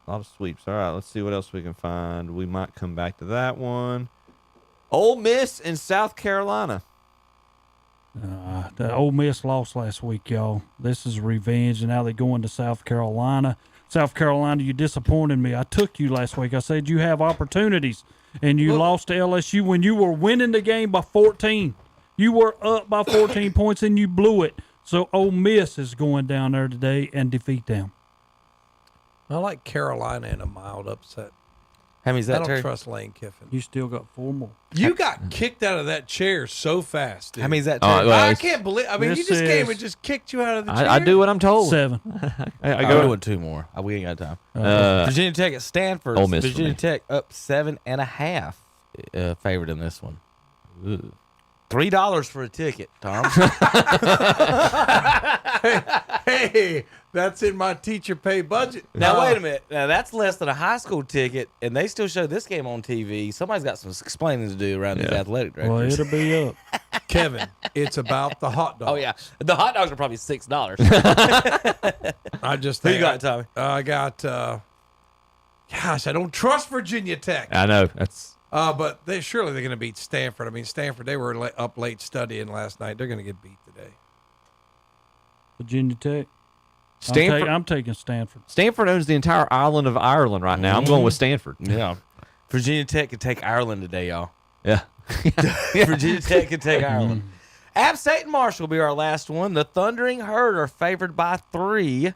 A lot of sweeps. All right, let's see what else we can find. We might come back to that one. Ole Miss and South Carolina. the Ole Miss lost last week, y'all. This is revenge, and now they're going to South Carolina. South Carolina, you disappointed me. I took you last week. I said you have opportunities, and you lost to LSU when you were winning the game by 14. You were up by 14 points, and you blew it. So Ole Miss is going down there today and defeat them. I like Carolina in a mild upset. How many is that, I don't Terry? trust Lane Kiffin. You still got 4 more. You got kicked out of that chair so fast, dude. How many is that, Terry? I can't believe. I mean, you just came and just kicked you out of the chair. I do what I'm told. 7. I go go with 2 more. We ain't got time. Virginia Tech at Stanford. Ole Miss for Virginia me. Tech up 7.5. Favored in this one. Ugh. $3 for a ticket, Tom. Hey, that's in my teacher pay budget. Now, wait a minute. Now, that's less than a high school ticket, and they still show this game on TV. Somebody's got some explaining to do around these athletic directors. Well, it'll be up. Kevin, it's about the hot dogs. Oh, yeah. The hot dogs are probably $6. I just Who think you got, Tommy? I got, gosh, I don't trust Virginia Tech. I know. That's But surely they're going to beat Stanford. I mean, Stanford, they were up late studying last night. They're going to get beat today. Virginia Tech. Stanford. I'm taking Stanford. Stanford owns the entire island of Ireland right now. I'm going with Stanford. Yeah. Virginia Tech could take Ireland today, y'all. Yeah. Virginia Tech could take Ireland. App State and Marshall will be our last one. The Thundering Herd are favored by 3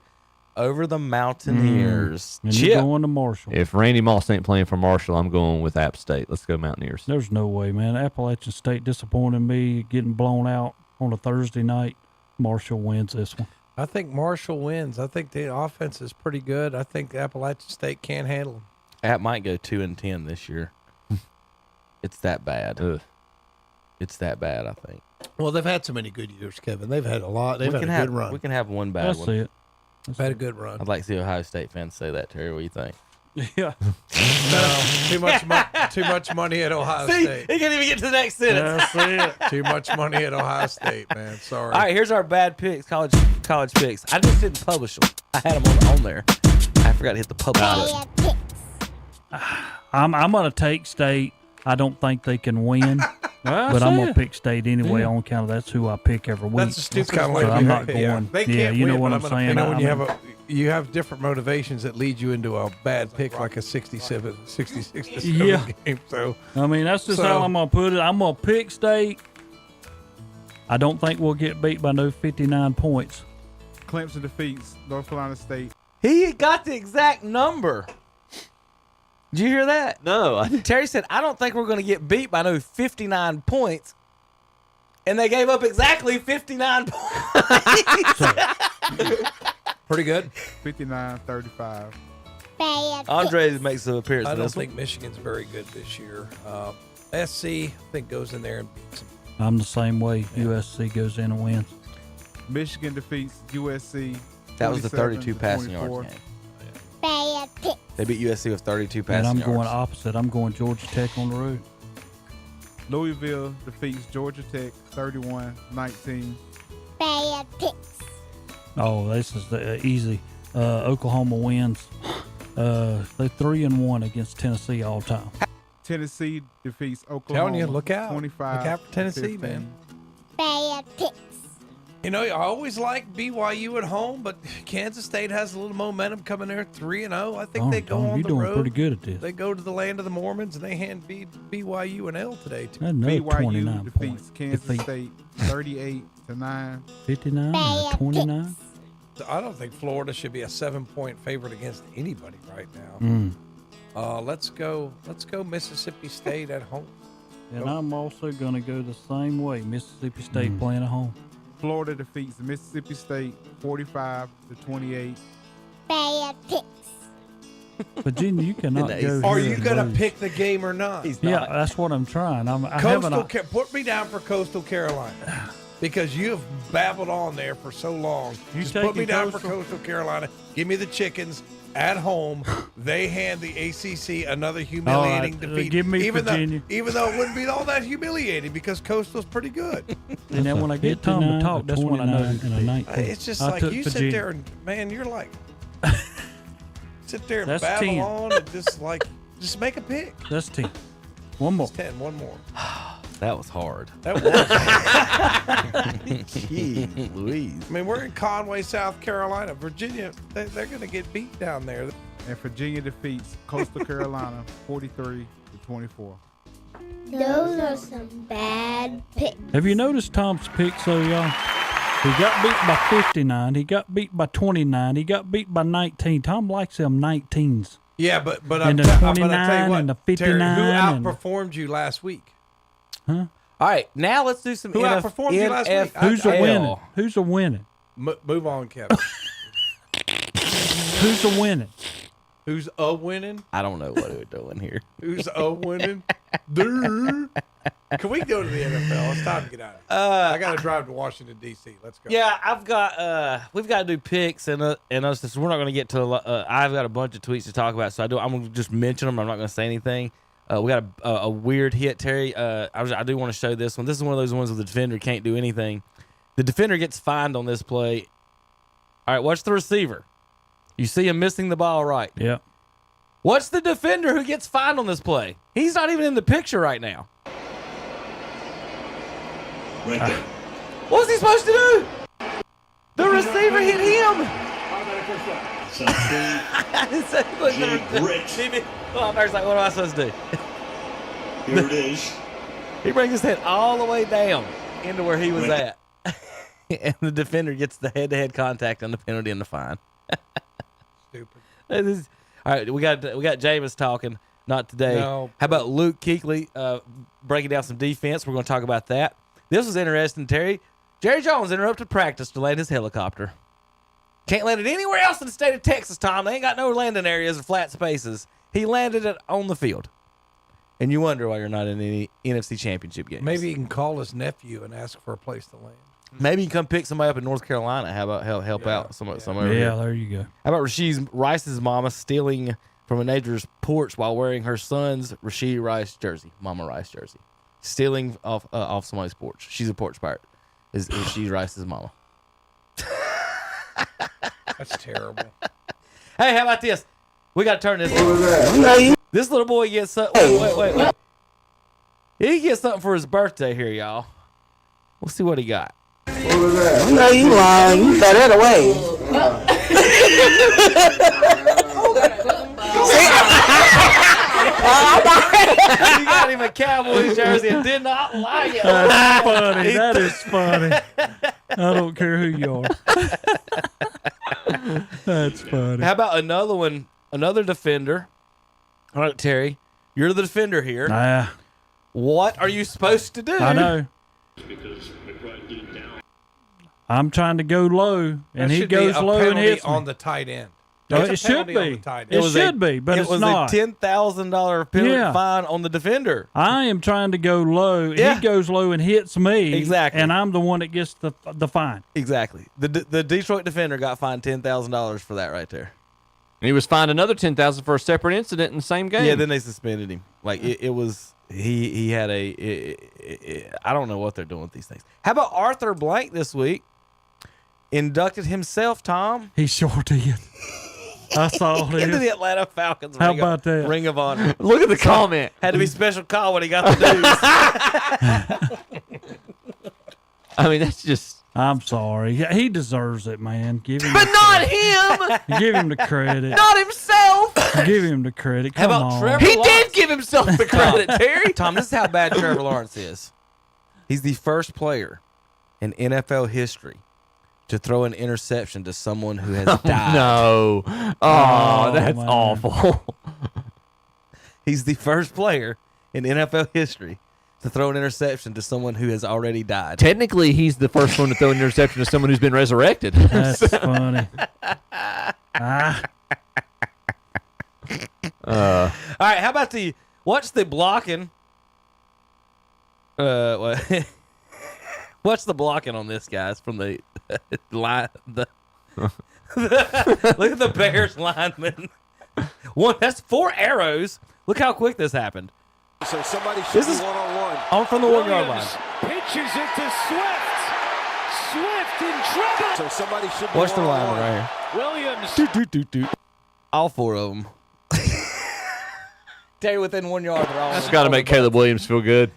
over the Mountaineers. And you're Chip. going to Marshall. If Randy Moss ain't playing for Marshall, I'm going with App State. Let's go Mountaineers. There's no way, man. Appalachian State disappointed me, getting blown out on a Thursday night. Marshall wins this one. I think Marshall wins. I think the offense is pretty good. I think Appalachian State can't handle them. App might go 2-10 this year. It's that bad. Ugh. It's that bad, I think. Well, they've had so many good years, Kevin. They've had a lot. They've had a good run. We can have one bad That's one. it. They've had a good run. I'd like to see Ohio State fans say that, Terry. What do you think? Yeah. No, too much money at Ohio State. He can't even get to the next sentence. That's it. Too much money at Ohio State, man. Sorry. All right, here's our bad picks, college picks. I just didn't publish them. I had them on there. I forgot to hit the publish button. I'm going to take State. I don't think they can win, but I'm going to pick State anyway on account of that's who I pick every week. That's the stupid so I'm not going. They can't you know win, what but I'm saying? You know when you have different motivations that lead you into a bad pick, like a 66-7 game. So I mean, that's just how I'm going to put it. I'm going to pick State. I don't think we'll get beat by no 59 points. Clemson defeats North Carolina State. He got the exact number. Did you hear that? No. Terry said, I don't think we're going to get beat by no 59 points. And they gave up exactly 59 points. pretty good. 59-35. Andre makes an appearance. I in don't this think one. Michigan's very good this year. SC, I think, goes in there and beats them. I'm the same way. USC goes in and wins. Michigan defeats USC. That was the 32 passing yards game. They beat USC with 32 passing And I'm yards. going opposite. I'm going Georgia Tech on the road. Louisville defeats Georgia Tech 31-19. Oh, this is easy. Oklahoma wins. They're 3-1 against Tennessee all time. Tennessee defeats Oklahoma. Telling you, look out. 25. Look out for Tennessee, man. You know, I always like BYU at home, but Kansas State has a little momentum coming there, 3-0. I think they go on you're the doing road. pretty good at this. They go to the land of the Mormons, and they hand BYU an L today, too. Another BYU 29 defeats points. Kansas State 38-9. 59 or 29? I don't think Florida should be a 7-point favorite against anybody right now. Let's go Mississippi State at home. And I'm also going to go the same way. Mississippi State playing at home. Florida defeats Mississippi State 45-28. Virginia, you cannot go. Are here you and going to lose. pick the game or not? Yeah, that's what I'm trying. I haven't. Put me down for Coastal Carolina because you have babbled on there for so long. Just put me down for Coastal Carolina. Give me the chickens at home. They hand the ACC another humiliating defeat. Give me Virginia. Even though it wouldn't be all that humiliating because Coastal's pretty good. And then when I get time to talk, that's when I know who to pick. It's just like you sit there and, man, you're like, sit there and That's babble 10. on and just make a pick. That's 10. One more. It's 10. One more. That was hard. That was. Jeez Louise. I mean, we're in Conway, South Carolina. Virginia, they're going to get beat down there. And Virginia defeats Coastal Carolina 43-24. Those are some bad picks. Have you noticed Tom's picks, though, y'all? He got beat by 59. He got beat by 29. He got beat by 19. Tom likes them 19s. Yeah, but And the I'll 29 tell you what, and the Terry, 59 who and- outperformed you last week? Huh? All right, now let's do some Who outperformed you last week? Who's a winning? Who's a winning? Move on, Kevin. Who's a winning? Who's a winning? I don't know what we're doing here. Who's a winning? Can we go to the NFL? It's time to get out of here. I got to drive to Washington, D.C. Let's go. Yeah, we've got to do picks and us. Since we're not going to get to. I've got a bunch of tweets to talk about, so I'm going to just mention them. I'm not going to say anything. We got a weird hit, Terry. I do want to show this one. This is one of those ones where the defender can't do anything. The defender gets fined on this play. All right, watch the receiver. You see him missing the ball right. Yeah. What's the defender who gets fined on this play? He's not even in the picture right now. Right there. What was he supposed to do? The receiver hit him. Well, I was like, what am I supposed to do? Here it is. He brings his head all the way down into where he was at. And the defender gets the head-to-head contact on the penalty and the fine. Stupid. All right, we got Jameis talking. Not today. No. How about Luke Kuechly breaking down some defense? We're going to talk about that. This was interesting, Terry. Jerry Jones interrupted practice to land his helicopter. Can't land it anywhere else in the state of Texas, Tom. They ain't got no landing areas or flat spaces. He landed it on the field. And you wonder why you're not in any NFC championship games. Maybe he can call his nephew and ask for a place to land. Maybe you can come pick somebody up in North Carolina. How about help out some over here? Yeah, there you go. How about Rasheed Rice's mama stealing from a neighbor's porch while wearing her son's Rasheed Rice jersey, Mama Rice jersey, stealing off somebody's porch. She's a porch pirate. Is Rasheed Rice's mama? That's terrible. Hey, how about this? We got to turn this. This little boy gets something. Wait. He gets something for his birthday here, y'all. We'll see what he got. No, you lying. You throw that away. He got him a Cowboys jersey and did not like it. That's funny. That is funny. I don't care who you are. That's funny. How about another one? Another defender. All right, Terry, you're the defender here. What are you supposed to do? I know. I'm trying to go low, and he goes low and hits me. On the tight end. It should be. It should be, but it's not. It was a $10,000 penalty fine on the defender. I am trying to go low. Yeah. He goes low and hits me. Exactly. And I'm the one that gets the fine. Exactly. The Detroit defender got fined $10,000 for that right there. And he was fined another $10,000 for a separate incident in the same game. Yeah, then they suspended him. Like it was he had I don't know what they're doing with these things. How about Arthur Blank this week? Inducted himself, Tom. He sure did. I saw Into this. the Atlanta Falcons. How about that? Ring of Honor. Look at the comment. Had to be special call when he got the news. I mean, that's just. I'm sorry. He deserves it, man. Give him. But not him. Give him the credit. Not himself. Give him the credit. How Come about on. Trevor He Lawrence? did give himself the credit, Terry. Tom, this is how bad Trevor Lawrence is. He's the first player in NFL history to throw an interception to someone who has died. No. Oh, that's man. awful. He's the first player in NFL history to throw an interception to someone who has already died. Technically, he's the first one to throw an interception to someone who's been resurrected. That's funny. All right, how about what's the blocking? What's the blocking on this, guys? From the line, look at the Bears lineman. That's 4 arrows. Look how quick this happened. So somebody should be one-on-one. On from the 1 yard line. Pitches it to Swift. Swift in trouble. So somebody should be Watch the one-on-one. lineman right Williams. All 4 of them. Terry, within 1 yard, they're all. That's got to make Caleb Williams feel good.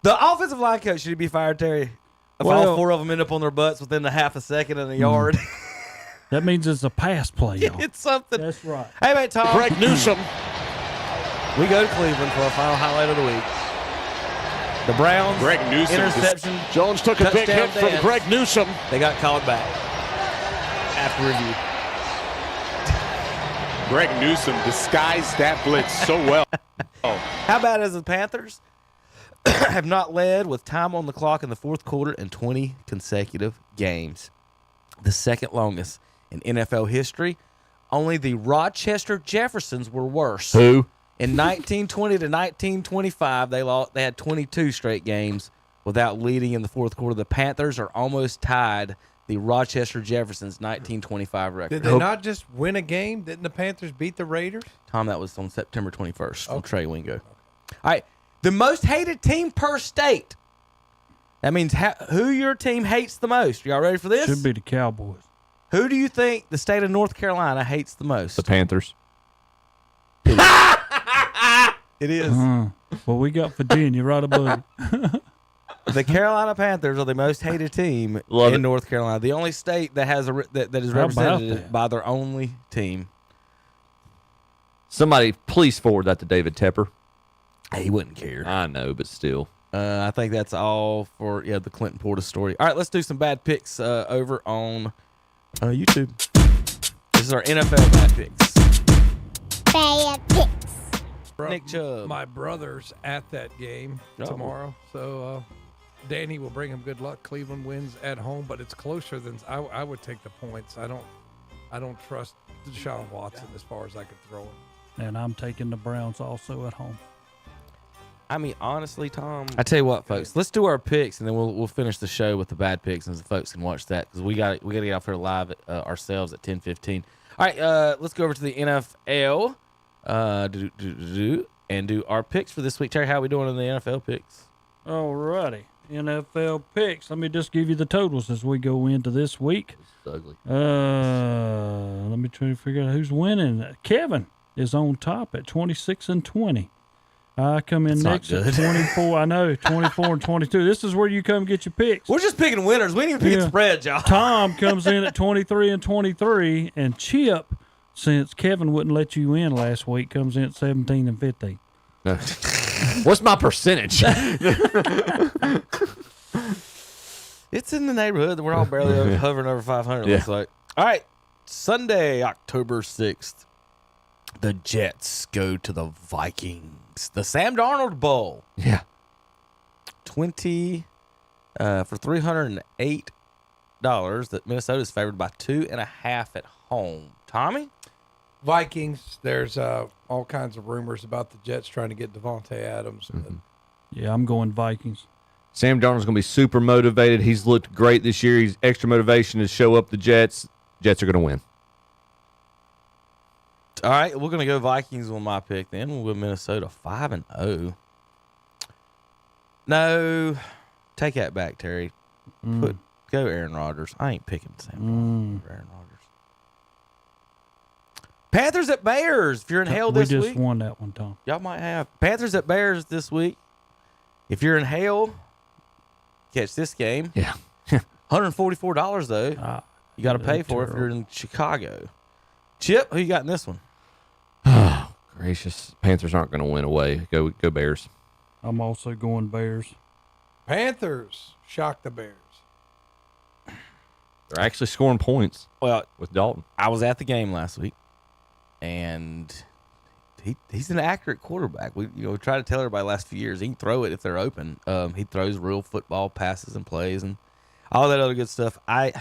The offensive line coach, should he be fired, Terry? If all 4 of them end up on their butts within a half a second in the yard. That means it's a pass play. It's something. That's right. Hey, mate, Tom. Greg Newsome. We go to Cleveland for our final highlight of the week. The Browns. Greg Newsome. Interception. Jones took a big hit from Greg Newsome. They got called back after review. Greg Newsome disguised that blitz so well. How about as the Panthers have not led with time on the clock in the fourth quarter in 20 consecutive games? The second longest in NFL history. Only the Rochester Jeffersons were worse. Who? In 1920 to 1925, they had 22 straight games without leading in the fourth quarter. The Panthers are almost tied the Rochester Jeffersons 1925 record. Did they not just win a game? Didn't the Panthers beat the Raiders? Tom, that was on September 21st from Trey Wingo. All right. The most hated team per state. That means who your team hates the most. Y'all ready for this? Should be the Cowboys. Who do you think the state of North Carolina hates the most? The Panthers. It is. Well, we got Virginia right above it. The Carolina Panthers are the most hated team in North Carolina. The only state that has that is represented by their only team. Somebody please forward that to David Tepper. He wouldn't care. I know, but still. I think that's all for the Clinton Portis story. All right, let's do some bad picks over on YouTube. This is our NFL bad picks. Bad picks. Nick Chubb. My brother's at that game tomorrow, so Danny will bring him good luck. Cleveland wins at home, but it's closer than I would take the points. I don't trust Deshaun Watson as far as I could throw him. And I'm taking the Browns also at home. I mean, honestly, Tom, I tell you what, folks, let's do our picks, and then we'll finish the show with the bad picks, and the folks can watch that because we got to get off here live ourselves at 10:15. All right, let's go over to the NFL. And do our picks for this week. Terry, how are we doing in the NFL picks? Alrighty. NFL picks. Let me just give you the totals as we go into this week. It's ugly. Let me try to figure out who's winning. Kevin is on top at 26-20. I come in next at 24. I know, 24 and 22. This is where you come get your picks. We're just picking winners. We ain't even picking spreads, y'all. Tom comes in at 23 and 23, and Chip, since Kevin wouldn't let you in last week, comes in at 17 and 15. What's my percentage? It's in the neighborhood. We're all barely hovering over 500, looks like. All right, Sunday, October 6th, the Jets go to the Vikings. The Sam Darnold Bowl. Yeah. 20 for $308 that Minnesota's favored by 2.5 at home. Tommy? Vikings, there's all kinds of rumors about the Jets trying to get Devontae Adams. Yeah, I'm going Vikings. Sam Darnold's going to be super motivated. He's looked great this year. He's extra motivation to show up the Jets. Jets are going to win. All right, we're going to go Vikings on my pick then. We'll go Minnesota 5-0. No, take that back, Terry. Go Aaron Rodgers. I ain't picking Sam Darnold for Aaron Rodgers. Panthers at Bears. If you're in hell this week. We just won that one, Tom. Y'all might have. Panthers at Bears this week. If you're in hell, catch this game. Yeah. $144, though. You got to pay for it if you're in Chicago. Chip, who you got in this one? Oh, gracious. Panthers aren't going to win away. Go Bears. I'm also going Bears. Panthers shock the Bears. They're actually scoring points. Well, with Dalton. I was at the game last week, and he's an accurate quarterback. We try to tell everybody the last few years he can throw it if they're open. He throws real football passes and plays and all that other good stuff. I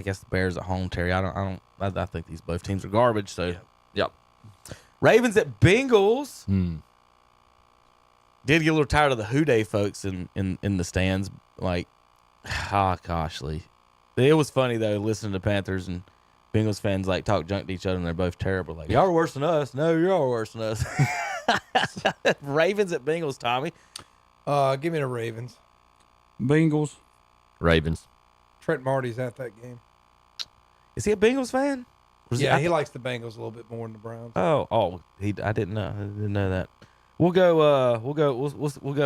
guess the Bears at home, Terry. I think these both teams are garbage. So, yep. Ravens at Bengals. Did get a little tired of the Houday folks in the stands. Like, gosh, Lee. It was funny though listening to Panthers and Bengals fans like talk junk to each other and they're both terrible. Like, y'all are worse than us. No, you're all worse than us. Ravens at Bengals, Tommy. Give me the Ravens. Bengals. Ravens. Trent Marty's at that game. Is he a Bengals fan? Yeah, he likes the Bengals a little bit more than the Browns. I didn't know. I didn't know that. We'll go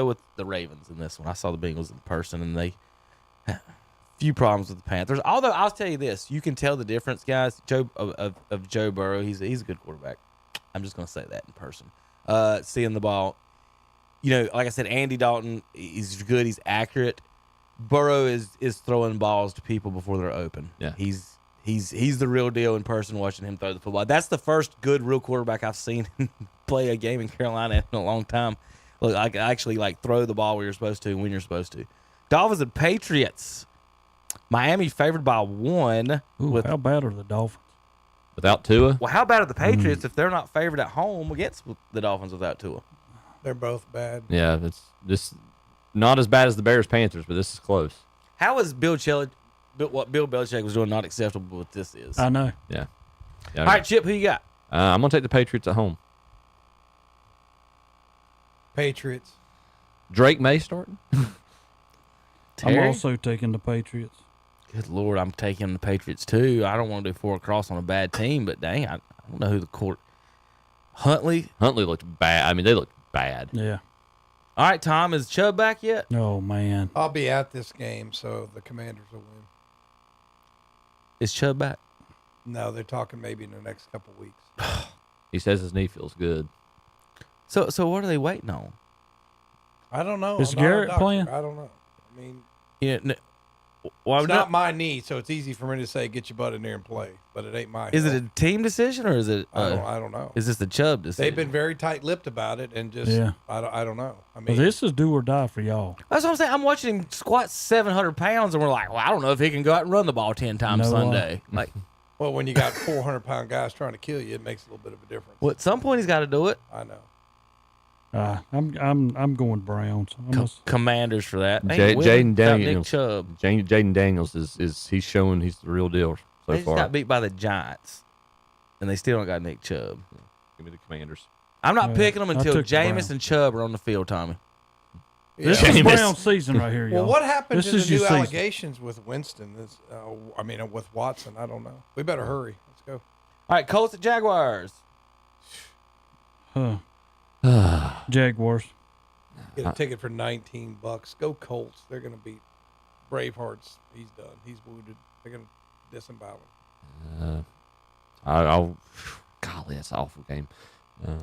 with the Ravens in this one. I saw the Bengals in person, and they few problems with the Panthers. Although I'll tell you this, you can tell the difference, guys. Of Joe Burrow, he's a good quarterback. I'm just going to say that in person. Seeing the ball, like I said, Andy Dalton, he's good. He's accurate. Burrow is throwing balls to people before they're open. Yeah, he's the real deal in person. Watching him throw the football, that's the first good real quarterback I've seen play a game in Carolina in a long time. Look, I actually throw the ball where you're supposed to and when you're supposed to. Dolphins and Patriots. Miami favored by 1. How bad are the Dolphins without Tua? Well, how bad are the Patriots if they're not favored at home against the Dolphins without Tua? They're both bad. Yeah, it's just not as bad as the Bears Panthers, but this is close. How is what Bill Belichick was doing not acceptable? What this is? I know. Yeah. All right, Chip, who you got? I'm gonna take the Patriots at home. Patriots. Drake May starting. I'm also taking the Patriots. Good Lord, I'm taking the Patriots too. I don't want to do 4 across on a bad team, but dang, I don't know who the court. Huntley looked bad. I mean, they looked bad. Yeah. All right, Tom, is Chubb back yet? Oh man, I'll be at this game, so the Commanders will win. Is Chubb back? No, they're talking maybe in the next couple weeks. He says his knee feels good. So what are they waiting on? I don't know. Is Garrett playing? I don't know. I mean, well, it's not my knee, so it's easy for me to say get your butt in there and play. But it ain't my. Is it a team decision or is it? I don't know. Is this the Chubb decision? They've been very tight-lipped about it, and just I don't know. I mean, well, this is do or die for y'all. That's what I'm saying. I'm watching him squat 700 pounds, and we're like, well, I don't know if he can go out and run the ball 10 times Sunday. Like, well, when you got 400-pound guys trying to kill you, it makes a little bit of a difference. Well, at some point he's got to do it. I know. I'm going Browns. Commanders for that. Jaden Daniels. Nick Chubb. Jaden Daniels is he's showing he's the real deal so They just far. got beat by the Giants, and they still don't got Nick Chubb. Give me the Commanders. I'm not picking them until took the Jameis and Chubb are on the field, Tommy. This is Brown season right here, y'all. Well, what happened to the new season. allegations with Winston? With Watson, I don't know. We better hurry. Let's go. All right, Colts at Jaguars. Jaguars. Get a ticket for $19. Go Colts. They're going to beat Bravehearts. He's done. He's wounded. They're going to disembowel him. Golly, that's an awful game.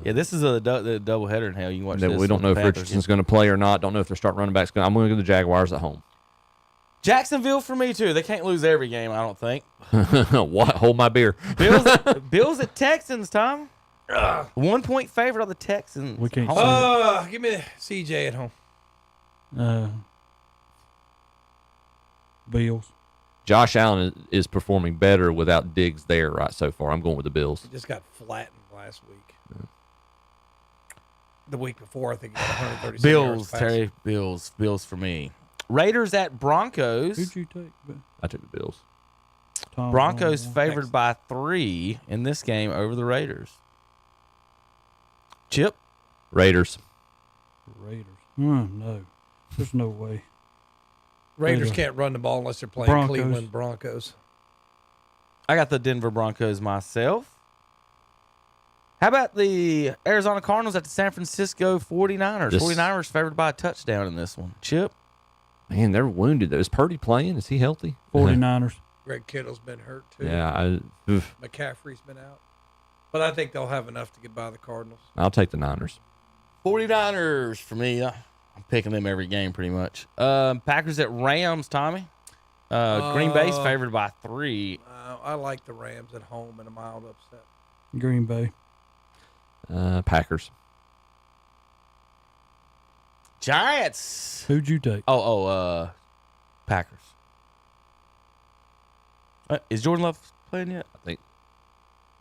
Yeah, this is the doubleheader in hell. You can watch this. We don't know if Panthers. Richardson's going to play or not. Don't know if they're starting running backs. I'm going to go to the Jaguars at home. Jacksonville for me too. They can't lose every game, I don't think. What? Hold my beer. Bills at Texans, Tom. 1 point favorite on the Texans. We can't. Give me CJ at home. Bills. Josh Allen is performing better without Diggs there right so far. I'm going with the Bills. He just got flattened last week. The week before, I think he got 136 Bills, yards Terry. Bills for me. Raiders at Broncos. Who'd you take? I took the Bills. Broncos favored by 3 in this game over the Raiders. Chip? Raiders. No. There's no way. Raiders can't run the ball unless they're playing Broncos. Cleveland Broncos. I got the Denver Broncos myself. How about the Arizona Cardinals at the San Francisco 49ers? 49ers favored by a touchdown in this one. Chip? Man, they're wounded. Is Purdy playing? Is he healthy? 49ers. Greg Kittle's been hurt, too. Yeah. McCaffrey's been out. But I think they'll have enough to get by the Cardinals. I'll take the Niners. 49ers for me. I'm picking them every game pretty much. Packers at Rams, Tommy. Green Bay's favored by 3. I like the Rams at home in a mild upset. Green Bay. Packers. Giants. Who'd you take? Packers. Is Jordan Love playing yet? I think.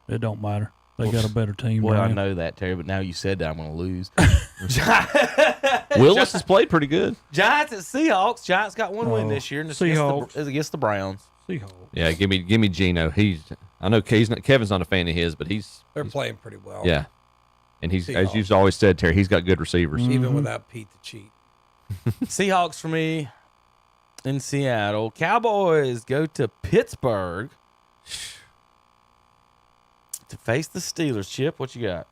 It don't matter. They got a better team. Well, I right? know that, Terry, but now you said that I'm going to lose. Willis has played pretty good. Giants at Seahawks. Giants got one win this year. And it's against the Browns. Seahawks. Yeah, give me Geno. I know Kevin's not a fan of his, but he's playing pretty well. Yeah, and he's as you've always said, Terry. He's got good receivers, even without Pete the Cheat. Seahawks for me in Seattle. Cowboys go to Pittsburgh to face the Steelers. Chip, what you got?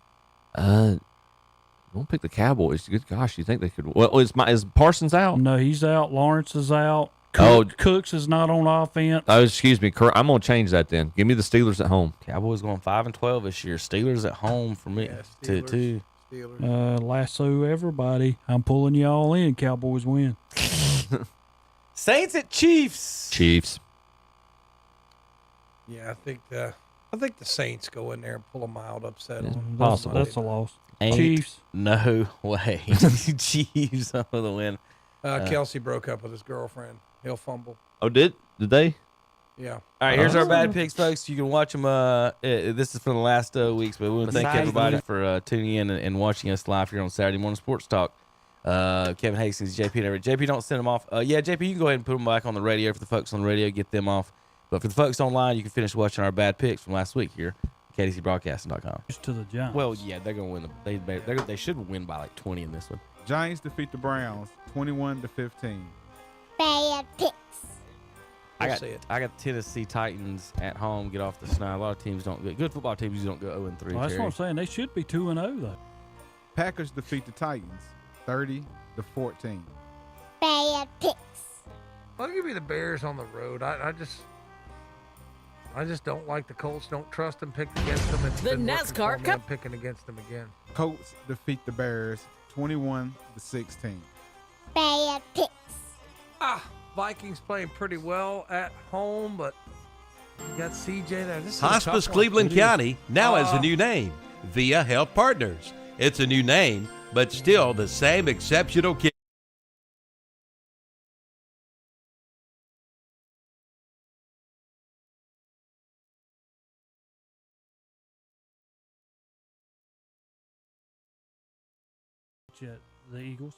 Don't pick the Cowboys. Good gosh, you think they could? Well, is Parsons out? No, he's out. Lawrence is out. Cooks is not on offense. Oh, excuse me. I'm gonna change that then. Give me the Steelers at home. Cowboys going 5-12 this year. Steelers at home for me. Too. Lasso everybody. I'm pulling y'all in. Cowboys win. Saints at Chiefs. Chiefs. Yeah, I think the Saints go in there and pull a mild upset. Possible. That's a loss. Chiefs. No way. Chiefs over the win. Kelsey broke up with his girlfriend. He'll fumble. Oh, did they? Yeah. All right, here's our bad picks, folks. You can watch them. This is from the last weeks, but we want to thank everybody for tuning in and watching us live here on Saturday Morning Sports Talk. Kevin Hastings, JP, and everything. JP, don't send them off. JP, you can go ahead and put them back on the radio for the folks on the radio. Get them off. But for the folks online, you can finish watching our bad picks from last week here. KDCBroadcasting.com. Just to the Giants. Well, yeah, they're going to win. They should win by like 20 in this one. Giants defeat the Browns 21-15. Bad picks. I got Tennessee Titans at home. Get off the snide. A lot of teams don't. Good football teams usually don't go 0-3. Well, that's what I'm saying. They should be 2-0 though. Packers defeat the Titans 30-14. Bad picks. I'll give you the Bears on the road. I just don't like the Colts. Don't trust them. Pick against them. It's The been working NASCAR for me. Cup. I'm picking against them again. Colts defeat the Bears 21-16. Bad picks. Vikings playing pretty well at home, but you got CJ there. This is a Hospice tough one. Cleveland It is. County now has a new name, Via Health Partners. It's a new name, but still the same exceptional care. The Eagles.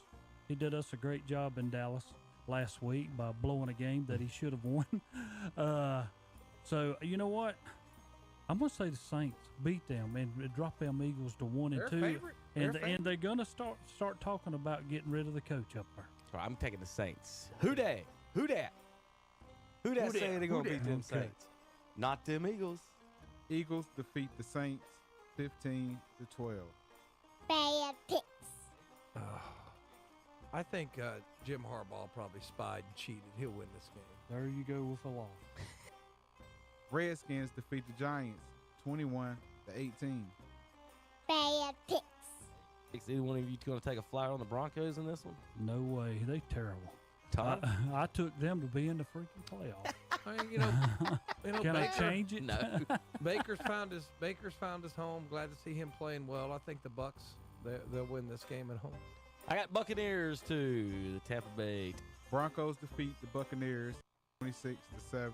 He did us a great job in Dallas last week by blowing a game that he should have won. So you know what? I'm gonna say the Saints beat them and drop them Eagles to 1-2, and they're gonna start talking about getting rid of the coach up there. So I'm taking the Saints. Who dat? Say they're gonna beat them Saints? Not them Eagles. Eagles defeat the Saints 15-12. Bad picks. I think Jim Harbaugh probably spied and cheated. He'll win this game. There you go with the law. Redskins defeat the Giants 21-18. Bad picks. Is either one of you going to take a flyer on the Broncos in this one? No way. They terrible. Tom? I took them to be in the freaking playoffs. Can I change it? No. Baker's found his home. Glad to see him playing well. I think the Bucks they'll win this game at home. I got Buccaneers to the Tampa Bay. Broncos defeat the Buccaneers 26-7.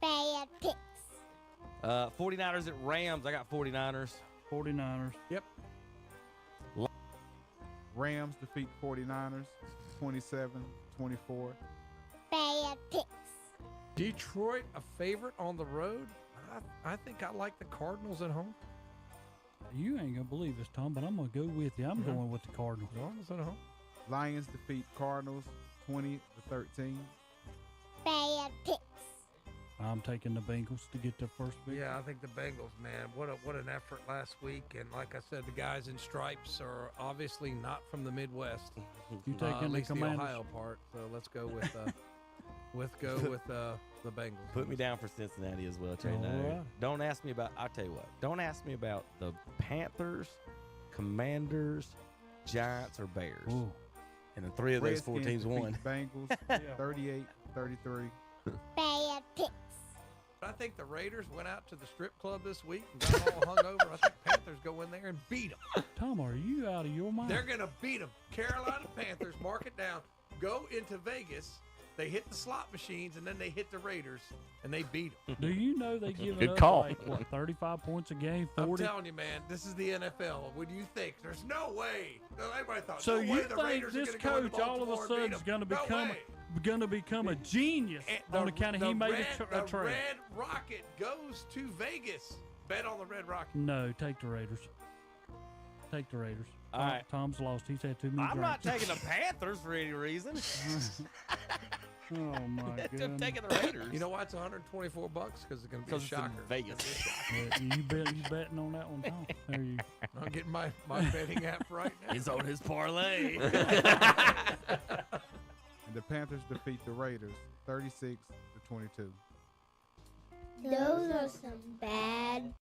Bad picks. 49ers at Rams. I got 49ers. 49ers. Yep. Rams defeat 49ers 27-24. Bad picks. Detroit a favorite on the road. I think I like the Cardinals at home. You ain't gonna believe this, Tom, but I'm gonna go with you. I'm going with the Cardinals. Cardinals at home. Lions defeat Cardinals 20-13. Bad picks. I'm taking the Bengals to get their first victory. Yeah, I think the Bengals, man. What an effort last week. And like I said, the guys in stripes are obviously not from the Midwest. You taking at the least the Commanders? Ohio part. So let's go with the Bengals. Put me down for Cincinnati as well, Trey. All No. right. Don't ask me about. I'll tell you what. Don't ask me about the Panthers, Commanders, Giants, or Bears. Ooh. And the three of those four Redskins teams won. defeat the Bengals 38-33. Bad picks. I think the Raiders went out to the strip club this week and got all hung over. I think Panthers go in there and beat them. Tom, are you out of your mind? They're going to beat them. Carolina Panthers, mark it down. Go into Vegas. They hit the slot machines, and then they hit the Raiders, and they beat them. Do you know they give Good up call. like, what, 35 points a game, 40? I'm telling you, man, this is the NFL. What do you think? There's no way. Everybody thought, So no you way the think Raiders are this gonna go into coach all of a Baltimore and sudden beat is going to 'em? No become way. a genius on account of he made a the trade? Red Rocket goes to Vegas. Bet on the Red Rocket. No, take the Raiders. Take the Raiders. All right. Tom's lost. He's had too many I'm not drinks. taking the Panthers for any reason. Oh my I'm goodness. taking the Raiders. You know why it's $124? Because it's going to be a Because it's in shocker. Vegas. You betting on that one, Tom? There you. I'm getting my betting app right now. He's on his parlay. And the Panthers defeat the Raiders 36-22. Those are some bad